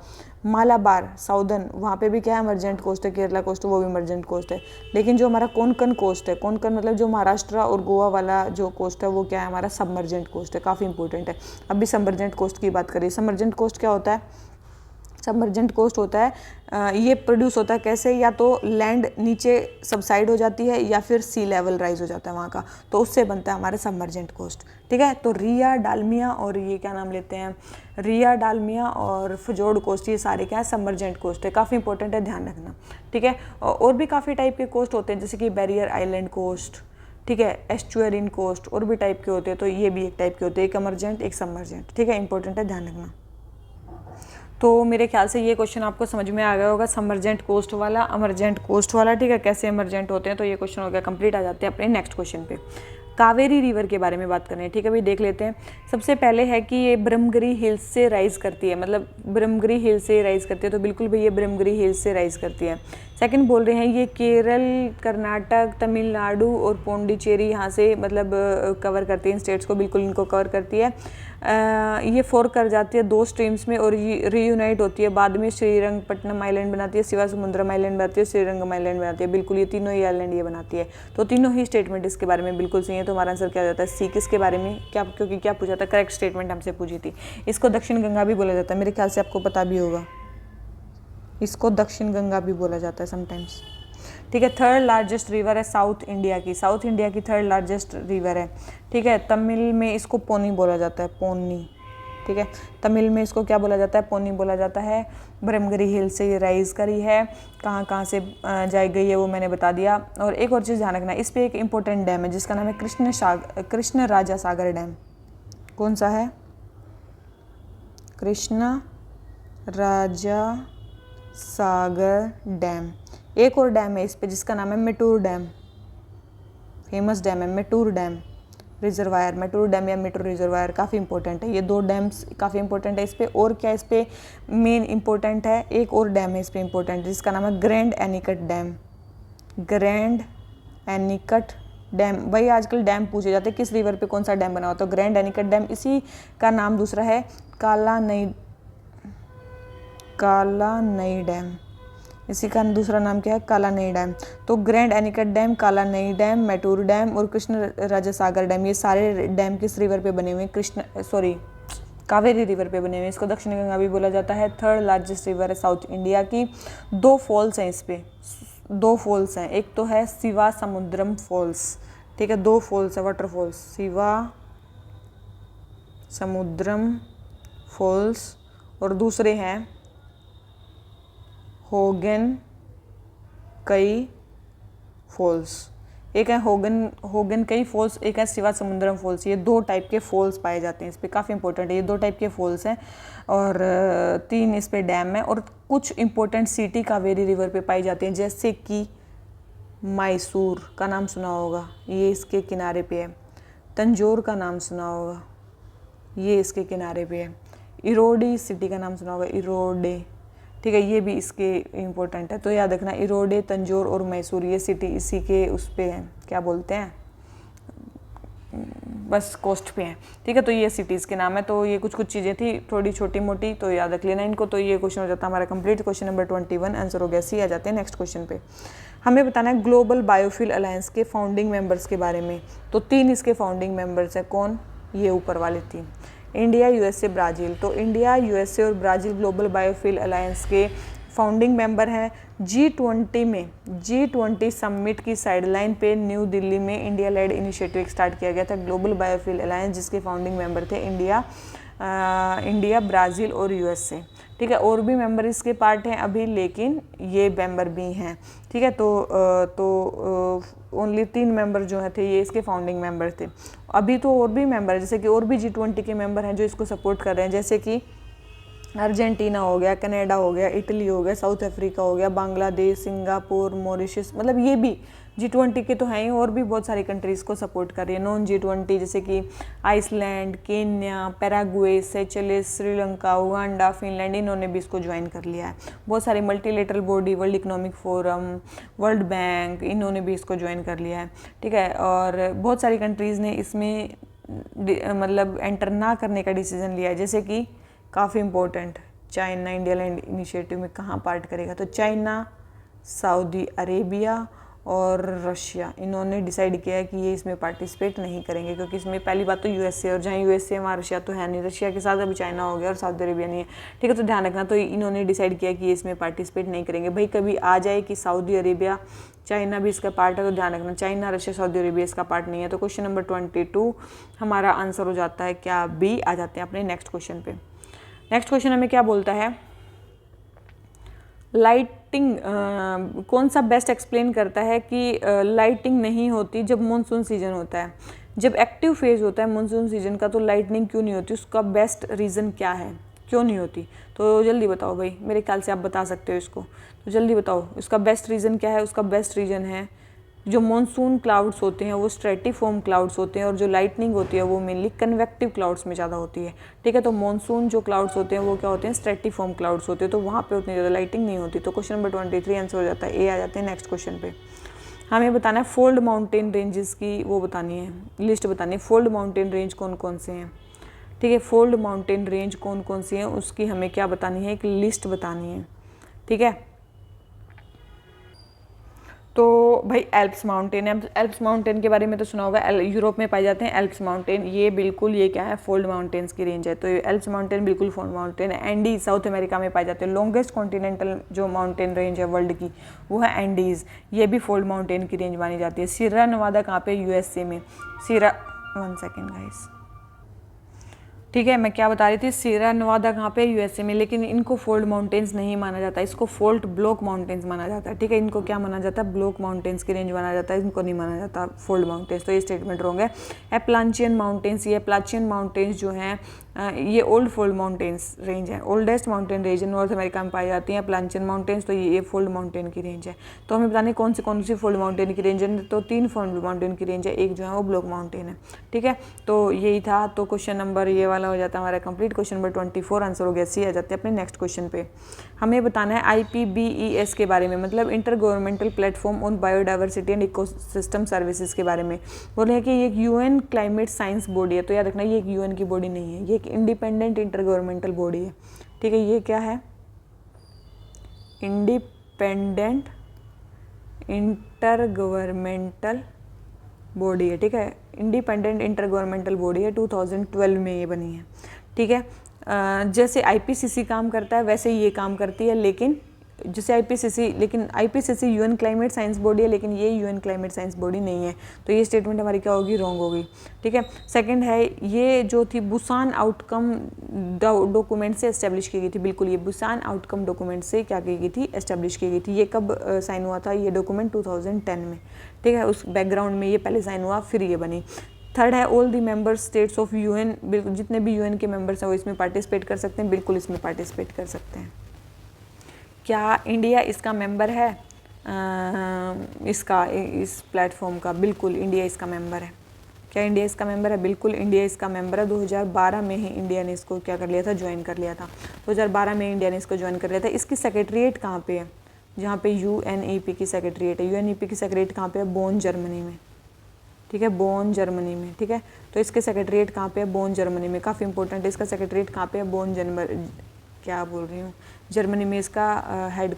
A: मालाबार साउदर्न, वहाँ पे भी क्या है, अमरजेंट कोस्ट है। केरला कोस्ट वो भी अमरजेंट कोस्ट है। लेकिन जो हमारा कोंकण कोस्ट है, कोंकण मतलब जो महाराष्ट्र और गोवा वाला जो कोस्ट है वो क्या है, हमारा सबमर्जेंट कोस्ट है। काफ़ी इंपॉर्टेंट है। अभी सबमर्जेंट कोस्ट की बात करिए। सबमर्जेंट कोस्ट क्या होता है, सबमर्जेंट कोस्ट होता है ये प्रोड्यूस होता है कैसे, या तो लैंड नीचे सबसाइड हो जाती है या फिर सी लेवल राइज हो जाता है वहाँ का, तो उससे बनता है हमारा सबमर्जेंट कोस्ट, ठीक है। तो रिया, डालमिया और ये क्या नाम लेते हैं, रिया, डालमिया और fjord कोस्ट, ये सारे क्या है, सबमर्जेंट कोस्ट है। काफ़ी इंपॉर्टेंट है, ध्यान रखना, ठीक है। और भी काफ़ी टाइप के कोस्ट होते हैं जैसे कि बैरियर आइलैंड कोस्ट, ठीक है, एस्चुअरिन कोस्ट, और भी टाइप के होते हैं। तो ये भी एक टाइप के होते हैं, एक अमरजेंट एक सबमर्जेंट, ठीक है, इंपॉर्टेंट है, ध्यान रखना। तो मेरे ख्याल से ये क्वेश्चन आपको समझ में आ गया होगा, सबमर्जेंट कोस्ट वाला, अमरजेंट कोस्ट वाला, ठीक है, कैसे इमरजेंट होते हैं। तो ये क्वेश्चन हो गया कंप्लीट। आ जाते हैं अपने नेक्स्ट क्वेश्चन पे। कावेरी रिवर के बारे में बात करें, ठीक है भाई, देख लेते हैं। सबसे पहले है कि ये ब्रह्मगिरी हिल्स से राइज करती है, मतलब ब्रह्मगिरी हिल से राइज करती है। तो बिल्कुल भाई ये ब्रह्मगिरी हिल्स से राइज करती है। सेकंड बोल रहे हैं ये केरल, कर्नाटक, तमिलनाडु और पौंडीचेरी यहाँ से मतलब कवर करती है इन स्टेट्स को, बिल्कुल इनको कवर करती है। ये फोर्क कर जाती है 2 स्ट्रीम्स में और रीयूनाइट होती है बाद में, श्रीरंगपट्टनम आइलैंड बनाती है, शिवासमुद्रम आइलैंड बनाती है, श्रीरंगम आइलैंड बनाती है। बिल्कुल ये तीनों ही आइलैंड ये बनाती है। तो तीनों ही स्टेटमेंट इसके बारे में बिल्कुल सही है। तो हमारा आंसर क्या जाता है, सी। किसके बारे में, क्या, क्योंकि क्या पूछा था, करेक्ट स्टेटमेंट हमसे पूछी थी। इसको दक्षिण गंगा भी बोला जाता है, मेरे ख्याल से आपको पता भी होगा, इसको दक्षिण गंगा भी बोला जाता है समटाइम्स, ठीक है। थर्ड लार्जेस्ट रिवर है साउथ इंडिया की, साउथ इंडिया की थर्ड लार्जेस्ट रिवर है, ठीक है। तमिल में इसको पोनी बोला जाता है, पोनी, ठीक है। तमिल में इसको क्या बोला जाता है, पोनी बोला जाता है। ब्रह्मगिरी हिल से ये राइज करी है। कहाँ कहाँ से जाई गई है वो मैंने बता दिया। और एक और चीज़ ध्यान रखना, इस पर एक इंपॉर्टेंट डैम है जिसका नाम है कृष्ण राजा सागर डैम। कौन सा है, कृष्ण राजा सागर डैम। एक और डैम है इस पे जिसका नाम है मेटूर डैम, फेमस डैम है Mettur dam reservoir, Mettur dam या मेटूर रिजर्वायर, काफ़ी इंपॉर्टेंट है। ये 2 डैम्स काफ़ी इंपॉर्टेंट है इस पे। और क्या इस पे मेन इंपॉर्टेंट है, एक और डैम है इस पे इंपॉर्टेंट जिसका नाम है grand anicut dam, grand anicut dam. भाई आजकल डैम पूछे जाते हैं किस रिवर पे कौन सा डैम बना हुआ, तो ग्रैंड एनीकट डैम। इसी का नाम दूसरा है काला नई डैम, इसी का दूसरा नाम क्या है, काला नई डैम। तो ग्रैंड एनीकट डैम, काला नई डैम, मेटूर डैम और कृष्ण राजा सागर डैम, ये सारे डैम किस रिवर पे बने हुए हैं, कावेरी रिवर पे बने हुए हैं। इसको दक्षिण गंगा भी बोला जाता है। थर्ड लार्जेस्ट रिवर है साउथ इंडिया की। 2 फॉल्स हैं इस पे, 2 फॉल्स हैं, एक तो है शिवा समुद्रम फॉल्स, ठीक है, 2 फॉल्स है वाटरफॉल्स, शिवा समुद्रम फॉल्स, और दूसरे हैं होगन कई फॉल्स। एक है होगन कई फॉल्स, एक है शिवा समुद्रम फॉल्स। ये 2 टाइप के फॉल्स पाए जाते हैं इस पर, काफ़ी इंपॉर्टेंट है। ये 2 टाइप के फॉल्स हैं और 3 इस पे डैम है। और कुछ इंपॉर्टेंट सिटी कावेरी रिवर पे पाई जाती हैं, जैसे कि मैसूर का नाम सुना होगा, ये इसके किनारे पे है। तंजौर का नाम सुना होगा, ये इसके किनारे पे है। इरोडे सिटी का नाम सुना होगा, इरोडे, ठीक है, ये भी इसके इम्पोर्टेंट है। तो याद रखना इरोडे, तंजौर और मैसूर ये सिटी इसी के उस पे हैं, क्या बोलते हैं, बस कोस्ट पे हैं, ठीक है। तो ये सिटीज़ के नाम है। तो ये कुछ चीज़ें थी थोड़ी छोटी मोटी, तो याद रख लेना इनको। तो ये क्वेश्चन हो जाता है हमारा कंप्लीट। क्वेश्चन नंबर 21 आंसर हो गया सी। आ जाते हैं नेक्स्ट क्वेश्चन पे। हमें बताना है ग्लोबल बायोफ्यूल अलायंस के फाउंडिंग मेंबर्स के बारे में। तो 3 इसके फाउंडिंग मेंबर्स हैं, कौन, ये ऊपर वाले 3, इंडिया, यूएसए, ब्राज़ील। तो इंडिया, यूएसए और ब्राज़ील ग्लोबल बायोफ्यूल अलायंस के फाउंडिंग मेंबर हैं। G20 में, G20 समिट की साइडलाइन पे न्यू दिल्ली में इंडिया लेड इनिशिएटिव स्टार्ट किया गया था, ग्लोबल बायोफ्यूल अलायंस, जिसके फाउंडिंग मेंबर थे इंडिया, ब्राज़ील और यूएसए, ठीक है। और भी मेंबर इसके पार्ट हैं अभी, लेकिन ये मेंबर भी हैं, ठीक है। तो ओनली 3 मेंबर जो थे ये इसके फाउंडिंग मेंबर थे। अभी तो और भी मेंबर है, जैसे कि और भी G20 के मेंबर हैं जो इसको सपोर्ट कर रहे हैं, जैसे कि अर्जेंटीना हो गया, कनाडा हो गया, इटली हो गया, साउथ अफ्रीका हो गया, बांग्लादेश, सिंगापुर, मॉरिशस, मतलब ये भी G20 के तो हैं ही, और भी बहुत सारी कंट्रीज़ को सपोर्ट कर रही है नॉन G20, जैसे कि Iceland, Kenya, Paraguay, Seychelles, Sri Lanka, Uganda, Finland, इन्होंने भी इसको ज्वाइन कर लिया है। बहुत सारी multilateral body, world economic forum, world bank, इन्होंने भी इसको ज्वाइन कर लिया है, ठीक है। और बहुत सारी कंट्रीज़ ने इसमें मतलब एंटर ना करने का डिसीज़न लिया है, जैसे कि काफ़ी important China India land initiative में कहाँ पार्ट करेगा, तो चाइना, सऊदी अरेबिया और रशिया, इन्होंने डिसाइड किया है कि ये इसमें पार्टिसिपेट नहीं करेंगे, क्योंकि इसमें पहली बात तो यूएसए, और जहाँ यूएसए वहाँ रशिया तो है नहीं, रशिया के साथ अभी चाइना हो गया और सऊदी अरेबिया नहीं है, ठीक है। तो ध्यान रखना, तो इन्होंने डिसाइड किया कि ये इसमें पार्टिसिपेट नहीं करेंगे। भाई कभी आ जाए कि सऊदी अरेबिया, चाइना भी इसका पार्ट है, तो ध्यान रखना चाइना, रशिया, सऊदी अरेबिया इसका पार्ट नहीं है। तो क्वेश्चन नंबर 22 हमारा आंसर हो जाता है क्या, बी। आ जाते हैं अपने नेक्स्ट क्वेश्चन पे। नेक्स्ट क्वेश्चन हमें क्या बोलता है, लाइटिंग कौन सा बेस्ट एक्सप्लेन करता है कि लाइटिंग नहीं होती जब मानसून सीजन होता है, जब एक्टिव फेज होता है मानसून सीजन का, तो लाइटनिंग क्यों नहीं होती, उसका बेस्ट रीज़न क्या है, क्यों नहीं होती। तो जल्दी बताओ भाई, मेरे ख्याल से आप बता सकते हो इसको, तो जल्दी बताओ इसका बेस्ट रीज़न क्या है। उसका बेस्ट रीज़न है जो मॉनसून क्लाउड्स होते हैं वो स्ट्रेटिफॉर्म क्लाउड्स होते हैं, और जो लाइटनिंग होती है वो मेनली कन्वेक्टिव क्लाउड्स में ज़्यादा होती है, ठीक है। तो मॉनसून जो क्लाउड्स होते हैं वो क्या होते हैं, स्ट्रेटिफॉर्म क्लाउड्स होते हैं, तो वहाँ पे उतनी ज़्यादा लाइटिंग नहीं होती। तो क्वेश्चन नंबर 23 आंसर हो जाता है ए। आ जाते हैं नेक्स्ट क्वेश्चन पे। हमें बताना है फोल्ड माउंटेन रेंजेस की वो बतानी है, लिस्ट बतानी है, फोल्ड माउंटेन रेंज कौन कौन से हैं, ठीक है। फोल्ड माउंटेन रेंज कौन कौन सी हैं उसकी हमें क्या बतानी है, एक लिस्ट बतानी है, ठीक है। तो भाई एल्प्स माउंटेन है, एल्प्स माउंटेन के बारे में तो सुना होगा, यूरोप में पाए जाते हैं एल्प्स माउंटेन, ये बिल्कुल ये क्या है, फोल्ड माउंटेन्स की रेंज है। तो ये एल्प्स माउंटेन बिल्कुल फोल्ड माउंटेन है। एंडीज साउथ अमेरिका में पाए जाते हैं, लॉन्गेस्ट कॉन्टिनेंटल जो माउंटेन रेंज है वर्ल्ड की वो है एंडीज़, ये भी फोल्ड माउंटेन की रेंज मानी जाती है। सियरा नेवादा कहाँ पे, यूएसए में। सियरा 1 सेकेंड गाइस, ठीक है, मैं क्या बता रही थी, सियरा नेवादा कहाँ पे, यूएसए में, लेकिन इनको फोल्ड माउंटेन्स नहीं माना जाता, इसको फोल्ट ब्लॉक माउंटेन्स माना जाता है, ठीक है। इनको क्या माना जाता है, ब्लॉक माउंटेन्स की रेंज माना जाता है, इनको नहीं माना जाता फोल्ड माउंटेन्स। तो ये स्टेटमेंट रॉन्ग है। एप्लांचियन माउंटेन्स, ये एप्लाचियन माउंटेन्स जो हैं ये ओल्ड फोल्ड माउंटेन्स रेंज है, ओल्डेस्ट माउंटेन रेंज है, नॉर्थ अमेरिका में पाई जाती हैं एप्लांचियन माउंटेन्स, तो ये फोल्ड माउंटेन की रेंज है। तो हमें बताने कौन सी फोल्ड माउंटेन की रेंज है, तो 3 फोल्ड माउंटेन की रेंज है, एक जो है वो ब्लॉक माउंटेन है, ठीक है। तो यही था। तो क्वेश्चन नंबर ये वाला हो जाता है हमारा कंप्लीट। क्वेश्चन नंबर 24 आंसर हो गया सी। आ जाते हैं अपने नेक्स्ट क्वेश्चन पे। हमें बताना है IPBES के बारे में, मतलब inter governmental platform on biodiversity and ecosystem services के बारे में। बोले हैं कि ये एक UN क्लाइमेट साइंस बॉडी है, तो याद रखना ये एक UN की बॉडी नहीं है, ये एक इंडिपेंडेंट इंटर गवर्नमेंटल बॉडी है, ठीक है। ये क्या है, इंडिपेंडेंट इंटर गवर्नमेंटल बॉडी है, ठीक है। इंडिपेंडेंट इंटर गवर्नमेंटल बॉडी है, 2012 में ये बनी है, ठीक है। जैसे IPCC काम करता है वैसे ये काम करती है, लेकिन जैसे आईपीसीसी, लेकिन IPCC UN climate science body है, लेकिन ये यूएन क्लाइमेट साइंस बॉडी नहीं है। तो ये स्टेटमेंट हमारी क्या होगी, रॉन्ग होगी। ठीक है। सेकंड है, ये जो थी बुसान आउटकम डॉक्यूमेंट से एस्टेब्लिश की गई थी। बिल्कुल, ये बुसान आउटकम डॉक्यूमेंट से क्या की गई थी, एस्टेब्लिश की गई थी। ये कब साइन हुआ था, ये डॉक्यूमेंट 2010 में। ठीक है, उस बैकग्राउंड में ये पहले साइन हुआ, फिर ये बनी। थर्ड है, all the member states of UN, बिल्कुल जितने भी यूएन के मेंबर्स हैं वो इसमें पार्टिसिपेट कर सकते हैं। बिल्कुल इसमें पार्टिसिपेट कर सकते हैं। क्या इंडिया इसका मेंबर है, इसका, इस प्लेटफॉर्म का? बिल्कुल इंडिया इसका मेंबर है। क्या इंडिया इसका मेंबर है? बिल्कुल इंडिया इसका मेंबर है। 2012 में ही इंडिया ने इसको क्या कर लिया था, ज्वाइन कर लिया था। 2012 में इंडिया ने इसको ज्वाइन कर लिया था। इसकी सेक्रेटरीट कहाँ पे है, जहाँ पे यूएनईपी की सेक्रेटरीट है। यूएनईपी की सेक्रेटरीट कहाँ पे है, बोन जर्मनी में। ठीक है, बोन जर्मनी में। ठीक है, तो इसके सेक्रेटरीट कहाँ पे है, बोन जर्मनी में। काफ़ी इंपॉर्टेंट है, इसका सेक्रेटरीट कहाँ पे है, बोन क्या बोल रही हूँ, जर्मनी में इसका हेड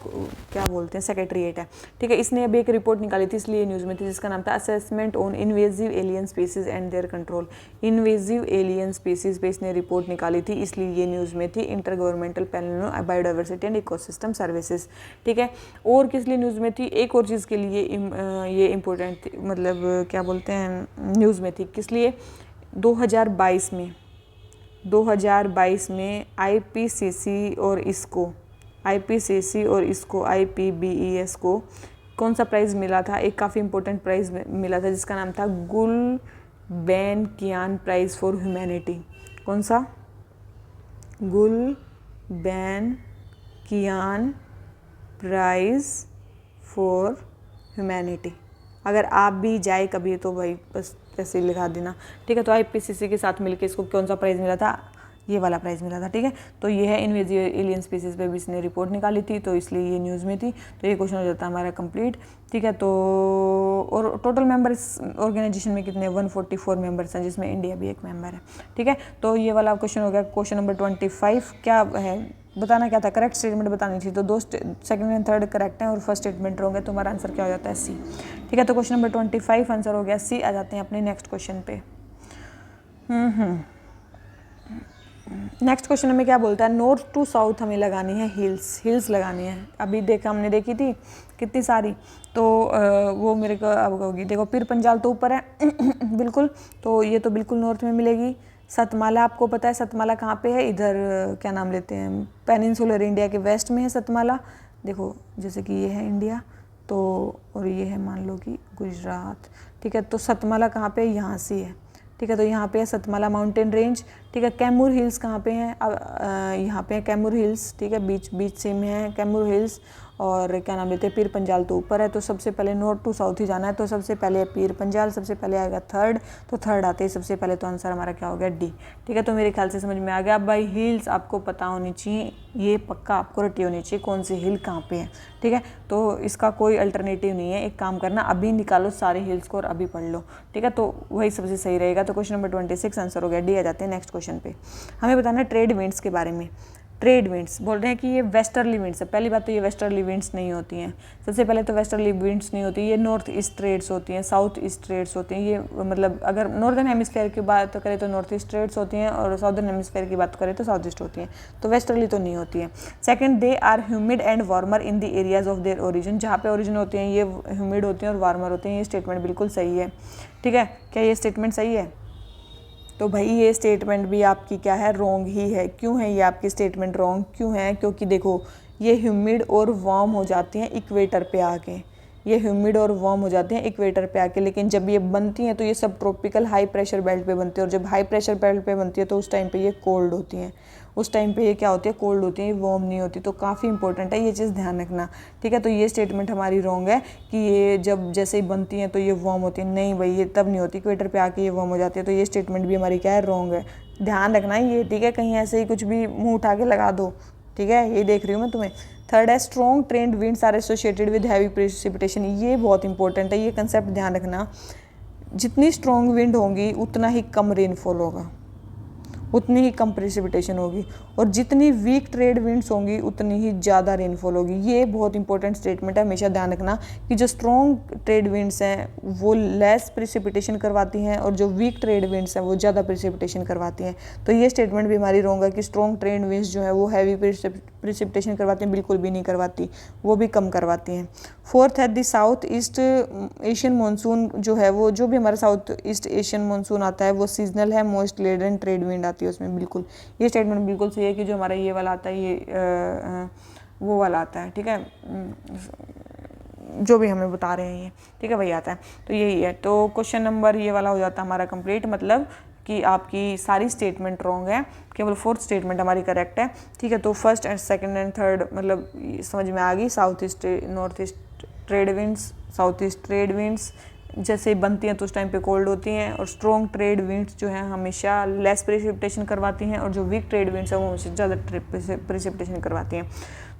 A: क्या बोलते हैं, सेक्रेटरीट है। ठीक है, इसने अभी एक रिपोर्ट निकाली थी, इसलिए न्यूज़ में थी, जिसका नाम था assessment on invasive alien species and their control. Invasive alien species पे इसने रिपोर्ट निकाली थी, इसलिए ये न्यूज़ में थी। Inter governmental panel on biodiversity and ecosystem services. ठीक है, और किस लिए न्यूज़ में थी, एक और चीज़ के लिए ये इम्पोर्टेंट थी, मतलब क्या बोलते हैं, न्यूज़ में थी, किस लिए, 2022 में आईपीसीसी और इसको IPBES को कौन सा प्राइज़ मिला था, एक काफ़ी इंपॉर्टेंट प्राइज़ मिला था, जिसका नाम था गुलबैनकियान प्राइज़ फॉर ह्यूमैनिटी। कौन सा, गुलबैनकियान प्राइज़ फॉर ह्यूमैनिटी। अगर आप भी जाए कभी तो भाई बस ऐसे लिखा देना। ठीक है, तो आईपीसीसी के साथ मिलके इसको कौन सा प्राइज़ मिला था, ये वाला प्राइज़ मिला था। ठीक है, तो ये है इन्वेजिव एलियन स्पीसीज पे भी इसने रिपोर्ट निकाली थी, तो इसलिए ये न्यूज़ में थी। तो ये क्वेश्चन हो जाता है हमारा कंप्लीट। ठीक है, तो और टोटल मेंबर इस ऑर्गेनाइजेशन में कितने, 144 मेंबर्स हैं, जिसमें इंडिया भी एक मेंबर है। ठीक है, तो ये वाला क्वेश्चन हो गया। क्वेश्चन नंबर 25 क्या है, बताना क्या था, करेक्ट स्टेटमेंट बतानी थी। तो दो सेकंड एंड थर्ड करेक्ट हैं और फर्स्ट स्टेटमेंट रॉन्ग है, तो हमारा आंसर क्या हो जाता है, सी। ठीक है, तो क्वेश्चन नंबर 25 आंसर हो गया सी। आ जाते हैं अपने नेक्स्ट क्वेश्चन पे। नेक्स्ट क्वेश्चन हमें क्या बोलता है, नॉर्थ टू साउथ हमें लगानी है हिल्स लगानी है। अभी हमने देखी थी कितनी सारी, तो वो मेरे को अब होगी। देखो, पीर पंजाल तो ऊपर है बिल्कुल, तो ये तो बिल्कुल नॉर्थ में मिलेगी। सतमाला आपको पता है, सतमाला कहाँ पे है, इधर क्या नाम लेते हैं, पेनिनसुलर इंडिया के वेस्ट में है सतमाला। देखो, जैसे कि ये है इंडिया, तो और ये है मान लो कि गुजरात। ठीक है, तो सतमाला कहाँ पे, यहाँ से है। ठीक है, तो यहाँ पे है सतमाला माउंटेन रेंज। ठीक है, कैमूर हिल्स कहाँ पे हैं, यहाँ पे है कैमूर हिल्स। ठीक है, बीच से में है कैमूर हिल्स। और क्या नाम लेते हैं, पीर पंजाल तो ऊपर है। तो सबसे पहले नॉर्थ टू साउथ ही जाना है, तो सबसे पहले पीर पंजाल, सबसे पहले आएगा थर्ड। तो थर्ड आते ही सबसे पहले तो आंसर हमारा क्या हो गया, डी। ठीक है, तो मेरे ख्याल से समझ में आ गया। अब भाई हिल्स आपको पता होनी चाहिए, ये पक्का आपको रटी होनी चाहिए कौन सी हिल कहाँ पे है। ठीक है, तो इसका कोई अल्टरनेटिव नहीं है। एक काम करना, अभी निकालो सारे हिल्स को और अभी पढ़ लो। ठीक है, तो वही सबसे सही रहेगा। तो क्वेश्चन नंबर 26 आंसर हो गया डी। आ जाते हैं नेक्स्ट क्वेश्चन पे। हमें बताना है ट्रेड विंड्स के बारे में। ट्रेड विंड्स बोल रहे हैं कि ये वेस्टर्ली विंड्स है। पहली बात तो ये वेस्टर्ली विंड्स नहीं होती हैं, सबसे पहले तो वेस्टर्ली विंड्स नहीं होती, ये नॉर्थ ईस्ट ट्रेड्स होती हैं, साउथ ईस्ट ट्रेड्स होती हैं। ये मतलब अगर नॉर्दर्न हेमिस्फेयर की बात करें तो नॉर्थ ईस्ट ट्रेड्स होती हैं, और साउदर्न हेमिस्फेयर की बात करें तो साउथ ईस्ट होती हैं। तो वेस्टर्ली तो नहीं होती है। Second, they are humid and warmer in the areas of their origin. जहाँ पे ओरिजिन होती हैं ये ह्यूमिड होती हैं और वार्मर होते हैं। ये स्टेटमेंट बिल्कुल सही है। ठीक है, क्या ये स्टेटमेंट सही है? तो भाई ये स्टेटमेंट भी आपकी क्या है, रॉन्ग ही है। क्यों है ये आपकी स्टेटमेंट रॉन्ग, क्यों है? क्योंकि देखो, ये ह्यूमिड और वार्म हो जाती हैं इक्वेटर पे आके, ये ह्यूमिड और वार्म हो जाती हैं इक्वेटर पे आके, लेकिन जब ये बनती हैं तो ये सब ट्रॉपिकल हाई प्रेशर बेल्ट पे बनती है। और जब हाई प्रेशर बेल्ट पे बनती है तो उस टाइम पे ये कोल्ड होती हैं, उस टाइम पे ये क्या होती है, कोल्ड होती है, वार्म नहीं होती। तो काफ़ी इंपॉर्टेंट है, ये चीज़ ध्यान रखना। ठीक है, तो ये स्टेटमेंट हमारी रॉन्ग है कि ये जब जैसे ही बनती हैं तो ये वार्म होती है। नहीं भाई, ये तब नहीं होती, इक्वेटर पे आके ये वार्म हो जाती है। तो ये स्टेटमेंट भी हमारी क्या है, रॉन्ग है। ध्यान रखना है ये। ठीक है, कहीं ऐसे ही कुछ भी मुँह उठा के लगा दो। ठीक है, ये देख रही हूँ मैं तुम्हें। थर्ड है, strong trade winds are associated with heavy precipitation. ये बहुत इंपॉर्टेंट है, ये कंसेप्ट ध्यान रखना। जितनी स्ट्रॉन्ग विंड होंगी उतना ही कम रेनफॉल होगा, उतनी ही कम प्रेसिपिटेशन होगी, और जितनी वीक ट्रेड विंड्स होंगी उतनी ही ज़्यादा रेनफॉल होगी। ये बहुत इंपॉर्टेंट स्टेटमेंट है, हमेशा ध्यान रखना कि जो स्ट्रॉन्ग ट्रेड विंड्स हैं वो लेस प्रेसिपिटेशन करवाती हैं और जो वीक ट्रेड विंड्स हैं वो ज़्यादा प्रेसिपिटेशन करवाती हैं। तो ये स्टेटमेंट भी हमारी रॉन्ग है कि स्ट्रॉन्ग ट्रेड विंड्स जो है वो हैवी प्रेसिपिटेशन करवाती हैं, बिल्कुल भी नहीं करवाती, वो भी कम करवाती हैं। फोर्थ है the south east Asian monsoon जो है वो, जो भी हमारा साउथ ईस्ट एशियन मानसून आता है वो सीजनल है, मोस्ट लेडन ट्रेड विंड आती है उसमें। बिल्कुल ये स्टेटमेंट बिल्कुल सही है कि जो हमारा ये वाला आता है ये वो वाला आता है, ठीक है, जो भी हमें बता रहे हैं ये, ठीक है, वही आता है। तो यही है, तो क्वेश्चन नंबर ये वाला हो जाता है हमारा कंप्लीट, मतलब कि आपकी सारी स्टेटमेंट रॉन्ग है, केवल फोर्थ स्टेटमेंट हमारी करेक्ट है, ठीक है। तो first and second and third मतलब समझ में आ गई। South east north east trade winds, south east trade winds जैसे बनती हैं तो उस टाइम पे कोल्ड होती हैं, और स्ट्रॉन्ग ट्रेड विंड्स जो हैं हमेशा लेस प्रेसिपिटेशन करवाती हैं, और जो वीक ट्रेड विंड्स हैं वो हमेशा ज़्यादा प्रेसिपिटेशन करवाती हैं।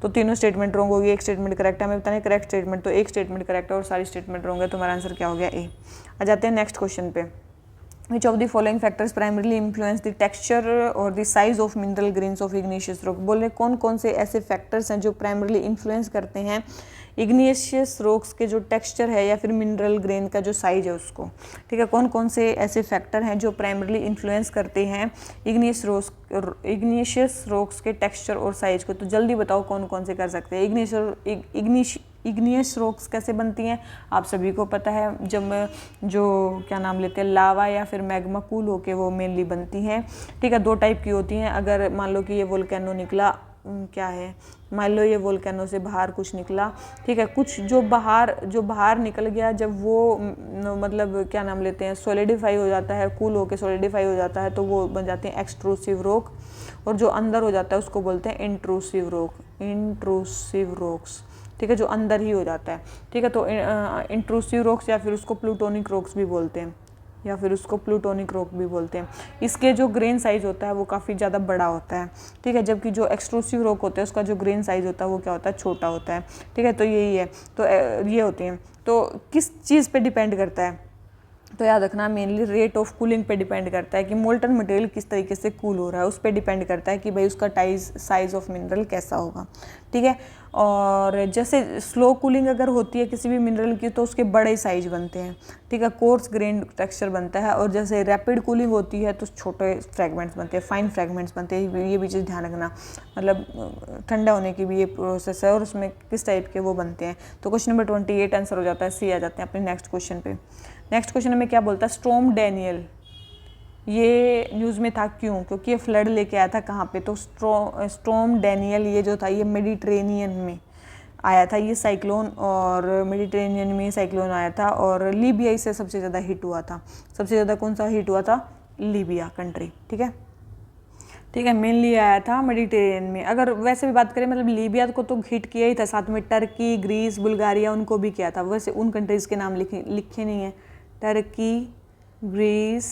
A: तो तीनों स्टेटमेंट रॉन्ग होगी, एक स्टेटमेंट करेक्ट है। हमें बताने करेक्ट स्टेटमेंट, तो एक स्टेटमेंट करेक्ट है और सारी स्टेटमेंट रॉन्ग है, तो हमारा आंसर क्या हो गया? ए। आ जाते हैं नेक्स्ट क्वेश्चन पे। Which of the following factors primarily influence the texture or the size of mineral grains of igneous rock? बोल रहे कौन कौन से ऐसे फैक्टर्स हैं जो प्राइमरली इन्फ्लुएंस करते हैं इग्निशियस रॉक्स के जो टेक्सचर है या फिर मिनरल ग्रेन का जो साइज है उसको, ठीक है। कौन कौन से ऐसे फैक्टर हैं जो प्राइमरली इन्फ्लुएंस करते हैं इग्निशियस रॉक्स के टेक्सचर और साइज को? तो जल्दी बताओ कौन कौन से कर सकते हैं। इग्नियस रॉक्स कैसे बनती हैं आप सभी को पता है, जब जो क्या नाम लेते हैं लावा या फिर मैग्मा कूल होके वो मेनली बनती हैं, ठीक है। दो टाइप की होती हैं, अगर मान लो कि ये वोल्केनो निकला, क्या है, मान लो ये वोल्केनो से बाहर कुछ निकला, ठीक है, कुछ जो बाहर निकल गया, जब वो मतलब क्या नाम लेते हैं सॉलिडिफाई हो जाता है, कूल होके सॉलिडिफाई हो जाता है, तो वो बन जाते हैं एक्सट्रूसिव रॉक, और जो अंदर हो जाता है उसको बोलते हैं इंट्रूसिव रॉक्स, ठीक है, जो अंदर ही हो जाता है, ठीक है। तो इंट्रूसिव रॉक्स या फिर उसको प्लूटोनिक रॉक्स भी बोलते हैं, इसके जो ग्रेन साइज होता है वो काफ़ी ज़्यादा बड़ा होता है, ठीक है, जबकि जो एक्सट्रूसिव रॉक होता है उसका जो ग्रेन साइज होता है वो क्या होता है, छोटा होता है, ठीक है। तो यही है, तो ये होती हैं। तो किस चीज़ पे डिपेंड करता है, तो याद रखना मेनली रेट ऑफ कूलिंग पे डिपेंड करता है कि मोल्टन मटेरियल किस तरीके से कूल हो रहा है, उस पर डिपेंड करता है कि भाई उसका साइज ऑफ मिनरल कैसा होगा, ठीक है। और जैसे स्लो कूलिंग अगर होती है किसी भी मिनरल की तो उसके बड़े साइज बनते हैं, ठीक है, कोर्स ग्रेन टेक्सचर बनता है, और जैसे रैपिड कूलिंग होती है तो छोटे फ्रैगमेंट्स बनते हैं, फाइन फ्रैगमेंट्स बनते हैं। ये भी चीज़ ध्यान रखना, मतलब ठंडा होने की भी ये प्रोसेस है और उसमें किस टाइप के वो बनते हैं। तो क्वेश्चन नंबर 28 आंसर हो जाता है सी। आ जाते हैं अपने नेक्स्ट क्वेश्चन पे। नेक्स्ट क्वेश्चन में क्या बोलता है, स्टॉर्म डैनियल ये न्यूज़ में था क्यों? क्योंकि ये फ्लड लेके आया था कहाँ पे, तो स्टॉर्म डैनियल ये जो था ये मेडिटेरेनियन में आया था, ये साइक्लोन, और मेडिटेरेनियन में साइक्लोन आया था, और लीबिया इससे सबसे ज़्यादा हिट हुआ था। सबसे ज़्यादा कौन सा हिट हुआ था? लीबिया कंट्री, ठीक है, मेनली आया था मेडिटेरेनियन में। अगर वैसे भी बात करें मतलब लीबिया को तो हिट किया ही था, साथ में टर्की, ग्रीस, बुल्गारिया उनको भी किया था। वैसे उन कंट्रीज़ के नाम लिखे नहीं है, टर्की, ग्रीस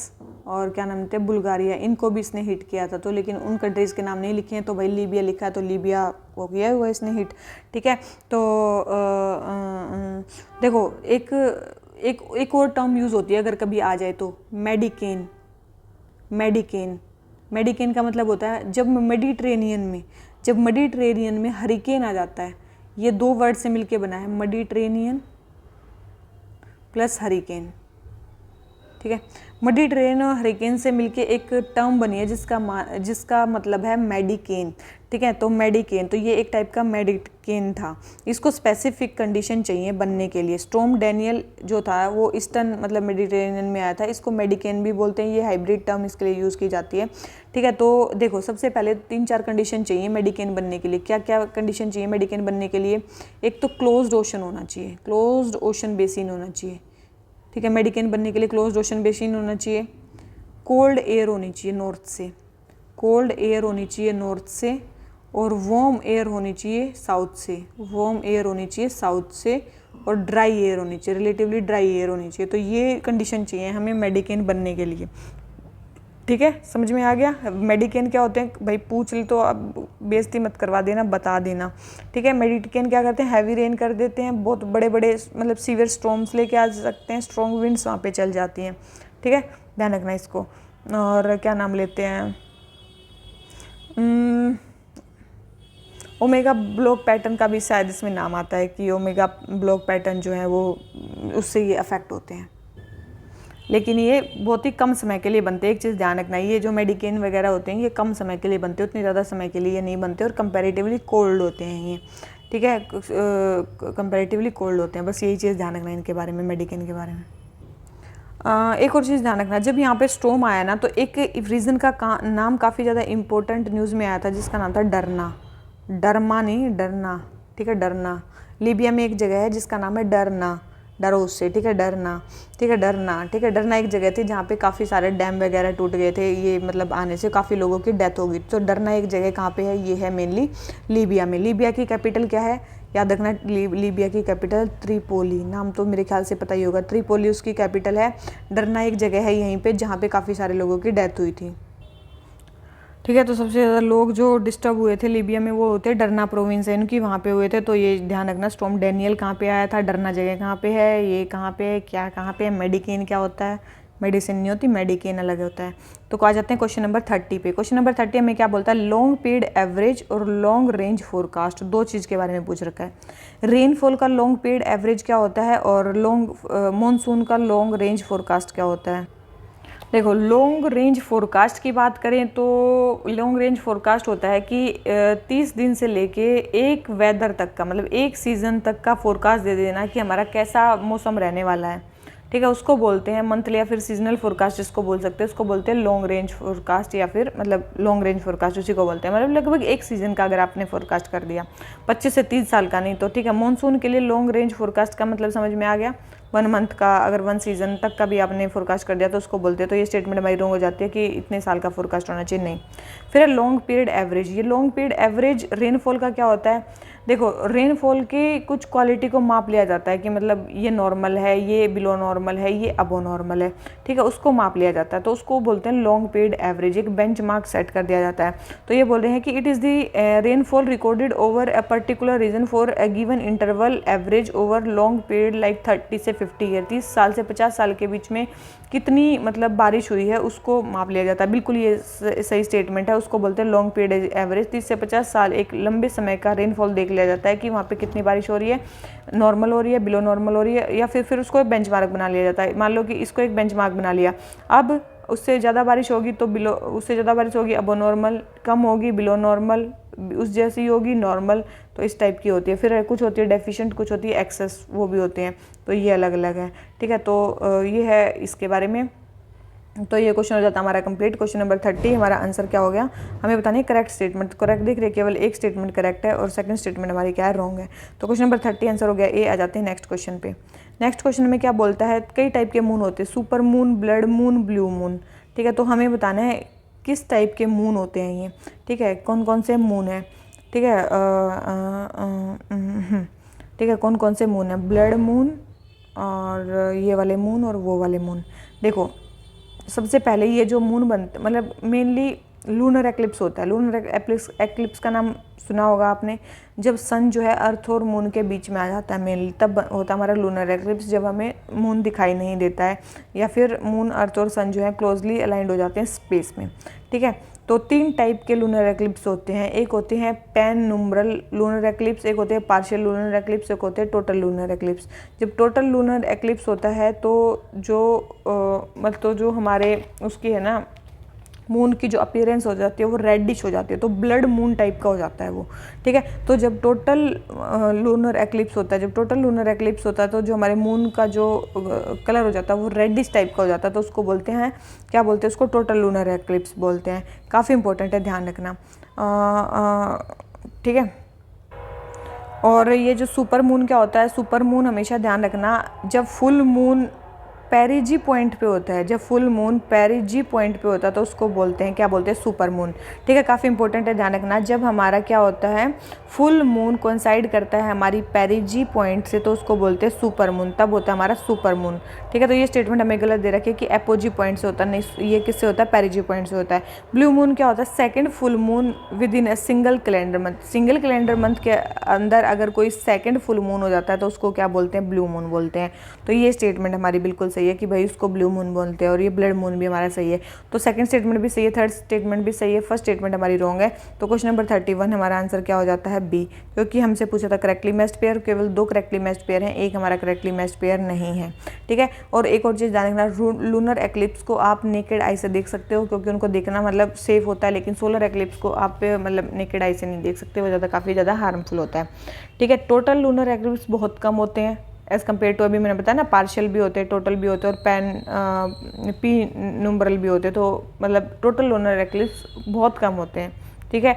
A: और क्या नाम थे, बुल्गारिया, इनको भी इसने हिट किया था, तो लेकिन उन कंट्रीज़ के नाम नहीं लिखे हैं। तो भाई लीबिया लिखा है तो लीबिया को किया हुआ इसने हिट, ठीक है। तो देखो एक और टर्म यूज़ होती है अगर कभी आ जाए तो, मेडिकेन का मतलब होता है जब मेडिटेरेनियन में हरिकेन आ जाता है, ये दो वर्ड से मिलके बना है, मेडिटेरेनियन प्लस हरिकेन, ठीक है। मेडिटेरेनियन और हरिकेन से मिलके एक टर्म बनी है जिसका मतलब है मेडिकेन, ठीक है। तो मेडिकेन, तो ये एक टाइप का मेडिकेन था, इसको स्पेसिफिक कंडीशन चाहिए बनने के लिए। स्टॉर्म डैनियल जो था वो ईस्टर्न मतलब मेडिटेरेनियन में आया था, इसको मेडिकेन भी बोलते हैं, ये हाइब्रिड टर्म इसके लिए यूज़ की जाती है, ठीक है। तो देखो सबसे पहले 3-4 कंडीशन चाहिए मेडिकेन बनने के लिए। क्या क्या कंडीशन चाहिए मेडिकेन बनने के लिए? एक तो क्लोज्ड ओशन होना चाहिए, क्लोज्ड ओशन बेसिन होना चाहिए, ठीक है, मेडिकेन बनने के लिए क्लोज्ड ओशन बेसिन होना चाहिए। कोल्ड एयर होनी चाहिए नॉर्थ से, और वार्म एयर होनी चाहिए साउथ से, और ड्राई एयर होनी चाहिए, रिलेटिवली ड्राई एयर होनी चाहिए। तो ये कंडीशन चाहिए हमें मेडिकेन बनने के लिए, ठीक है। समझ में आ गया? मेडिकेन क्या होते हैं भाई, पूछ ले तो अब बेइज्जती मत करवा देना, बता देना, ठीक है। मेडिकेन क्या करते हैं, हैवी रेन कर देते हैं, बहुत बड़े बड़े मतलब सीवियर स्टॉर्म्स लेके आ सकते हैं, स्ट्रॉन्ग विंड्स वहाँ पे चल जाती हैं, ठीक है, ध्यान रखना इसको। और क्या नाम लेते हैं, ओमेगा ब्लॉक पैटर्न का भी शायद इसमें नाम आता है कि ओमेगा ब्लॉक पैटर्न जो है वो उससे ये अफेक्ट होते हैं, लेकिन ये बहुत ही कम समय के लिए बनते हैं। एक चीज़ ध्यान रखना, ये जो मेडिकेन वगैरह होते हैं ये कम समय के लिए बनते हैं, उतनी ज़्यादा समय के लिए नहीं बनते और कंपैरेटिवली कोल्ड होते हैं ये, ठीक है, कंपैरेटिवली कोल्ड होते हैं। बस यही चीज़ ध्यान रखना इनके बारे में, मेडिकेन के बारे में। एक और चीज़ ध्यान रखना, जब यहाँ पे स्टॉर्म आया ना तो एक रीज़न का नाम काफ़ी ज़्यादा इंपॉर्टेंट न्यूज़ में आया था जिसका नाम था डरना, डरमा नहीं डरना, ठीक है, डरना। लीबिया में एक जगह है जिसका नाम है डरना, डरो उससे, ठीक है, डरना, ठीक है, डरना, ठीक है। डरना एक जगह थी जहाँ पे काफ़ी सारे डैम वगैरह टूट गए थे, ये मतलब आने से काफ़ी लोगों की डेथ हो गई। तो डरना एक जगह कहाँ पे है, ये है मेनली लीबिया में। लीबिया की कैपिटल क्या है, याद रखना, लीबिया की कैपिटल त्रिपोली, नाम तो मेरे ख्याल से पता ही होगा, त्रिपोली उसकी कैपिटल है। डरना एक जगह है यहीं पे जहाँ पे काफ़ी सारे लोगों की डेथ हुई थी, ठीक है। तो सबसे ज़्यादा लोग जो डिस्टर्ब हुए थे लीबिया में वो होते डरना प्रोविंस है इनकी, वहाँ पे हुए थे। तो ये ध्यान रखना, स्टॉर्म डेनियल कहाँ पे आया था, डरना जगह कहाँ पे है, ये कहाँ पे है, क्या कहाँ पे है, मेडिकेन क्या होता है, मेडिसिन नहीं होती, मेडिकेन अलग होता है। तो आ जाते हैं क्वेश्चन नंबर 30 पे। क्वेश्चन नंबर 30 हमें क्या बोलता है, लॉन्ग पीरियड एवरेज और लॉन्ग रेंज फोरकास्ट, दो चीज़ के बारे में पूछ रखा है। रेनफॉल का लॉन्ग पीरियड एवरेज क्या होता है और मानसून का लॉन्ग रेंज फोरकास्ट क्या होता है। देखो, लॉन्ग रेंज फोरकास्ट की बात करें तो लॉन्ग रेंज फोरकास्ट होता है कि 30 दिन से लेके एक वेदर तक का, मतलब एक सीज़न तक का फोरकास्ट दे देना कि हमारा कैसा मौसम रहने वाला है, ठीक है। उसको बोलते हैं मंथली या फिर सीजनल फोरकास्ट, जिसको बोल सकते हैं उसको बोलते हैं लॉन्ग रेंज फोरकास्ट, या फिर मतलब लॉन्ग रेंज फोरकास्ट उसी को बोलते हैं। मतलब लगभग एक सीज़न का अगर आपने फोरकास्ट कर दिया, 25 से 30 साल का नहीं तो, ठीक है। मॉनसून के लिए लॉन्ग रेंज फोरकास्ट का मतलब समझ में आ गया, 1 मंथ का, अगर 1 सीज़न तक का भी आपने फोरकास्ट कर दिया तो उसको बोलते हैं। तो ये स्टेटमेंट हमारी रॉन्ग हो जाती है कि इतने साल का फोरकास्ट होना चाहिए, नहीं। फिर लॉन्ग पीरियड एवरेज, ये लॉन्ग पीरियड एवरेज रेनफॉल का क्या होता है। देखो, रेनफॉल की कुछ क्वालिटी को माप लिया जाता है कि मतलब ये नॉर्मल है, ये बिलो नॉर्मल है, ये अबो नॉर्मल है, ठीक है, उसको माप लिया जाता है। तो उसको बोलते हैं लॉन्ग पीरियड एवरेज, एक बेंचमार्क सेट कर दिया जाता है। तो ये बोल रहे हैं कि it is the rainfall recorded over a particular region for a given interval average over long period like 30 से 50 ईयर, 30 साल से 50 साल के बीच में कितनी मतलब बारिश हुई है उसको माप लिया जाता है। बिल्कुल ये सही स्टेटमेंट है, उसको बोलते हैं लॉन्ग पीरियड एवरेज। 30 से 50 साल एक लंबे समय का रेनफॉल देख लिया जाता है कि वहाँ पे कितनी बारिश हो रही है, नॉर्मल हो रही है, बिलो नॉर्मल हो रही है, या फिर उसको एक बेंचमार्क बना लिया जाता है। मान लो कि इसको एक बेंचमार्क बना लिया, अब उससे ज़्यादा बारिश होगी तो बिलो, उससे ज़्यादा बारिश होगी अबो नॉर्मल, कम होगी बिलो नॉर्मल, उस जैसी होगी नॉर्मल। तो इस टाइप की होती है। फिर कुछ होती है डेफिशिएंट, कुछ होती है एक्सेस, वो भी होते हैं। तो ये अलग अलग है, ठीक है। तो ये है इसके बारे में। तो ये क्वेश्चन हो जाता है हमारा कंप्लीट। क्वेश्चन नंबर 30 हमारा आंसर क्या हो गया, हमें बताना है करेक्ट स्टेटमेंट। करेक्ट दिख रही है, केवल एक स्टेटमेंट करेक्ट है और सेकंड स्टेटमेंट हमारी क्या है, रॉन्ग है। तो क्वेश्चन नंबर 30 आंसर हो गया ए। आ जाते हैं नेक्स्ट क्वेश्चन पे। नेक्स्ट क्वेश्चन में क्या बोलता है, कई टाइप के मून होते हैं, super moon, blood moon, blue moon, ठीक है। तो हमें बताना है किस टाइप के मून होते हैं ये, ठीक है, कौन कौन से मून है, ठीक है, ठीक है, कौन कौन से मून है, ब्लड मून और ये वाले मून और वो वाले मून। देखो, सबसे पहले ये जो मून बनते मतलब मेनली लूनर एक्लिप्स होता है। लूनर एक्लिप्स का नाम सुना होगा आपने, जब सन जो है अर्थ और मून के बीच में आ जाता है मेनली, तब होता है हमारा लूनर एक्लिप्स, जब हमें मून दिखाई नहीं देता है या फिर मून अर्थ और सन जो है क्लोजली अलाइंड हो जाते हैं स्पेस में, ठीक है। तो 3 टाइप के लूनर एक्लिप्स होते हैं, एक होते हैं पैन नुम्ब्रल लूनर एक्लिप्स, एक होते हैं पार्शियल लूनर एक्लिप्स, एक होते हैं टोटल लूनर एक्लिप्स। जब टोटल लूनर एक्लिप्स होता है तो मतलब जो हमारे उसकी है ना मून की जो अपीयरेंस हो जाती है वो रेडिश हो जाती है, तो ब्लड मून टाइप का हो जाता है वो, ठीक है। तो जब टोटल लूनर एक्लिप्स होता है, जब टोटल लूनर एक्लिप्स होता है तो जो हमारे मून का जो कलर हो जाता है वो रेडिश टाइप का हो जाता है, तो उसको बोलते हैं, क्या बोलते हैं उसको, टोटल लूनर एक्लिप्स बोलते हैं। काफ़ी इंपॉर्टेंट है, ध्यान रखना, ठीक है। और ये जो सुपर मून क्या होता है, सुपर मून हमेशा ध्यान रखना जब फुल मून पेरिजी पॉइंट पे होता है, जब फुल मून पेरिजी पॉइंट पे होता है तो उसको बोलते हैं, क्या बोलते हैं, सुपर मून, ठीक है। काफ़ी इंपॉर्टेंट है, ध्यान रखना, जब हमारा क्या होता है फुल मून कोइंसाइड करता है हमारी पेरिजी पॉइंट से तो उसको बोलते हैं सुपर मून, तब होता है हमारा सुपर मून, ठीक है। तो ये स्टेटमेंट हमें गलत दे रखी है कि एपोजी पॉइंट से होता है, नहीं, ये किससे होता है, पेरिजी पॉइंट से होता है। ब्लू मून क्या होता है, second full moon with in a single calendar month, single calendar month के अंदर अगर कोई सेकेंड फुल मून हो जाता है तो उसको क्या बोलते हैं, ब्लू मून बोलते हैं। तो ये स्टेटमेंट हमारी बिल्कुल सही सही है कि भाई उसको ब्लू मून बोलते हैं, और ये ब्लड मून भी हमारा सही है। तो सेकंड स्टेटमेंट भी सही है, थर्ड स्टेटमेंट भी सही है, फर्स्ट स्टेटमेंट हमारी रॉन्ग है। तो क्वेश्चन नंबर 31 हमारा आंसर क्या हो जाता है, बी, क्योंकि हमसे पूछा था करेक्टली मैच्ड पेयर, केवल 2 करेक्टली मैच्ड पेयर हैं, एक हमारा करेक्टली मैच्ड पेयर नहीं है। ठीक है, और एक और चीज़ ध्यान रखना, लूनर एक्लिप्स को आप नेकेड आई से देख सकते हो, क्योंकि उनको देखना मतलब सेफ होता है, लेकिन सोलर एक्लिप्स को आप मतलब नेकेड आई से नहीं देख सकते, वो काफ़ी ज़्यादा हार्मफुल होता है। ठीक है, टोटल लूनर एक्लिप्स बहुत कम होते हैं एज़ कम्पेयर टू, अभी मैंने बताया ना, पार्शियल भी होते हैं, टोटल भी होते हैं, और पी न्यूमरल भी होते हैं, तो मतलब टोटल लूनर एक्लिप्स बहुत कम होते हैं। ठीक है,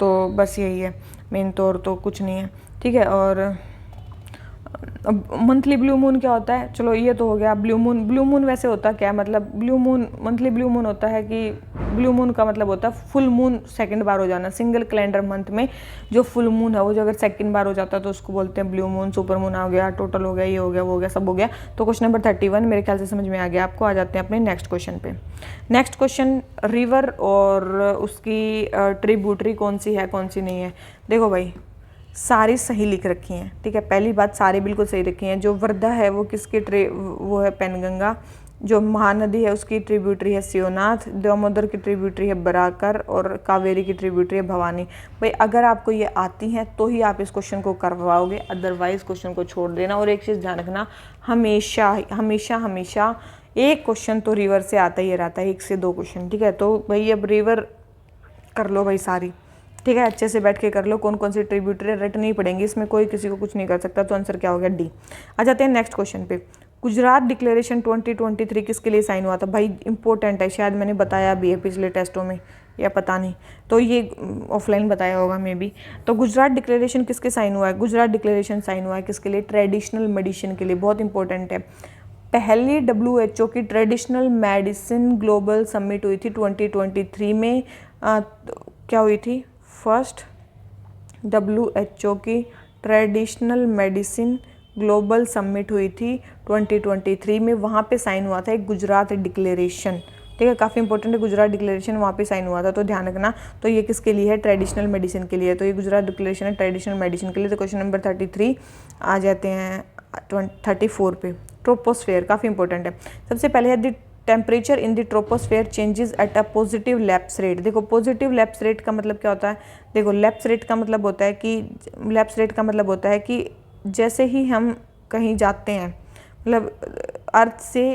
A: तो बस यही है मेन तौर, तो कुछ नहीं है। ठीक है, और अब मंथली ब्लू मून क्या होता है, चलो ये तो हो गया। ब्लू मून वैसे होता क्या है, मतलब blue moon, monthly blue moon होता है कि ब्लू मून का मतलब होता है फुल मून सेकंड बार हो जाना। सिंगल कैलेंडर मंथ में जो फुल मून है वो जो अगर सेकंड बार हो जाता है तो उसको बोलते हैं ब्लू मून। सुपर मून आ गया, टोटल हो गया, ये हो गया, वो हो गया, सब हो गया। तो क्वेश्चन नंबर 31 मेरे ख्याल से समझ में आ गया आपको। आ जाते हैं अपने नेक्स्ट क्वेश्चन पे। नेक्स्ट क्वेश्चन, रिवर और उसकी ट्रिब्यूटरी कौन सी है कौन सी नहीं है। देखो भाई, सारी सही लिख रखी हैं। ठीक है, पहली बात सारी बिल्कुल सही रखी हैं। जो वर्धा है वो किसकी वो है पेनगंगा। जो महानदी है उसकी ट्रिब्यूटरी है शिवनाथ। दामोदर की ट्रिब्यूटरी है बराकर, और कावेरी की ट्रिब्यूटरी है भवानी। भाई अगर आपको ये आती हैं तो ही आप इस क्वेश्चन को करवाओगे, अदरवाइज क्वेश्चन को छोड़ देना। और एक चीज़ ध्यान रखना, हमेशा हमेशा हमेशा एक क्वेश्चन तो रिवर से आता ही रहता है, 1 से 2 क्वेश्चन। ठीक है, तो भाई अब रिवर कर लो भाई सारी। ठीक है, अच्छे से बैठ के कर लो, कौन कौन सी ट्रिब्यूटरी रटनी पड़ेंगी, इसमें कोई किसी को कुछ नहीं कर सकता। तो आंसर क्या हो गया, डी। आ जाते हैं नेक्स्ट क्वेश्चन पे। गुजरात डिक्लेरेशन 2023 किसके लिए साइन हुआ था। भाई इंपॉर्टेंट है, शायद मैंने बताया भी है पिछले टेस्टों में, या पता नहीं, तो ये ऑफलाइन बताया होगा मे बी। तो गुजरात डिक्लेरेशन किसके साइन हुआ है, गुजरात डिक्लेरेशन साइन हुआ है किसके लिए, ट्रेडिशनल मेडिसिन के लिए। बहुत इंपॉर्टेंट है। पहली WHO की ट्रेडिशनल मेडिसिन ग्लोबल समिट हुई थी 2023 में। क्या हुई थी, फर्स्ट WHO की ट्रेडिशनल मेडिसिन ग्लोबल समिट हुई थी 2023 में। वहाँ पे साइन हुआ था एक गुजरात डिक्लेरेशन। ठीक है, काफ़ी इंपॉर्टेंट है, गुजरात डिक्लेरेशन वहाँ पे साइन हुआ था, तो ध्यान रखना। तो ये किसके लिए है, ट्रेडिशनल मेडिसिन के लिए। तो ये गुजरात डिक्लेरेशन है ट्रेडिशनल मेडिसिन के लिए। तो क्वेश्चन नंबर 33 आ जाते हैं 34 पे। ट्रोपोस्फेयर काफ़ी इंपॉर्टेंट है। सबसे पहले है the temperature in the troposphere changes at a positive lapse rate. देखो पॉजिटिव लैप्स रेट का मतलब क्या होता है, देखो लैप्स रेट का मतलब होता है कि जैसे ही हम कहीं जाते हैं, मतलब अर्थ से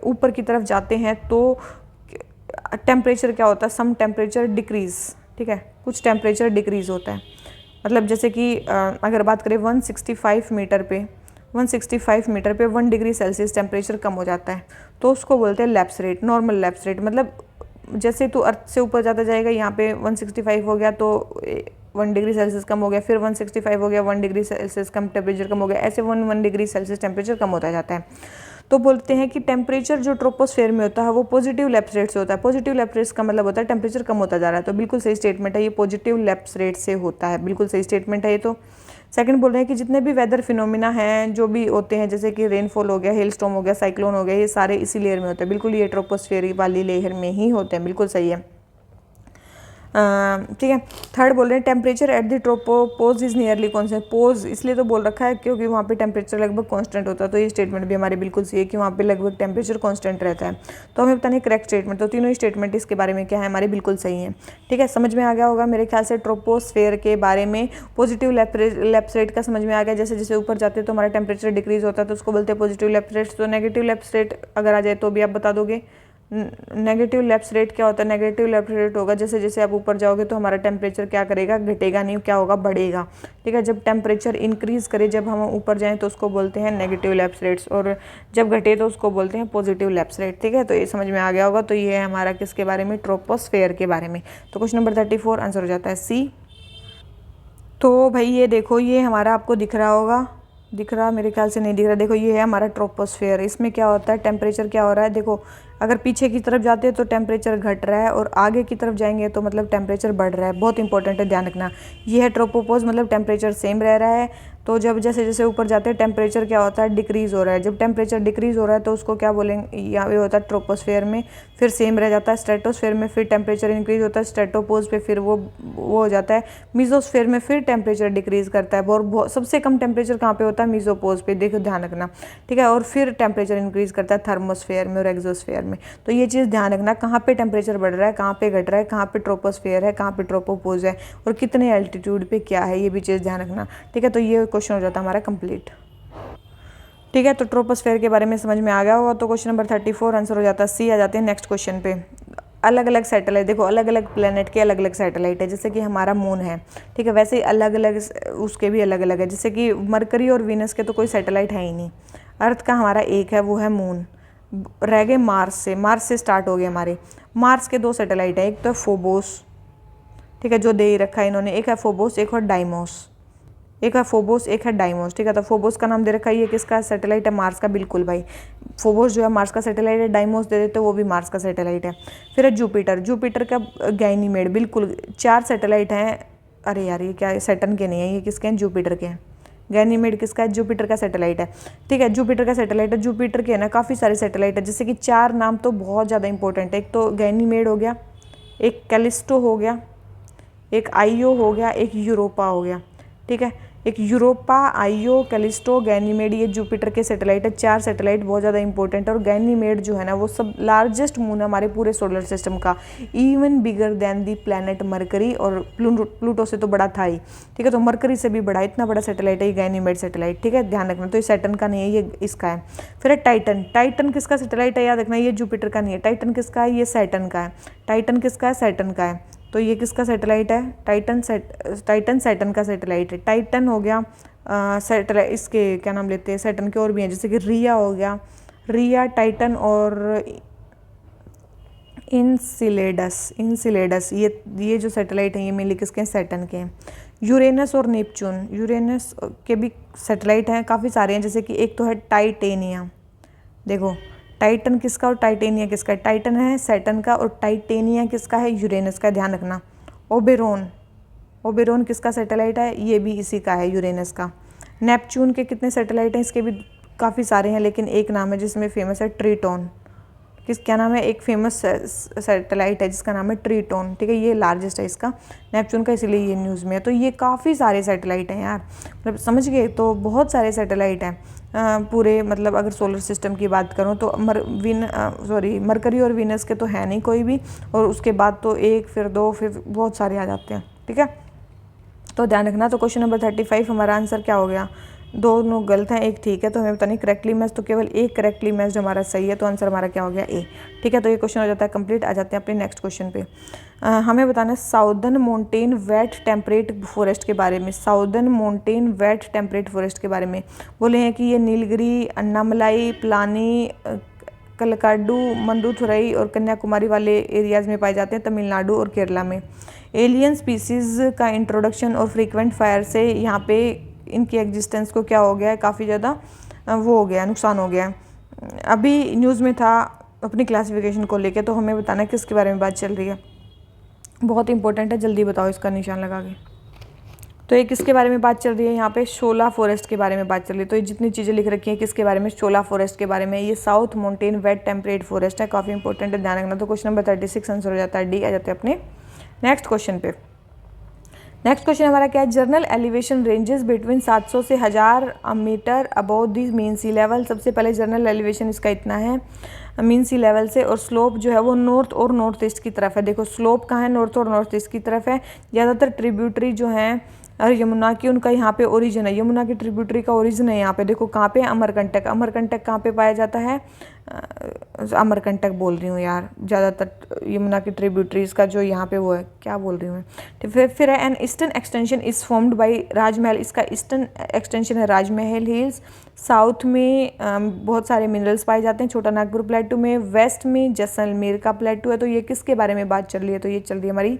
A: ऊपर की तरफ जाते हैं, तो टेम्परेचर क्या होता है, सम टेम्परेचर डिक्रीज। ठीक है, कुछ टेम्परेचर डिक्रीज होता है। मतलब जैसे कि अगर बात करें 165 मीटर पे 1 डिग्री सेल्सियस टेम्परेचर कम हो जाता है, तो उसको बोलते हैं lapse rate, normal lapse rate. मतलब जैसे तो अर्थ से ऊपर जाता जाएगा, यहाँ पे 165 हो गया तो 1 डिग्री सेल्सियस कम हो गया, फिर 165 हो गया, 1 डिग्री सेल्सियस कम टेम्परेचर कम हो गया, ऐसे 1 डिग्री सेल्सियस टेम्परेचर कम होता जाता है। तो बोलते हैं कि टेम्परेचर जो ट्रोपोस्फेयर में होता है वो पॉजिटिव लैप्स रेट से होता है। पॉजिटिव लैप्स रेट का मतलब होता है टेम्परेचर कम होता जा रहा है। तो बिल्कुल सही स्टेटमेंट है, ये पॉजिटिव लैप्स रेट से होता है, बिल्कुल सही स्टेटमेंट है ये। तो सेकंड बोल रहे हैं कि जितने भी वेदर फिनोमिना हैं जो भी होते हैं, जैसे कि रेनफॉल हो गया, हेल स्टॉर्म हो गया, साइक्लोन हो गया, ये सारे इसी लेयर में होते हैं। बिल्कुल ये ट्रोपोस्फेयर वाली लेयर में ही होते हैं, बिल्कुल सही है। ठीक है, थर्ड बोल रहे हैं temperature at the tropopause is nearly constant. Pause इसलिए तो बोल रखा है क्योंकि वहाँ पे टेम्परेचर लगभग कांस्टेंट होता है। तो ये स्टेटमेंट भी हमारे बिल्कुल सही है कि वहाँ पे लगभग टेम्परेचर कांस्टेंट रहता है। तो हमें बताना है करेक्ट स्टेटमेंट। तो तीनों ही स्टेटमेंट इसके बारे में क्या है, हमारे बिल्कुल सही है। ठीक है, समझ में आ गया होगा मेरे ख्याल से ट्रोपोस्फेयर के बारे में। पॉजिटिव लैप्स रेट का समझ में आ गया, जैसे जैसे ऊपर जाते हैं तो हमारा टेम्परेचर डिक्रीज होता है, तो उसको बोलते हैं पॉजिटिव लैप्स रेट। तो नेगेटिव लैप्स रेट अगर आ जाए तो भी आप बता दोगे। नेगेटिव लैप्स रेट क्या होता है, नेगेटिव लैप्स रेट होगा जैसे जैसे आप ऊपर जाओगे तो हमारा टेम्परेचर क्या करेगा, घटेगा नहीं, क्या होगा, बढ़ेगा। ठीक है, जब टेम्परेचर इंक्रीज करे, जब हम ऊपर जाएं तो उसको बोलते हैं नेगेटिव लैप्स रेट्स, और जब घटे तो उसको बोलते हैं पॉजिटिव लैप्स रेट। ठीक है, तो ये समझ में आ गया होगा। तो ये है हमारा किसके बारे में, ट्रोपोस्फेयर के बारे में। तो क्वेश्चन नंबर 34 आंसर हो जाता है सी। तो भाई ये देखो, ये हमारा आपको दिख रहा होगा, दिख रहा, मेरे ख्याल से नहीं दिख रहा। देखो ये है हमारा ट्रोपोस्फेयर। इसमें क्या होता है, टेम्परेचर क्या हो रहा है, देखो अगर पीछे की तरफ जाते हैं तो टेम्परेचर घट रहा है, और आगे की तरफ जाएंगे तो मतलब टेम्परेचर बढ़ रहा है। बहुत इंपॉर्टेंट है, ध्यान रखना। ये है ट्रोपोपॉज, मतलब टेम्परेचर सेम रह रहा है। तो जब जैसे जैसे ऊपर जाते हैं टेम्परेचर क्या होता है, डिक्रीज़ हो रहा है। जब टेम्परेचर डिक्रीज़ हो रहा है तो उसको क्या बोलेंगे, यहाँ पे होता है ट्रोपोस्फेयर में, फिर सेम रह जाता है। स्ट्रेटोस्फेयर में फिर टेम्परेचर इंक्रीज होता है, स्ट्रेटोपोज पे फिर वो हो जाता है। मीजोस्फेयर में फिर टेम्परेचर डिक्रीज करता है, और सबसे कम टेम्परेचर कहाँ पे होता है, मीजोपोज पे, देखो ध्यान रखना, ठीक है। और फिर टेम्परेचर इंक्रीज करता है थर्मोस्फेयर में और एक्सोस्फेयर में। तो ये चीज़ ध्यान रखना, कहाँ पे टेम्परेचर बढ़ रहा है, कहाँ पे घट रहा है, कहाँ पे ट्रोपोस्फेयर है, कहाँ पे ट्रोपोपोज है, और कितने एल्टीट्यूड पे क्या है, ये भी चीज़ ध्यान रखना, ठीक है। तो ये क्वेश्चन हो जाता है हमारा कंप्लीट, ठीक है। तो ट्रोपोस्फेयर के बारे में समझ में आ गया होगा। तो क्वेश्चन नंबर 34 आंसर हो जाता है सी। आ जाते हैं नेक्स्ट क्वेश्चन पे। अलग अलग सैटेलाइट, देखो अलग अलग प्लेनेट के अलग अलग सैटेलाइट है, जैसे कि हमारा मून है, ठीक है, वैसे ही अलग अलग उसके भी अलग अलग है। जैसे कि मरकरी और वीनस के तो कोई सैटेलाइट है ही नहीं। अर्थ का हमारा एक है, वो है मून। रह गए मार्स से, मार्स से स्टार्ट हो गए हमारे। मार्स के 2 सैटेलाइट है, एक तो फोबोस, ठीक है, जो दे ही रखा है इन्होंने, एक है फोबोस, एक और डाइमोस। एक है फोबोस, एक है डाइमोस, ठीक है। तो फोबोस का नाम दे रखा है, ये किसका सैटेलाइट है, मार्स का, बिल्कुल भाई। फोबोस जो है मार्स का सैटेलाइट है, डाइमोस दे देते वो भी मार्स का सैटेलाइट है। फिर है जुपिटर, जुपिटर का गैनीमेड, बिल्कुल 4 सैटेलाइट हैं। अरे यार ये क्या, सैटर्न के नहीं है, ये किसके हैं, जुपिटर के हैं। गैनीमेड किसका है, जुपिटर का सैटेलाइट है, ठीक है, जुपिटर का सैटेलाइट है। जुपिटर के है ना काफ़ी सारे सैटेलाइट है, जैसे कि 4 नाम तो बहुत ज़्यादा इंपॉर्टेंट है। एक तो गैनीमेड हो गया, एक कैलिस्टो हो गया, एक आईओ हो गया, एक यूरोपा हो गया, ठीक है। एक यूरोपा, आईओ, कैलिस्टो, गैनीमेड, ये जुपिटर के सैटेलाइट है। 4 सैटेलाइट बहुत ज़्यादा इंपॉर्टेंट है। और गैनीमेड जो है ना वो सब लार्जेस्ट मून है हमारे पूरे सोलर सिस्टम का, इवन बिगर देन दी प्लैनेट मरकरी, और प्लूटो से तो बड़ा था ही, ठीक है। तो मरकरी से भी बड़ा, इतना बड़ा सैटेलाइट है ये गैनीमेड सैटेलाइट, ठीक है, ध्यान रखना। तो ये सैटर्न का नहीं है, ये इसका है। फिर है टाइटन, टाइटन किसका सैटेलाइट है, याद रखना, ये जुपिटर का नहीं है। टाइटन किसका है, ये सैटर्न का है। टाइटन किसका है, सैटर्न का है। तो ये किसका सैटेलाइट है, टाइटन सैटर्न का सैटेलाइट है। टाइटन हो गया सैटेलाइट, इसके क्या नाम लेते हैं, सैटर्न के और भी हैं, जैसे कि रिया हो गया, रिया, टाइटन और इंसिलेडस, ये जो सैटेलाइट हैं ये मेनली किसके हैं, सैटर्न के हैं। यूरेनस और नेपच्यून, यूरेनस के भी सैटेलाइट हैं, काफ़ी सारे हैं, जैसे कि एक तो है टाइटेनिया। देखो टाइटन किसका और टाइटेनिया किसका है, टाइटन है सैटर्न का, और टाइटेनिया किसका है, यूरेनस का, ध्यान रखना। ओबेरोन किसका सैटेलाइट है, ये भी इसी का है, यूरेनस का। नेपच्यून के कितने सैटेलाइट हैं, इसके भी काफ़ी सारे हैं, लेकिन एक नाम है जिसमें फेमस है, ट्रिटोन। क्या नाम है, एक फेमस सैटेलाइट है जिसका नाम है ट्रिटोन, ठीक है, ये लार्जेस्ट है इसका, नेपच्यून का, इसीलिए ये न्यूज़ में है। तो ये काफ़ी सारे सैटेलाइट हैं यार, मतलब समझ गए, तो बहुत सारे सैटेलाइट हैं पूरे, मतलब अगर सोलर सिस्टम की बात करूँ तो मरकरी और वीनस के तो है नहीं कोई भी, और उसके बाद तो 1, फिर 2, फिर बहुत सारे आ जाते हैं, ठीक है। तो ध्यान रखना। तो क्वेश्चन नंबर 35 हमारा आंसर क्या हो गया, दोनों गलत हैं, एक ठीक है, तो हमें पता नहीं करेक्टली मैच, तो केवल एक करेक्टली मैच जो हमारा सही है, तो आंसर हमारा क्या हो गया, ए, ठीक है। तो ये क्वेश्चन हो जाता है कंप्लीट। आ जाते हैं अपने नेक्स्ट क्वेश्चन पे। हमें बताना है southern mountain wet temperate forest के बारे में, southern mountain wet temperate forest के बारे में बोले हैं कि ये नीलगिरी, अन्नामलाई, प्लानी, कलकाडू, मंदुथुरई और कन्याकुमारी वाले एरियाज़ में पाए जाते हैं, तमिलनाडु और केरला में। एलियन स्पीसीज़ का इंट्रोडक्शन और फ्रीक्वेंट फायर से यहाँ पे इनकी एग्जिस्टेंस को क्या हो गया है, काफ़ी ज़्यादा वो हो गया, नुकसान हो गया है। अभी न्यूज़ में था अपनी क्लासिफिकेशन को लेके, तो हमें बताना है किसके बारे में बात चल रही है, बहुत इंपॉर्टेंट है, जल्दी बताओ इसका निशान लगा के। तो ये किसके बारे में बात चल रही है, यहाँ पे शोला फॉरेस्ट के बारे में बात चल रही है। तो ये जितनी चीज़ें लिख रखी हैं किसके बारे में, शोला फॉरेस्ट के बारे में। ये south mountain wet temperate forest है, काफ़ी इंपॉर्टेंट है, ध्यान रखना। तो क्वेश्चन नंबर 36 आंसर हो जाता है डी। आ जाते हैं अपने नेक्स्ट क्वेश्चन पे। नेक्स्ट क्वेश्चन हमारा क्या है, जर्नल एलिवेशन रेंजेस बिटवीन 700 से 1000 metre above the mean sea level. सबसे पहले जर्नल एलिवेशन इसका इतना है मीन सी लेवल से, और स्लोप जो है वो नॉर्थ और नॉर्थ ईस्ट की तरफ है। देखो स्लोप कहाँ है, नॉर्थ और नॉर्थ ईस्ट की तरफ है। ज़्यादातर ट्रिब्यूटरी जो हैं और यमुना की, उनका यहाँ पे ओरिजिन है, यमुना की ट्रिब्यूटरी का ओरिजिन है यहाँ पे। देखो कहाँ पे, अमरकंटक, अमरकंटक कहाँ पे पाया जाता है, अमरकंटक बोल रही हूँ यार, ज़्यादातर यमुना की ट्रिब्यूटरीज का जो यहाँ पे वो है, क्या बोल रही हूँ मैं। तो फिर है an eastern extension is formed by Rajmahal, इसका ईस्टर्न एक्सटेंशन है राजमहल हिल्स। साउथ में बहुत सारे मिनरल्स पाए जाते हैं, छोटा नागपुर प्लेटू में। वेस्ट में जैसलमेर का प्लेटू है। तो ये किसके बारे में बात चल रही है, तो ये चल रही है हमारी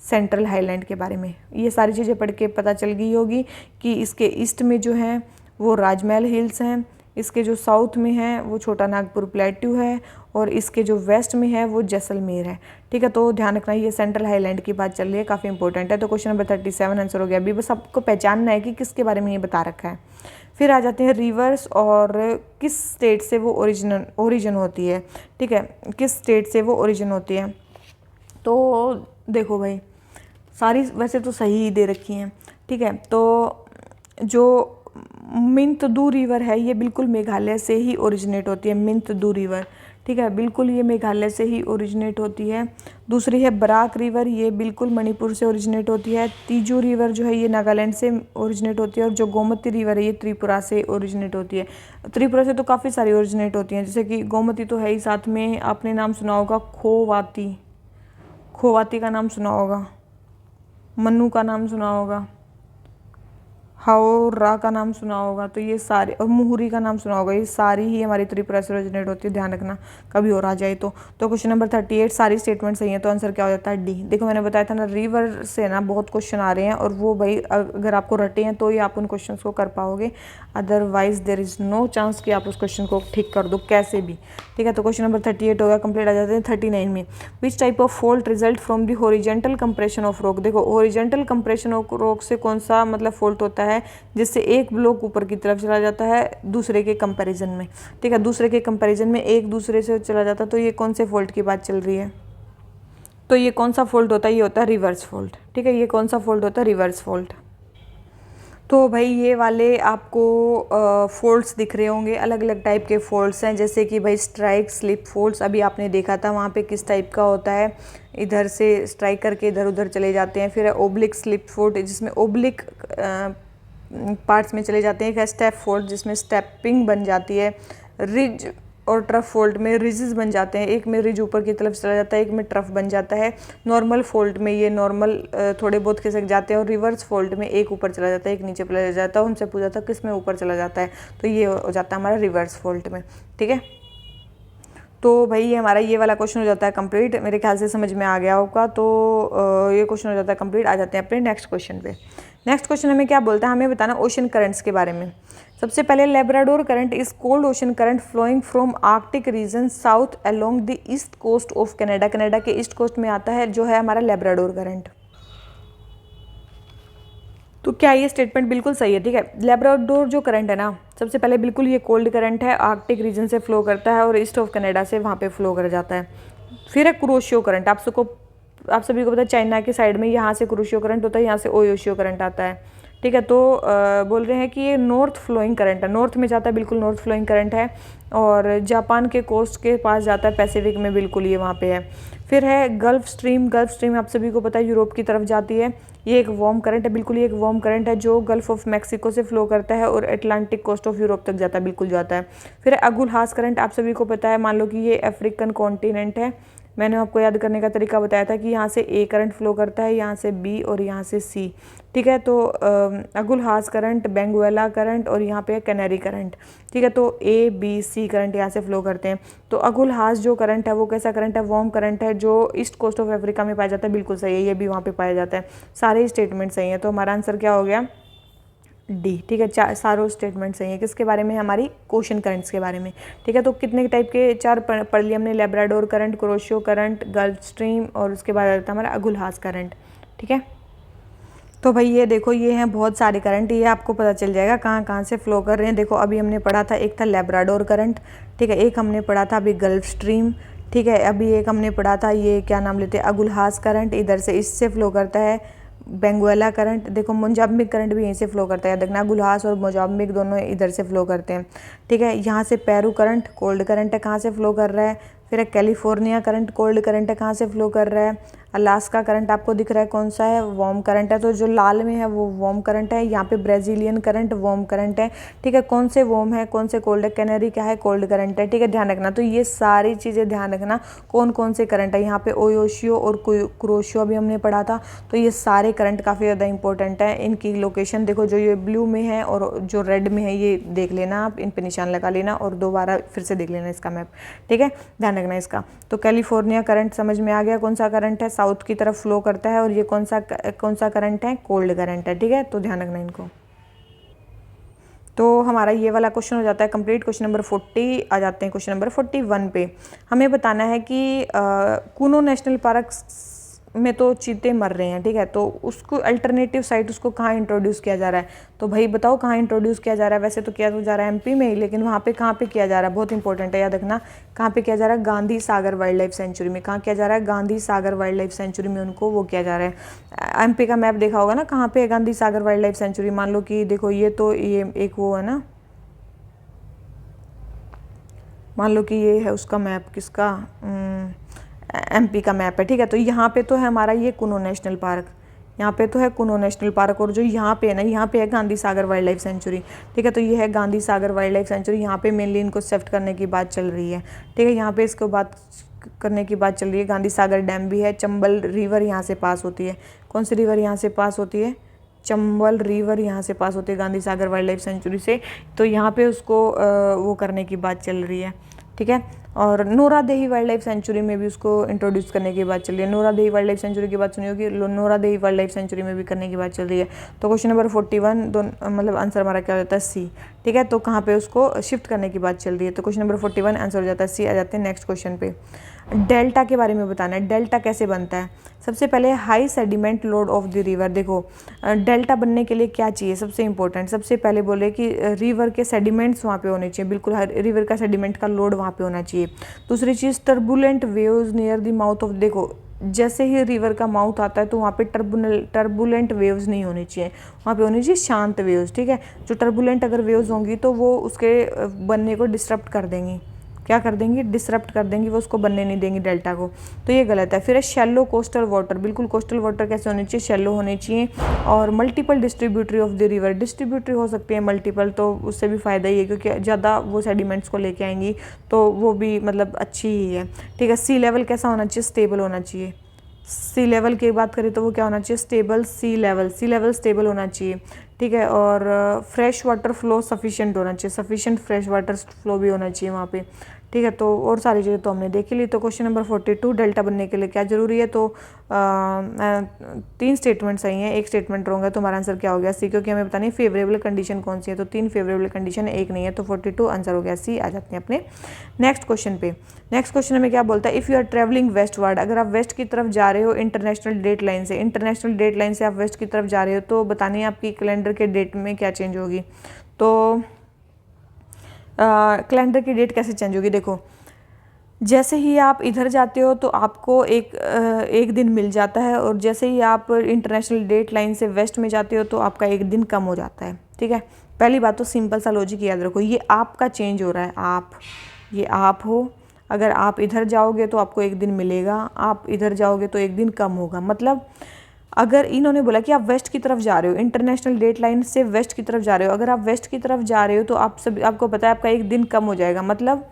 A: सेंट्रल हाईलैंड के बारे में। ये सारी चीज़ें पढ़ के पता चल गई होगी कि इसके ईस्ट में जो है वो राजमहल हिल्स हैं, इसके जो साउथ में है वो छोटा नागपुर प्लेट्यू है, और इसके जो वेस्ट में है वो जैसलमेर है। ठीक है, तो ध्यान रखना ये सेंट्रल हाईलैंड की बात चल रही है, काफ़ी इंपॉर्टेंट है। तो क्वेश्चन नंबर 37 आंसर हो गया। अभी बस आपको पहचानना है कि किसके बारे में ये बता रखा है। फिर आ जाते हैं रिवर्स और किस स्टेट से वो ओरिजिन होती है। ठीक है, किस स्टेट से वो ओरिजिन होती है। तो देखो भाई, सारी वैसे तो सही ही दे रखी हैं। ठीक है, तो जो मिंतदू रिवर है ये बिल्कुल मेघालय से ही ओरिजिनेट होती है, मिंतदू रिवर। ठीक है, बिल्कुल ये मेघालय से ही ओरिजिनेट होती है। दूसरी है बराक रिवर, ये बिल्कुल मणिपुर से ओरिजिनेट होती है। तीजू रिवर जो है ये नागालैंड से ओरिजिनेट होती है। और जो गोमती रिवर है ये त्रिपुरा से ओरिजिनेट होती है। त्रिपुरा से तो काफ़ी सारी ओरिजिनेट होती हैं, जैसे कि गोमती तो है ही, साथ में आपने नाम सुना होगा खोवाती, खोवाती का नाम सुना होगा, मन्नू का नाम सुना होगा, हाओरा का नाम सुना होगा, तो ये सारे, और मुहुरी का नाम सुना होगा, ये सारी ही हमारी त्रिपुरा से ओरिजिनेट होती है। ध्यान रखना कभी और आ जाए तो क्वेश्चन नंबर 38 सारी स्टेटमेंट सही है, तो आंसर क्या हो जाता है डी। देखो मैंने बताया था ना, रिवर से ना बहुत क्वेश्चन आ रहे हैं, और वो भाई अगर आपको रटे हैं तो ही आप उन क्वेश्चन को कर पाओगे, otherwise there is no chance कि आप उस क्वेश्चन को ठीक कर दो कैसे भी। ठीक है, तो क्वेश्चन नंबर 38 होगा कंप्लीट। आ जाते हैं 39 में। Which type of fault result from the horizontal compression of rock. देखो हॉरिजेंटल कंप्रेशन ऑफ रॉक से कौन सा मतलब फॉल्ट होता है, जिससे एक ब्लॉक ऊपर की तरफ चला जाता है दूसरे के कंपैरिजन में। ठीक है, दूसरे के कंपैरिजन में एक दूसरे से चला जाता है, तो ये कौन से फॉल्ट की बात चल रही है। तो ये कौन सा फॉल्ट होता है, ये होता है रिवर्स फॉल्ट। ठीक है, ये कौन सा फॉल्ट होता है, रिवर्स फॉल्ट। तो भाई ये वाले आपको फोल्ड्स दिख रहे होंगे, अलग अलग टाइप के फोल्ड्स हैं, जैसे कि भाई स्ट्राइक स्लिप फोल्ड्स अभी आपने देखा था, वहाँ पे किस टाइप का होता है, इधर से स्ट्राइक करके इधर उधर चले जाते हैं। फिर ओब्लिक स्लिप फोल्ड जिसमें ओब्लिक पार्ट्स में चले जाते हैं। एक है स्टेप फोल्ड जिसमें स्टेपिंग बन जाती है। रिज और ट्रफ फोल्ड में रिजेस बन जाते हैं, एक में रिज ऊपर की तरफ चला जाता है, एक में ट्रफ बन जाता है। नॉर्मल फोल्ड में ये नॉर्मल थोड़े बहुत खिसक जाते हैं, और रिवर्स फोल्ड में एक ऊपर चला जाता है, एक नीचे चला जाता है। उनसे पूछा था किस में ऊपर चला जाता है, तो ये हो जाता है हमारा रिवर्स फोल्ड में। ठीक है, तो भाई ये हमारा ये वाला क्वेश्चन हो जाता है कंप्लीट, मेरे ख्याल से समझ में आ गया होगा। तो ये क्वेश्चन हो जाता है कंप्लीट। आ जाते हैं अपने नेक्स्ट क्वेश्चन पे। नेक्स्ट क्वेश्चन हमें क्या बोलता है, हमें बताना ओशन करंट्स के बारे में। सबसे पहले Labrador current is cold ocean current flowing from Arctic region south along the east coast of Canada. Canada के ईस्ट कोस्ट में आता है जो है हमारा लेब्राडोर करंट। तो क्या ये स्टेटमेंट बिल्कुल सही है। ठीक है, लेब्राडोर जो करंट है ना, सबसे पहले बिल्कुल ये कोल्ड करंट है, आर्कटिक रीजन से फ्लो करता है और ईस्ट ऑफ कनाडा से वहाँ पे फ्लो कर जाता है। फिर है कुरोशियो करंट, आप सभी को पता है चाइना के साइड में यहाँ से कुरोशियो करंट होता है, यहाँ से ओयोशियो करंट आता है। ठीक है, तो बोल रहे हैं कि ये नॉर्थ फ्लोइंग करंट है, नॉर्थ में जाता है, बिल्कुल नॉर्थ फ्लोइंग करंट है, और जापान के कोस्ट के पास जाता है, पैसिफिक में बिल्कुल ये वहाँ पे है। फिर है गल्फ स्ट्रीम, गल्फ स्ट्रीम आप सभी को पता है यूरोप की तरफ जाती है, ये एक वार्म करंट है, बिल्कुल ये एक वार्म करंट है जो गल्फ ऑफ मैक्सिको से फ्लो करता है और अटलांटिक कोस्ट ऑफ यूरोप तक जाता है, बिल्कुल जाता है। फिर अगुलहास करंट आप सभी को पता है, मान लो कि ये अफ्रीकन कॉन्टिनेंट है, मैंने आपको याद करने का तरीका बताया था कि यहाँ से ए करंट फ्लो करता है, यहाँ से बी और यहाँ से सी। ठीक है, तो अगुलहास करंट, बेंगुएला करंट और यहाँ पे कैनरी करंट। ठीक है, तो ए बी सी करंट यहाँ से फ्लो करते हैं। तो अगुलहास जो करंट है वो कैसा करंट है, वार्म करंट है जो ईस्ट कोस्ट ऑफ अफ्रीका में पाया जाता है, बिल्कुल सही है, ये भी वहाँ पे पाया जाता है। सारे स्टेटमेंट सही है, तो हमारा आंसर क्या हो गया, डी। ठीक है, सारों स्टेटमेंट सही है। किसके बारे में, हमारी ओशन करंट्स के बारे में। ठीक है, तो कितने टाइप के चार पढ़ लिए हमने, Labrador current, Kuroshio current, gulf stream और उसके बाद आता है हमारा अगुलहास करंट। ठीक है, तो भाई ये देखो ये हैं बहुत सारे करंट, ये आपको पता चल जाएगा कहाँ कहाँ से फ्लो कर रहे हैं। देखो अभी हमने पढ़ा था, एक था लेब्राडोर करंट, ठीक है, एक हमने पढ़ा था अभी गल्फ स्ट्रीम, ठीक है, अभी एक हमने पढ़ा था ये क्या नाम लेते हैं, अगुलहास करंट, इधर से इससे फ्लो करता है बेंगुएला करंट। देखो मोजाम्बिक करंट भी यहीं से फ्लो करता है, देखना गुलहास और मोजाम्बिक दोनों इधर से फ्लो करते हैं। ठीक है, यहाँ से पेरू करंट कोल्ड करंट है, कहाँ से फ्लो कर रहा है। फिर है कैलिफोर्निया करंट, कोल्ड करंट है, कहाँ से फ्लो कर रहा है। अलास्का करंट आपको दिख रहा है कौन सा है, वार्म करंट है, तो जो लाल में है वो वार्म करंट है। यहाँ पे ब्राज़ीलियन करंट वार्म करंट है। ठीक है, कौन से वार्म है कौन से कोल्ड है, कैनरी क्या है, कोल्ड करंट है। ठीक है, ध्यान रखना, तो ये सारी चीज़ें ध्यान रखना कौन कौन से करंट है। यहाँ पे ओयोशियो और कुरोशियो भी हमने पढ़ा था, तो ये सारे करंट काफ़ी ज़्यादा इंपॉर्टेंट है। इनकी लोकेशन देखो, जो ये ब्लू में है और जो रेड में है ये देख लेना आप, इन पे निशान लगा लेना और दोबारा फिर से देख लेना इसका मैप। ठीक है, ध्यान रखना इसका। तो कैलिफोर्निया करंट समझ में आ गया कौन सा करंट है, साउथ की तरफ फ्लो करता है, और ये कौन सा करंट है, कोल्ड करंट है। ठीक है, तो ध्यान रखना इनको। तो हमारा ये वाला क्वेश्चन हो जाता है कंप्लीट। क्वेश्चन नंबर 40 आ जाते हैं क्वेश्चन नंबर 41 पे। हमें बताना है कि कूनो नेशनल पार्क में तो चीते मर रहे हैं, ठीक है, तो उसको अल्टरनेटिव साइट उसको कहाँ इंट्रोड्यूस किया जा रहा है, तो भाई बताओ कहाँ इंट्रोड्यूस किया जा रहा है। वैसे तो किया तो जा रहा है एमपी में ही, लेकिन वहाँ पे कहाँ पे किया जा रहा है, बहुत इंपॉर्टेंट है, याद रखना। कहाँ पे किया जा रहा है, Gandhi Sagar wild life sanctuary में। कहाँ किया जा रहा है, Gandhi Sagar wild life sanctuary में उनको वो किया जा रहा है। एमपी का मैप देखा होगा ना, कहाँ पे है Gandhi Sagar wild life sanctuary. मान लो कि देखो ये तो ये एक वो है ना, मान लो कि ये है उसका मैप, किसका, एमपी का मैप है, ठीक है। तो यहाँ पे तो है हमारा ये कुनो नेशनल पार्क, यहाँ पे तो है कुनो नेशनल पार्क, और जो यहाँ पे है ना, यहाँ पे है Gandhi Sagar wild life sanctuary, ठीक है। तो ये है Gandhi Sagar wild life sanctuary. यहाँ पे मेनली इनको शिफ्ट करने की बात चल रही है, ठीक है। यहाँ पे इसको बात करने की बात चल रही है। गांधी सागर डैम भी है, चंबल रिवर यहाँ से पास होती है। कौन सी रिवर यहाँ से पास होती है, चंबल रिवर यहाँ से पास होती है Gandhi Sagar wild life sanctuary से। तो यहाँ पे उसको वो करने की बात चल रही है, ठीक है। और नोरादेही वाइल्ड लाइफ सेंचुरी में भी उसको इंट्रोड्यूस करने की बात चल रही है। नोरादेही वाइल्ड लाइफ सेंचुरी की बात सुनी होगी, नोरादेही वाइल्ड लाइफ सेंचुरी में भी करने की बात चल रही है। तो क्वेश्चन नंबर 41 मतलब आंसर हमारा क्या हो जाता है, सी, ठीक है। तो कहाँ पे उसको शिफ्ट करने की बात चल रही है, तो क्वेश्चन नंबर 41 आंसर हो जाता है सी। आ जाते हैं नेक्स्ट क्वेश्चन पे। डेल्टा के बारे में बताना है, डेल्टा कैसे बनता है। सबसे पहले high sediment load of the river. देखो डेल्टा बनने के लिए क्या चाहिए, सबसे इंपॉर्टेंट, सबसे पहले बोले कि रिवर के सेडिमेंट्स वहाँ पे होने चाहिए, बिल्कुल हर रिवर का सेडिमेंट का लोड वहाँ पे होना चाहिए। दूसरी चीज़ turbulent waves near the mouth of, देखो जैसे ही रिवर का माउथ आता है तो वहाँ पे टर्बुलेंट वेव्स नहीं होनी चाहिए, वहाँ पे होनी चाहिए शांत वेव्स, ठीक है। जो टर्बुलेंट अगर वेव्स होंगी तो वो उसके बनने को डिस्टर्ब कर देंगी, क्या कर देंगी, डिसरप्ट कर देंगी, वो उसको बनने नहीं देंगी डेल्टा को, तो ये गलत है। फिर है शैलो कोस्टल वाटर, बिल्कुल कोस्टल वाटर कैसे होने चाहिए, शैलो होने चाहिए। और multiple distributary of the river, distributary हो सकती है मल्टीपल, तो उससे भी फ़ायदा ही है क्योंकि ज़्यादा वो सेडिमेंट्स को लेके आएंगी, तो वो भी मतलब अच्छी ही है, ठीक है। सी लेवल कैसा होना चाहिए, स्टेबल होना चाहिए। सी लेवल की बात करें तो वो क्या होना चाहिए, स्टेबल सी लेवल स्टेबल होना चाहिए, ठीक है। और फ्रेश वाटर फ्लो सफिशिएंट होना चाहिए, सफिशिएंट फ्रेश वाटर फ्लो भी होना चाहिए वहाँ पे, ठीक है। तो और सारी चीज़ें तो हमने देख ली। तो क्वेश्चन नंबर 42 डेल्टा बनने के लिए क्या जरूरी है, तो 3 स्टेटमेंट सही हैं, एक स्टेटमेंट रॉन्ग है, तो हमारा आंसर क्या हो गया, सी, क्योंकि हमें बतानी फेवरेबल कंडीशन कौन सी है, तो 3 फेवरेबल कंडीशन है, एक नहीं है, तो 42 आंसर हो गया सी। आ जाते हैं अपने नेक्स्ट क्वेश्चन पे। नेक्स्ट क्वेश्चन हमें क्या बोलता है, if you are travelling westward, अगर आप वेस्ट की तरफ जा रहे हो इंटरनेशनल डेट लाइन से, इंटरनेशनल डेट लाइन से आप वेस्ट की तरफ जा रहे हो, तो बतानी है आपकी कैलेंडर के डेट में क्या चेंज होगी। तो कैलेंडर की डेट कैसे चेंज होगी, देखो जैसे ही आप इधर जाते हो तो आपको एक दिन मिल जाता है, और जैसे ही आप इंटरनेशनल डेट लाइन से वेस्ट में जाते हो तो आपका एक दिन कम हो जाता है, ठीक है। पहली बात तो सिंपल सा लॉजिक याद रखो, ये आपका चेंज हो रहा है, आप, ये आप हो, अगर आप इधर जाओगे तो आपको एक दिन मिलेगा, आप इधर जाओगे तो एक दिन कम होगा। मतलब अगर इन्होंने बोला कि आप वेस्ट की तरफ जा रहे हो, इंटरनेशनल डेट लाइन से वेस्ट की तरफ जा रहे हो, अगर आप वेस्ट की तरफ जा रहे हो तो आपको पता है आपका एक दिन कम हो जाएगा, मतलब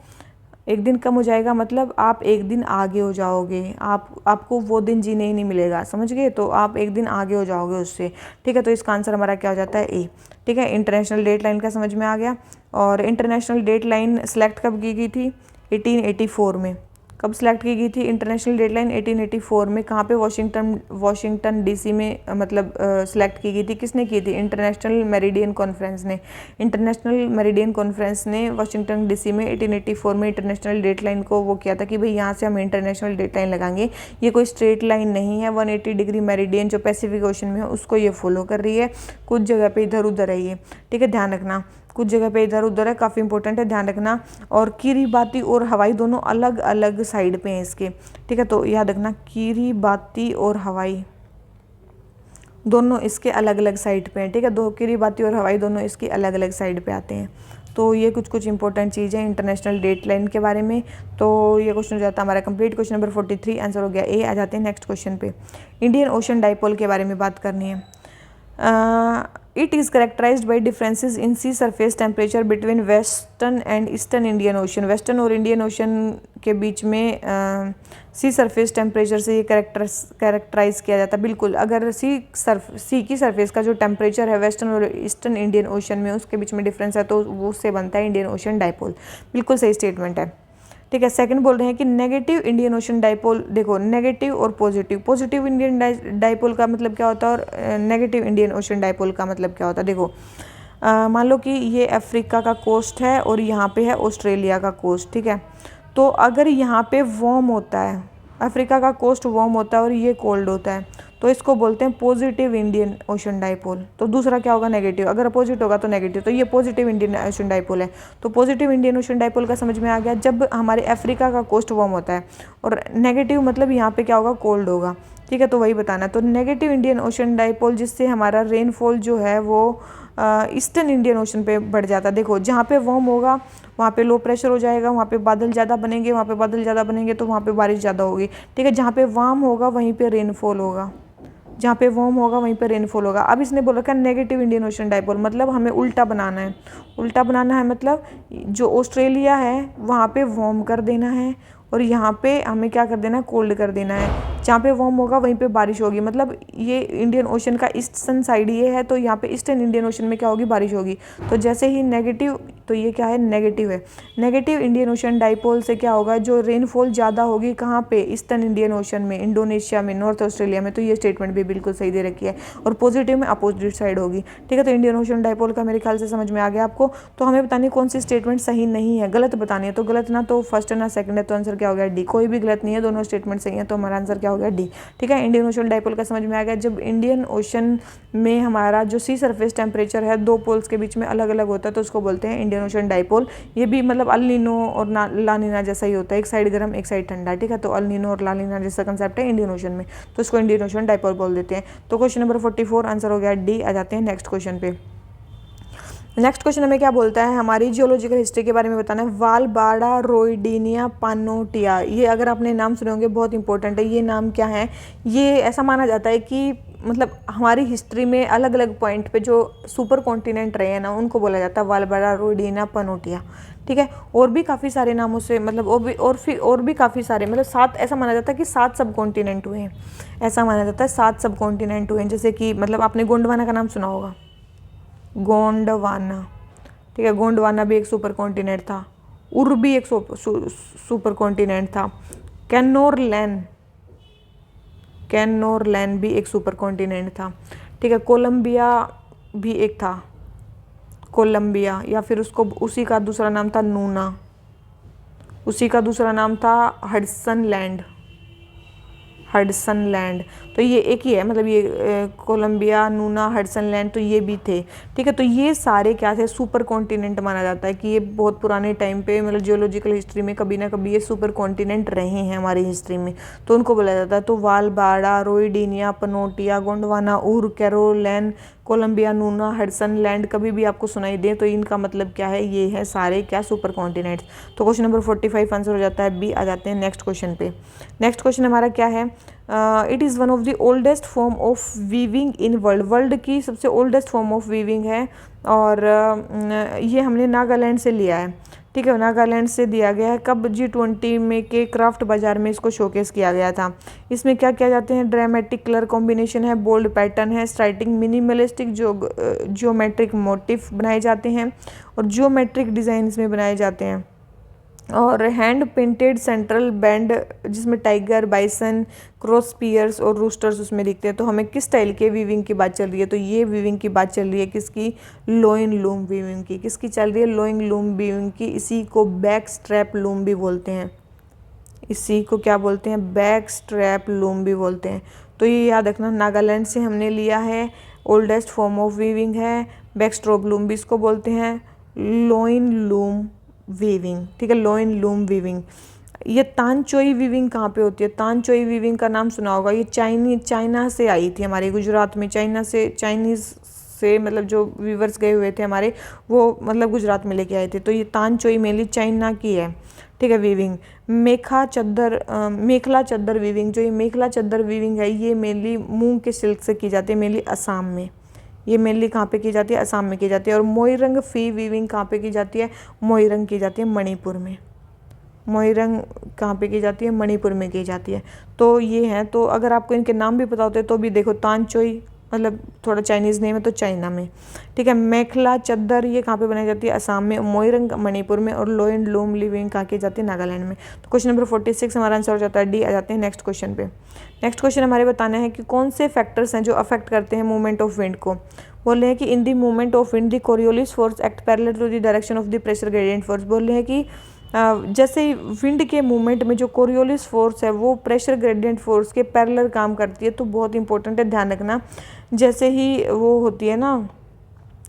A: एक दिन कम हो जाएगा, मतलब आप एक दिन आगे हो जाओगे, आपको वो दिन जीने ही नहीं मिलेगा, समझ गए, तो आप एक दिन आगे हो जाओगे उससे, ठीक है। तो इसका आंसर हमारा क्या हो जाता है, ए, ठीक है। इंटरनेशनल डेट लाइन का समझ में आ गया। और इंटरनेशनल डेट लाइन सेलेक्ट कब की गई थी, 1884 में। कब सेलेक्ट की गई थी इंटरनेशनल डेडलाइन, 1884 में। कहाँ पे, वॉशिंगटन डीसी में, मतलब सेलेक्ट की गई थी, किसने की थी, इंटरनेशनल मेरिडियन कॉन्फ्रेंस ने। इंटरनेशनल मेरिडियन कॉन्फ्रेंस ने वॉशिंगटन डीसी में 1884 में इंटरनेशनल डेडलाइन को वो किया था कि भाई यहाँ से हम इंटरनेशनल डेडलाइन लगाएंगे, ये कोई स्ट्रेट लाइन नहीं है, 180 डिग्री मेरिडियन जो पैसिफिक ओशन में है उसको ये फॉलो कर रही है, कुछ जगह पे इधर उधर है ये, ठीक है, ध्यान रखना, कुछ जगह पे इधर उधर है, काफ़ी इंपॉर्टेंट है, ध्यान रखना। किरीबाती और हवाई दोनों अलग अलग साइड पे हैं इसके, ठीक है, तो याद रखना किरीबाती और हवाई दोनों इसके अलग अलग साइड पे हैं, ठीक है। दो किरीबाती और हवाई दोनों इसकी अलग अलग साइड पे आते हैं। तो ये कुछ इंपॉर्टेंट चीज़ें इंटरनेशनल डेट लाइन के बारे में। तो ये क्वेश्चन हो जाता है हमारा कंप्लीट। क्वेश्चन नंबर 43 आंसर हो गया ए। आ जाते हैं नेक्स्ट क्वेश्चन पे। इंडियन ओशन डाइपोल के बारे में बात करनी है। It is characterized by differences in sea surface temperature between western and eastern Indian Ocean. Western और इंडियन ओशन के बीच में सी सरफेस टेम्परेचर से ये कैरेक्टराइज किया जाता है। बिल्कुल, अगर सी की सरफेस का जो टेम्परेचर है वेस्टर्न और ईस्टर्न इंडियन ओशन में उसके बीच में डिफरेंस है तो वो उससे बनता है इंडियन ओशन डाइपोल। बिल्कुल सही स्टेटमेंट है, ठीक है। सेकंड बोल रहे हैं कि नेगेटिव इंडियन ओशन डाइपोल। देखो नेगेटिव और पॉजिटिव इंडियन डाइपोल का मतलब क्या होता है और नेगेटिव इंडियन ओशन डाइपोल का मतलब क्या होता है। देखो मान लो कि ये अफ्रीका का कोस्ट है और यहाँ पे है ऑस्ट्रेलिया का कोस्ट, ठीक है। तो अगर यहाँ पे वार्म होता है, अफ्रीका का कोस्ट वार्म होता है और ये कोल्ड होता है, तो इसको बोलते हैं पॉजिटिव इंडियन ओशन डाइपोल। तो दूसरा क्या होगा, नेगेटिव। अगर अपोजिट होगा तो नेगेटिव, तो ये पॉजिटिव इंडियन ओशन डाइपोल है। तो पॉजिटिव इंडियन ओशन डाइपोल का समझ में आ गया, जब हमारे अफ्रीका का कोस्ट वार्म होता है, और नेगेटिव मतलब यहाँ पे क्या होगा, कोल्ड होगा, ठीक है। तो वही बताना। तो नेगेटिव इंडियन ओशन डाइपोल, जिससे हमारा रेनफॉल जो है वो ईस्टर्न इंडियन ओशन पे बढ़ जाता है। देखो जहाँ पे वार्म होगा वहाँ पे लो प्रेशर हो जाएगा, वहाँ पे बादल ज़्यादा बनेंगे, वहाँ पे बादल ज़्यादा बनेंगे तो वहाँ पे बारिश ज़्यादा होगी, ठीक है। जहाँ पे वार्म होगा वहीं पे रेनफॉल होगा, जहाँ पे वार्म होगा वहीं पे रेनफॉल होगा। अब इसने बोल रखा है नेगेटिव इंडियन ओशन डाइपोल, मतलब हमें उल्टा बनाना है। उल्टा बनाना है मतलब जो ऑस्ट्रेलिया है वहाँ पे वार्म कर देना है और यहाँ पे हमें क्या कर देना है, कोल्ड कर देना है। जहाँ पे वार्म होगा वहीं पे बारिश होगी, मतलब ये इंडियन ओशन का ईस्टर्न साइड ये है, तो यहाँ पे ईस्टर्न इंडियन ओशन में क्या होगी, बारिश होगी। तो जैसे ही नेगेटिव, तो ये क्या है, नेगेटिव है। नेगेटिव इंडियन ओशन डाइपोल से क्या होगा, जो रेनफॉल ज़्यादा होगी कहाँ पे, ईस्टर्न इंडियन ओशन में, इंडोनेशिया में, नॉर्थ ऑस्ट्रेलिया में। तो ये स्टेटमेंट भी बिल्कुल सही दे रखी है। और पॉजिटिव में अपोजिट साइड होगी, ठीक है। तो इंडियन ओशन डाइपोल का मेरे ख्याल से समझ में आ गया आपको। तो हमें बतानी कौन सी स्टेटमेंट सही नहीं है, गलत बतानी है। तो गलत ना तो फर्स्ट है ना सेकंड है, तो आंसर क्या हो गया, डी। कोई भी गलत नहीं है, दोनों स्टेटमेंट सही है, तो हमारा आंसर क्या हो गया, डी, ठीक है। इंडियन ओशन डाइपोल का समझ में आ गया। जब इंडियन ओशन में हमारा जो सी सरफेस टेम्परेचर है दो पोल्स के बीच में अलग अलग होता है, तो उसको बोलते हैं इंडियन ओशन डाइपोल। ये भी मतलब अल नीनो और ला नीना जैसा ही होता है, एक साइड गर्म एक साइड ठंडा, ठीक है। तो अल नीनो और ला नीना जैसा कंसेप्ट है इंडियन ओशन में, तो उसको इंडियन ओशन डाइपोल बोल देते हैं। तो क्वेश्चन नंबर 44 आंसर हो गया डी। आ जाते हैं नेक्स्ट क्वेश्चन पे। नेक्स्ट क्वेश्चन हमें क्या बोलता है, हमारी जियोलॉजिकल हिस्ट्री के बारे में बताना है। वालबाड़ा रोइडिनिया पानोटिया, ये अगर आपने नाम सुने होंगे, बहुत इंपॉर्टेंट है। ये नाम क्या है, ये ऐसा माना जाता है कि मतलब हमारी हिस्ट्री में अलग अलग पॉइंट पे जो सुपर कॉन्टिनेंट रहे हैं ना, उनको बोला जाता है वालबाड़ा रोइडिनिया पानोटिया, ठीक है। और भी काफ़ी सारे नामों से, मतलब और भी काफ़ी सारे, मतलब 7, ऐसा माना जाता है कि 7 सब कॉन्टिनेंट हुए हैं। ऐसा माना जाता है 7 सब कॉन्टिनेंट हुए हैं। जैसे कि मतलब आपने गोंडवाना का नाम सुना होगा, गोंडवाना, ठीक है। गोंडवाना भी एक सुपर कॉन्टिनेंट था। उर भी एक सुपर कॉन्टिनेंट था। कैनोरलैंड भी एक सुपर कॉन्टिनेंट था, ठीक है। कोलंबिया भी एक था, कोलंबिया, या फिर उसको उसी का दूसरा नाम था नूना, उसी का दूसरा नाम था हडसन लैंड, हडसन लैंड। तो ये एक ही है, मतलब ये कोलंबिया, नूना, हडसन लैंड, तो ये भी थे, ठीक है। तो ये सारे क्या थे, सुपर कॉन्टिनेंट माना जाता है कि ये बहुत पुराने टाइम पे, मतलब जियोलॉजिकल हिस्ट्री में कभी ना कभी ये सुपर कॉन्टिनेंट रहे हैं हमारी हिस्ट्री में, तो उनको बोला जाता है। तो वालबाड़ा, रोइडिनिया, पनोटिया, गोंडवाना, उर, कैरोलैन, कोलंबिया, नूना, हडसन लैंड कभी भी आपको सुनाई दे तो इनका मतलब क्या है, ये है सारे क्या, सुपर कॉन्टिनेंट्स। तो क्वेश्चन नंबर 45 आंसर हो जाता है बी। आ जाते हैं नेक्स्ट क्वेश्चन पे। नेक्स्ट क्वेश्चन हमारा क्या है, it is one of the oldest form of weaving in world, world की सबसे ओल्डेस्ट फॉर्म ऑफ वीविंग है। और ये हमने नागालैंड से लिया है, ठीक है। नागालैंड से दिया गया है। कब, G20 में के क्राफ्ट बाजार में इसको शोकेस किया गया था। इसमें क्या किया जाते हैं, ड्रामेटिक कलर कॉम्बिनेशन है, बोल्ड पैटर्न है, स्ट्राइटिंग मिनिमलिस्टिक जियोमेट्रिक मोटिफ बनाए जाते हैं और जियोमेट्रिक डिज़ाइन इसमें बनाए जाते हैं। और हैंड पेंटेड सेंट्रल बैंड जिसमें टाइगर, बाइसन, क्रॉस पियर्स और रूस्टर्स उसमें दिखते हैं। तो हमें किस स्टाइल के वीविंग की बात चल रही है, तो ये वीविंग की बात चल रही है किसकी, लोइन लूम वीविंग की। किसकी चल रही है, लोइन लूम वीविंग की। इसी को बैक स्ट्रैप लूम भी बोलते हैं, इसी को क्या बोलते हैं, बैक स्ट्रैप लूम भी बोलते हैं। तो ये याद रखना, नागालैंड से हमने लिया है, ओल्डेस्ट फॉर्म ऑफ वीविंग है, बैक स्ट्रैप लूम भी इसको बोलते हैं, लोइन लूम वीविंग, ठीक है। Lion loom weaving. ये तानचोई वीविंग कहाँ पे होती है, तानचोई वीविंग का नाम सुना होगा। ये चाइना से आई थी हमारे गुजरात में, चाइनीज़ से मतलब जो वीवर्स गए हुए थे हमारे, वो मतलब गुजरात में लेके आए थे। तो ये तानचोई मेनली चाइना की है, ठीक है, वीविंग। मेखला चद्दर वीविंग, जो ये मेखला चद्दर वीविंग है ये मेनली मूंग के सिल्क से की जाती है, मेनली असम में। ये मेनली कहाँ पे की जाती है, असम में की जाती है। और मोइरंग फी वीविंग कहाँ पे की जाती है, मोइरंग की जाती है मणिपुर में। मोइरंग कहाँ पे की जाती है, मणिपुर में की जाती है। तो ये हैं, तो अगर आपको इनके नाम भी पता होते तो भी देखो, तानचोई मतलब थोड़ा चाइनीज़ नेम है तो चाइना में, ठीक है। मेखला चादर ये कहाँ पे बनाई जाती है? असम में। मोइरंग मणिपुर में। और लोइन लूम लिविंग कहाँ की जाती है? नागालैंड में। तो क्वेश्चन नंबर 46 हमारा आंसर हो जाता है डी। आ जाते हैं नेक्स्ट क्वेश्चन पे। नेक्स्ट क्वेश्चन हमारे बताना है कि कौन से फैक्टर्स हैं जो अफेक्ट करते हैं मूवमेंट ऑफ विंड को। बोल रहे हैं कि in the movement of wind the Coriolis force act parallel to the direction of the pressure gradient force. बोल रहे हैं कि जैसे विंड के मूवमेंट में जो कोरियोलिस फोर्स है वो प्रेशर ग्रेडियंट फोर्स के पैरेलल काम करती है। तो बहुत इंपॉर्टेंट है, ध्यान रखना। जैसे ही वो होती है ना,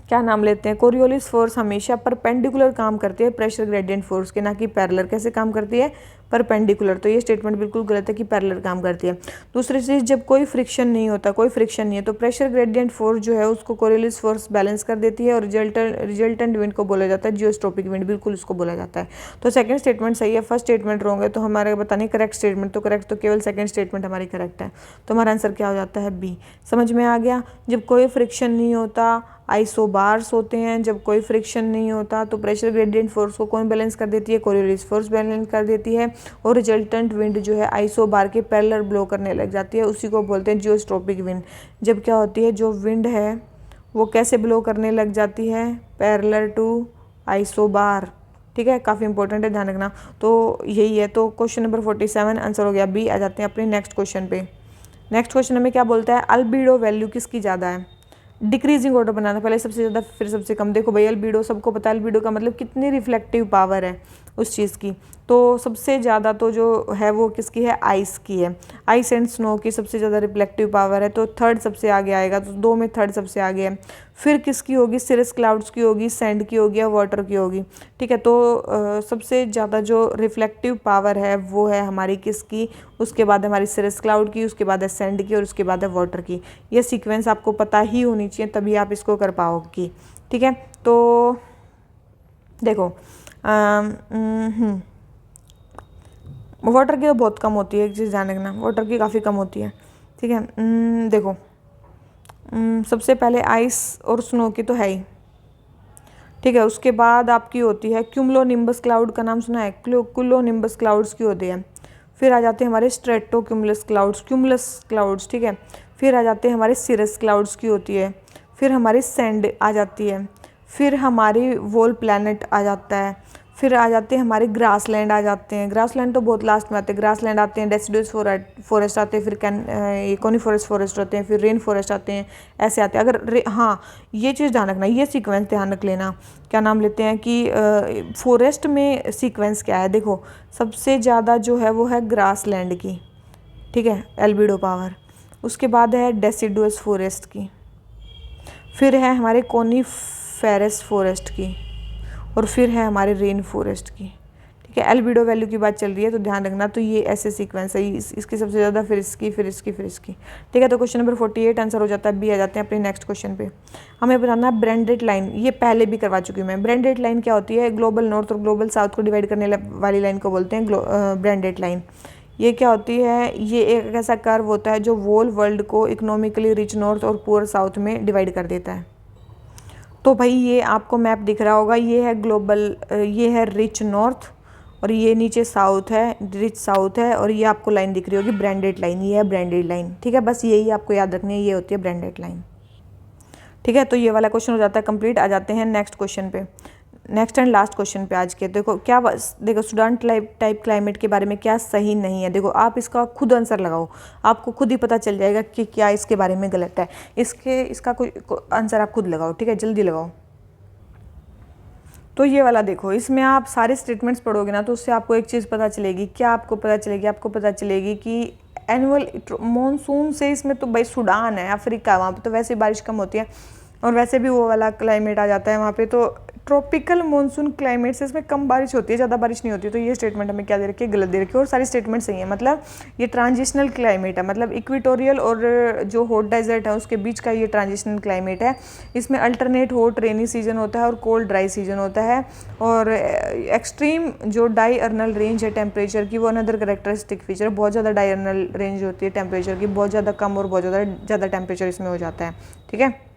A: क्या नाम लेते हैं, कोरियोलिस फोर्स हमेशा परपेंडिकुलर काम करती है प्रेशर ग्रेडियंट फोर्स के, ना कि पैरेलल। कैसे काम करती है? परपेंडिकुलर। तो ये स्टेटमेंट बिल्कुल गलत है कि पैरेलल काम करती है। दूसरी चीज़, जब कोई फ्रिक्शन नहीं होता, कोई फ्रिक्शन नहीं है, तो प्रेशर ग्रेडियंट फोर्स जो है उसको कोरियोलिस फोर्स बैलेंस कर देती है और रिजल्टेंट विंड को बोला जाता है जियोस्ट्रोपिक विंड, बिल्कुल उसको बोला जाता है। तो सेकंड स्टेटमेंट सही है, फर्स्ट स्टेटमेंट रॉन्ग है। तो हमारे बताने करेक्ट स्टेटमेंट, तो करेक्ट तो केवल सेकंड स्टेटमेंट हमारी करेक्ट है। तो हमारा आंसर क्या हो जाता है? बी। समझ में आ गया? जब कोई फ्रिक्शन नहीं होता आइसोबार्स होते हैं। जब कोई फ्रिक्शन नहीं होता तो प्रेशर ग्रेडियंट फोर्स को कौन बैलेंस कर देती है? कोरियोलिस फोर्स बैलेंस कर देती है। और रिजल्टेंट विंड जो है आइसोबार के पैरेलल ब्लो करने लग जाती है, उसी को बोलते हैं जियोस्ट्रोपिक विंड। जब क्या होती है, जो विंड है वो कैसे ब्लो करने लग जाती है? पैरेलल टू आइसोबार, ठीक है। काफ़ी इंपॉर्टेंट है, ध्यान रखना। तो यही है। तो क्वेश्चन नंबर 47 आंसर हो गया बी। आ जाते हैं अपने नेक्स्ट क्वेश्चन पे। नेक्स्ट क्वेश्चन हमें क्या बोलता है? अल्बिडो वैल्यू किसकी ज़्यादा है? डिक्रीजिंग ऑर्डर बनाना, पहले सबसे ज़्यादा फिर सबसे कम। देखो भाई, अल्बिडो सबको पता है, अल्बिडो का मतलब कितनी रिफ्लेक्टिव पावर है उस चीज़ की। तो सबसे ज़्यादा तो जो है वो किसकी है? आइस की है। आइस एंड स्नो की सबसे ज़्यादा रिफ्लेक्टिव पावर है, तो थर्ड सबसे आगे आएगा। तो दो में थर्ड सबसे आगे है। फिर किसकी होगी? सिरस क्लाउड्स की होगी, सैंड की होगी या वाटर की होगी, ठीक है। तो सबसे ज़्यादा जो रिफ्लेक्टिव पावर है वो है हमारी किसकी? उसके बाद हमारी सिरस क्लाउड की, उसके बाद है सैंड की और उसके बाद है वाटर की। ये सीक्वेंस आपको पता ही होनी चाहिए, तभी आप इसको कर पाओगी, ठीक है। तो देखो वाटर की तो बहुत कम होती है, एक चीज़ ध्यान रखना, वाटर की काफ़ी कम होती है, ठीक है। देखो सबसे पहले आइस और स्नो की तो है ही, ठीक है। उसके बाद आपकी होती है क्यूमुलोनिम्बस क्लाउड, का नाम सुना है? क्यूमुलोनिम्बस क्लाउड्स की होती है। फिर आ जाते हैं हमारे स्ट्रेटो क्यूमुलस क्लाउड्स, ठीक है। फिर आ जाते हैं हमारे सिरस क्लाउड्स की होती है। फिर हमारी सैंड आ जाती है। फिर हमारी वोल प्लैनेट आ जाता है। फिर आ जाते हैं हमारे ग्रासलैंड आ जाते हैं। ग्रासलैंड तो बहुत लास्ट में आते हैं। ग्रासलैंड आते हैं, डेसिडुअस फॉरेस्ट आते हैं, फिर ये कॉनिफोरस फॉरेस्ट होते हैं, फिर रेन फॉरेस्ट आते हैं, ऐसे आते हैं। अगर हाँ, ये चीज़ ध्यान रखना, ये सीक्वेंस ध्यान रख लेना। क्या नाम लेते हैं कि फॉरेस्ट में सीक्वेंस क्या है? देखो सबसे ज़्यादा जो है वो है ग्रासलैंड की, ठीक है, एल्बिडो पावर। उसके बाद है डेसिडुअस फॉरेस्ट की। फिर है हमारे कॉनिफेरस फॉरेस्ट की। और फिर है हमारे रेन फॉरेस्ट की, ठीक है। एल्बिडो वैल्यू की बात चल रही है तो ध्यान रखना। तो ये ऐसे सीक्वेंस है, इसकी सबसे ज़्यादा, फिर इसकी, फिर इसकी, फिर इसकी, ठीक है। तो क्वेश्चन नंबर 48 आंसर हो जाता है बी। आ जाते हैं अपने नेक्स्ट क्वेश्चन पे। हमें बताना है ब्रांडेड लाइन। ये पहले भी करवा चुकी हूँ मैं। ब्रांडेड लाइन क्या होती है? ग्लोबल नॉर्थ और ग्लोबल साउथ को डिवाइड करने वाली लाइन को बोलते हैं ब्रांडेड लाइन। ये क्या होती है? ये एक ऐसा कर्व होता है जो वोल वर्ल्ड को इकोनॉमिकली रिच नॉर्थ और पुअर साउथ में डिवाइड कर देता है। तो भाई ये आपको मैप दिख रहा होगा, ये है ग्लोबल, ये है रिच नॉर्थ और ये नीचे साउथ है, रिच साउथ है। और ये आपको लाइन दिख रही होगी ब्रांडेड लाइन, ये है ब्रांडेड लाइन, ठीक है। बस यही आपको याद रखनी है, ये होती है ब्रांडेड लाइन, ठीक है। तो ये वाला क्वेश्चन हो जाता है कंप्लीट। आ जाते हैं नेक्स्ट क्वेश्चन पे, नेक्स्ट एंड लास्ट क्वेश्चन पे आज के। देखो क्या देखो स्टूडेंट टाइप क्लाइमेट के बारे में क्या सही नहीं है। देखो आप इसका खुद आंसर लगाओ, आपको खुद ही पता चल जाएगा कि क्या इसके बारे में गलत है। इसका कोई आंसर आप खुद लगाओ, ठीक है, जल्दी लगाओ। तो ये वाला देखो, इसमें आप सारे स्टेटमेंट्स पढ़ोगे ना तो उससे आपको एक चीज़ पता चलेगी। क्या आपको पता चलेगी? आपको पता चलेगी कि एनुअल मॉनसून से, इसमें तो भाई सूडान है, अफ्रीका, वहाँ पे तो वैसे बारिश कम होती है और वैसे भी वो वाला क्लाइमेट आ जाता है वहाँ पे। तो ट्रॉपिकल मॉनसून क्लाइमेट से इसमें कम बारिश होती है, ज़्यादा बारिश नहीं होती। तो ये स्टेटमेंट हमें क्या दे रखी है? गलत दे रखी है। और सारी स्टेटमेंट सही है। मतलब ये ट्रांजिशनल क्लाइमेट है, मतलब इक्वेटोरियल और जो हॉट डेजर्ट है उसके बीच का ये ट्रांजिशनल क्लाइमेट है। इसमें अल्टरनेट हॉट रेनी सीजन होता है और कोल्ड ड्राई सीजन होता है। और एक्सट्रीम जो डायर्नल रेंज है टेम्परेचर की, वो अनदर करेक्टरिस्टिक फीचर, बहुत ज़्यादा डायर्नल रेंज होती है टेम्परेचर की, बहुत ज़्यादा कम और बहुत ज़्यादा टेम्परेचर इसमें हो जाता है, ठीक है।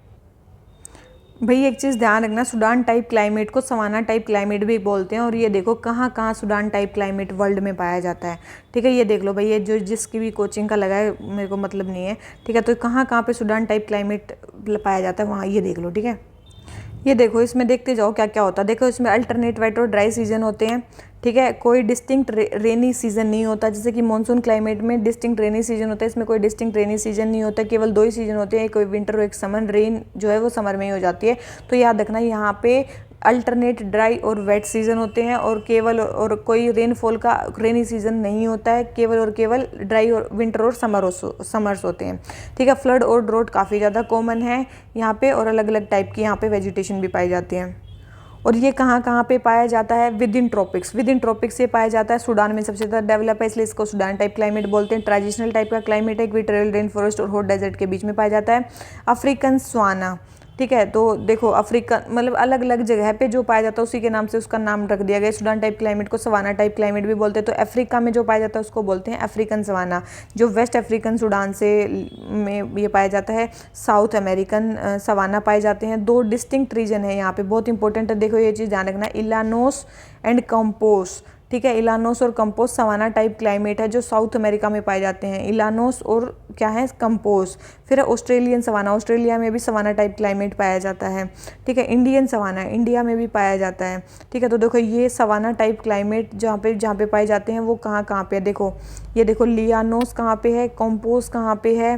A: भाई एक चीज़ ध्यान रखना, सूडान टाइप क्लाइमेट को सवाना टाइप क्लाइमेट भी बोलते हैं। और ये देखो कहाँ कहाँ सूडान टाइप क्लाइमेट वर्ल्ड में पाया जाता है, ठीक है। ये देख लो भाई, ये जो जिसकी भी कोचिंग का लगा है मेरे को मतलब नहीं है, ठीक है। तो कहाँ कहाँ पे सूडान टाइप क्लाइमेट पाया जाता है वहाँ ये देख लो, ठीक है। ये देखो इसमें देखते जाओ क्या क्या होता है। देखो इसमें अल्टरनेट वेट और ड्राई सीजन होते हैं, ठीक है। कोई डिस्टिंक्ट रेनी सीजन नहीं होता, जैसे कि मानसून क्लाइमेट में डिस्टिंक्ट रेनी सीजन होता है, इसमें कोई डिस्टिंक्ट रेनी सीजन नहीं होता, केवल 2 ही सीजन होते हैं, कोई विंटर और एक समर। रेन जो है वो समर में ही हो जाती है। तो याद रखना यहाँ पे अल्टरनेट ड्राई और वेट सीजन होते हैं, और केवल और कोई रेनफॉल का रेनी सीजन नहीं होता है, केवल और केवल ड्राई और विंटर और समर्स होते हैं, ठीक है। फ्लड और ड्रोट काफ़ी ज़्यादा कॉमन है यहाँ पे, और अलग अलग टाइप की यहाँ पे वेजिटेशन भी पाई जाती है। और ये कहाँ कहाँ पे पाया जाता है? With in tropics. With in tropics ये पाया जाता है, सूडान में सबसे ज़्यादा डेवलप है, इसलिए इसको सूडान टाइप क्लाइमेट बोलते हैं। ट्रांजिशनल टाइप का क्लाइमेट है, इक्वेटोरियल रेन फॉरेस्ट और हॉट डेजर्ट के बीच में पाया जाता है। अफ्रीकन स्वाना, ठीक है। तो देखो अफ्रीका मतलब अलग अलग जगह पे जो पाया जाता है उसी के नाम से उसका नाम रख दिया गया। सूडान टाइप क्लाइमेट को सवाना टाइप क्लाइमेट भी बोलते हैं। तो अफ्रीका में जो पाया जाता है उसको बोलते हैं अफ्रीकन सवाना। जो वेस्ट अफ्रीकन सूडान से में ये पाया जाता है, साउथ अमेरिकन सवाना पाए जाते हैं। 2 डिस्टिंक्ट रीजन है यहाँ पे, बहुत इंपॉर्टेंट है। देखो ये चीज़ ध्यान रखना, इलानोस एंड कंपोस, ठीक है। इलानोस और कंपोस सवाना टाइप क्लाइमेट है जो साउथ अमेरिका में पाए जाते हैं। इलानोस और क्या है? कंपोस। फिर ऑस्ट्रेलियन सवाना, ऑस्ट्रेलिया में भी सवाना टाइप क्लाइमेट पाया जाता है, ठीक है। इंडियन सवाना इंडिया में भी पाया जाता है, ठीक है। तो देखो ये सवाना टाइप क्लाइमेट जहाँ पे पाए जाते हैं वो कहाँ कहाँ पे है, देखो ये देखो लियानोस कहाँ पे है, कंपोस कहाँ पे है,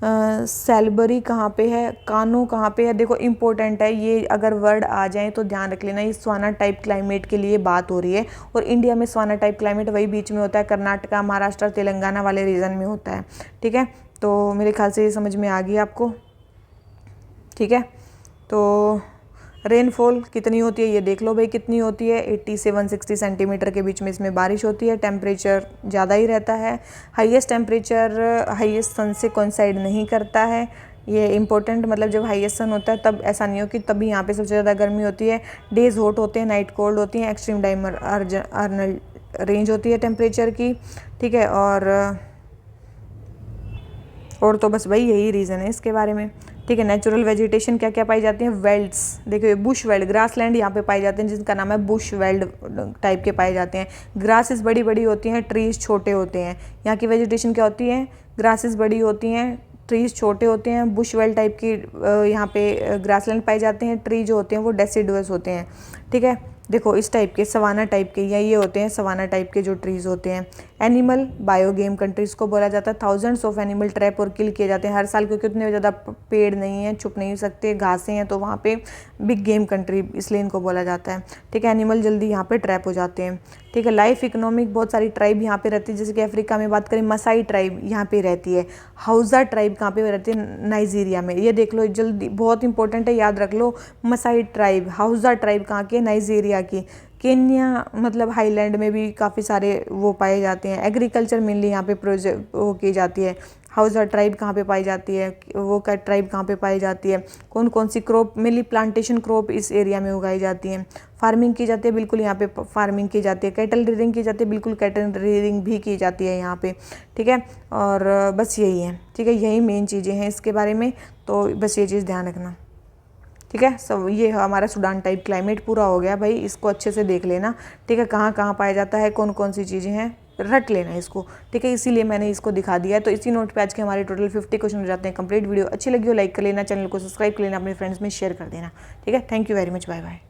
A: सैलबरी कहाँ पे है, कानो कहाँ पे है। देखो इंपॉर्टेंट है ये, अगर वर्ड आ जाए तो ध्यान रख लेना, ये सवाना टाइप क्लाइमेट के लिए बात हो रही है। और इंडिया में सवाना टाइप क्लाइमेट वही बीच में होता है, कर्नाटका, महाराष्ट्र, तेलंगाना वाले रीजन में होता है, ठीक है। तो मेरे ख्याल से ये समझ में आ गई आपको, ठीक है। तो रेनफॉल कितनी होती है ये देख लो भाई, कितनी होती है 80 से 160 सेंटीमीटर के बीच में इसमें बारिश होती है। टेम्परेचर ज़्यादा ही रहता है। हाईएस्ट टेम्परेचर हाईएस्ट सन से कोइंसाइड नहीं करता है, ये इंपॉर्टेंट। मतलब जब हाईएस्ट सन होता है तब ऐसा नहीं हो कि तभी यहाँ पे सबसे ज़्यादा गर्मी होती है। डेज हॉट होते हैं, नाइट कोल्ड होती हैं। एक्सट्रीम डायमर्नल रेंज होती है टेम्परेचर की, ठीक है। और तो बस भाई यही रीज़न है इसके बारे में, ठीक है। नेचुरल वेजिटेशन क्या क्या पाई जाती हैं? वेल्ड्स, देखिए बुश वेल्ड, ग्रास लैंड यहाँ पे पाए जाते हैं जिनका नाम है बुश वेल्ड टाइप के पाए जाते हैं। ग्रासेस बड़ी बड़ी होती हैं, ट्रीज छोटे होते हैं। यहाँ की वेजिटेशन क्या होती है? ग्रासेस बड़ी होती हैं, ट्रीज छोटे होते हैं। बुश वेल्ड टाइप की यहाँ पे ग्रासलैंड पाए जाते हैं। ट्री जो होते हैं वो डेसिडुअस होते हैं, ठीक है। देखो इस टाइप के सवाना टाइप के या ये होते हैं सवाना टाइप के जो ट्रीज़ होते हैं। एनिमल बायोगेम कंट्रीज़ को बोला जाता है। थाउजेंड्स ऑफ एनिमल ट्रैप और किल किए जाते हैं हर साल, क्योंकि उतने ज़्यादा पेड़ नहीं हैं, छुप नहीं सकते, घासें हैं, तो वहाँ पे बिग गेम कंट्री इसलिए इनको बोला जाता है, ठीक है। एनिमल जल्दी यहाँ पे ट्रैप हो जाते हैं, ठीक है। लाइफ इकोनॉमिक, बहुत सारी ट्राइब यहाँ पे रहती है, जैसे कि अफ्रीका में बात करें मसाई ट्राइब यहाँ पे रहती है। हाउजा ट्राइब कहाँ पे रहती है? नाइजीरिया में। ये देख लो जल्दी, बहुत इंपॉर्टेंट है, याद रख लो। मसाई ट्राइब, हाउजा ट्राइब कहाँ की है? नाइजीरिया की। केन्या मतलब हाईलैंड में भी काफ़ी सारे वो पाए जाते हैं। एग्रीकल्चर मेनली यहाँ पे प्रोजेक्ट वो की जाती है। हाउजा ट्राइब कहाँ पे पाई जाती है? वो का ट्राइब कहाँ पे पाई जाती है? कौन कौन सी क्रॉप, मेनली प्लांटेशन क्रॉप इस एरिया में उगाई जाती हैं। फार्मिंग की जाती है, बिल्कुल यहाँ पे फार्मिंग की जाती है। कैटल रियरिंग की जाती है, बिल्कुल कैटल रियरिंग भी की जाती है यहाँ पे, ठीक है। और बस यही है, ठीक है, यही मेन चीज़ें हैं इसके बारे में, तो बस ये चीज़ ध्यान रखना, ठीक है। सब ये हमारा सूडान टाइप क्लाइमेट पूरा हो गया भाई, इसको अच्छे से देख लेना, ठीक है। कहाँ कहाँ पाया जाता है, कौन कौन सी चीज़ें हैं, रट लेना इसको, ठीक है। इसीलिए मैंने इसको दिखा दिया है। तो इसी नोट पे आज के हमारे टोटल 50 क्वेश्चन हो जाते हैं कंप्लीट। वीडियो अच्छी लगी हो लाइक कर लेना, चैनल को सब्सक्राइब कर लेना, अपने फ्रेंड्स में शेयर कर देना, ठीक है। Thank you very much, bye bye.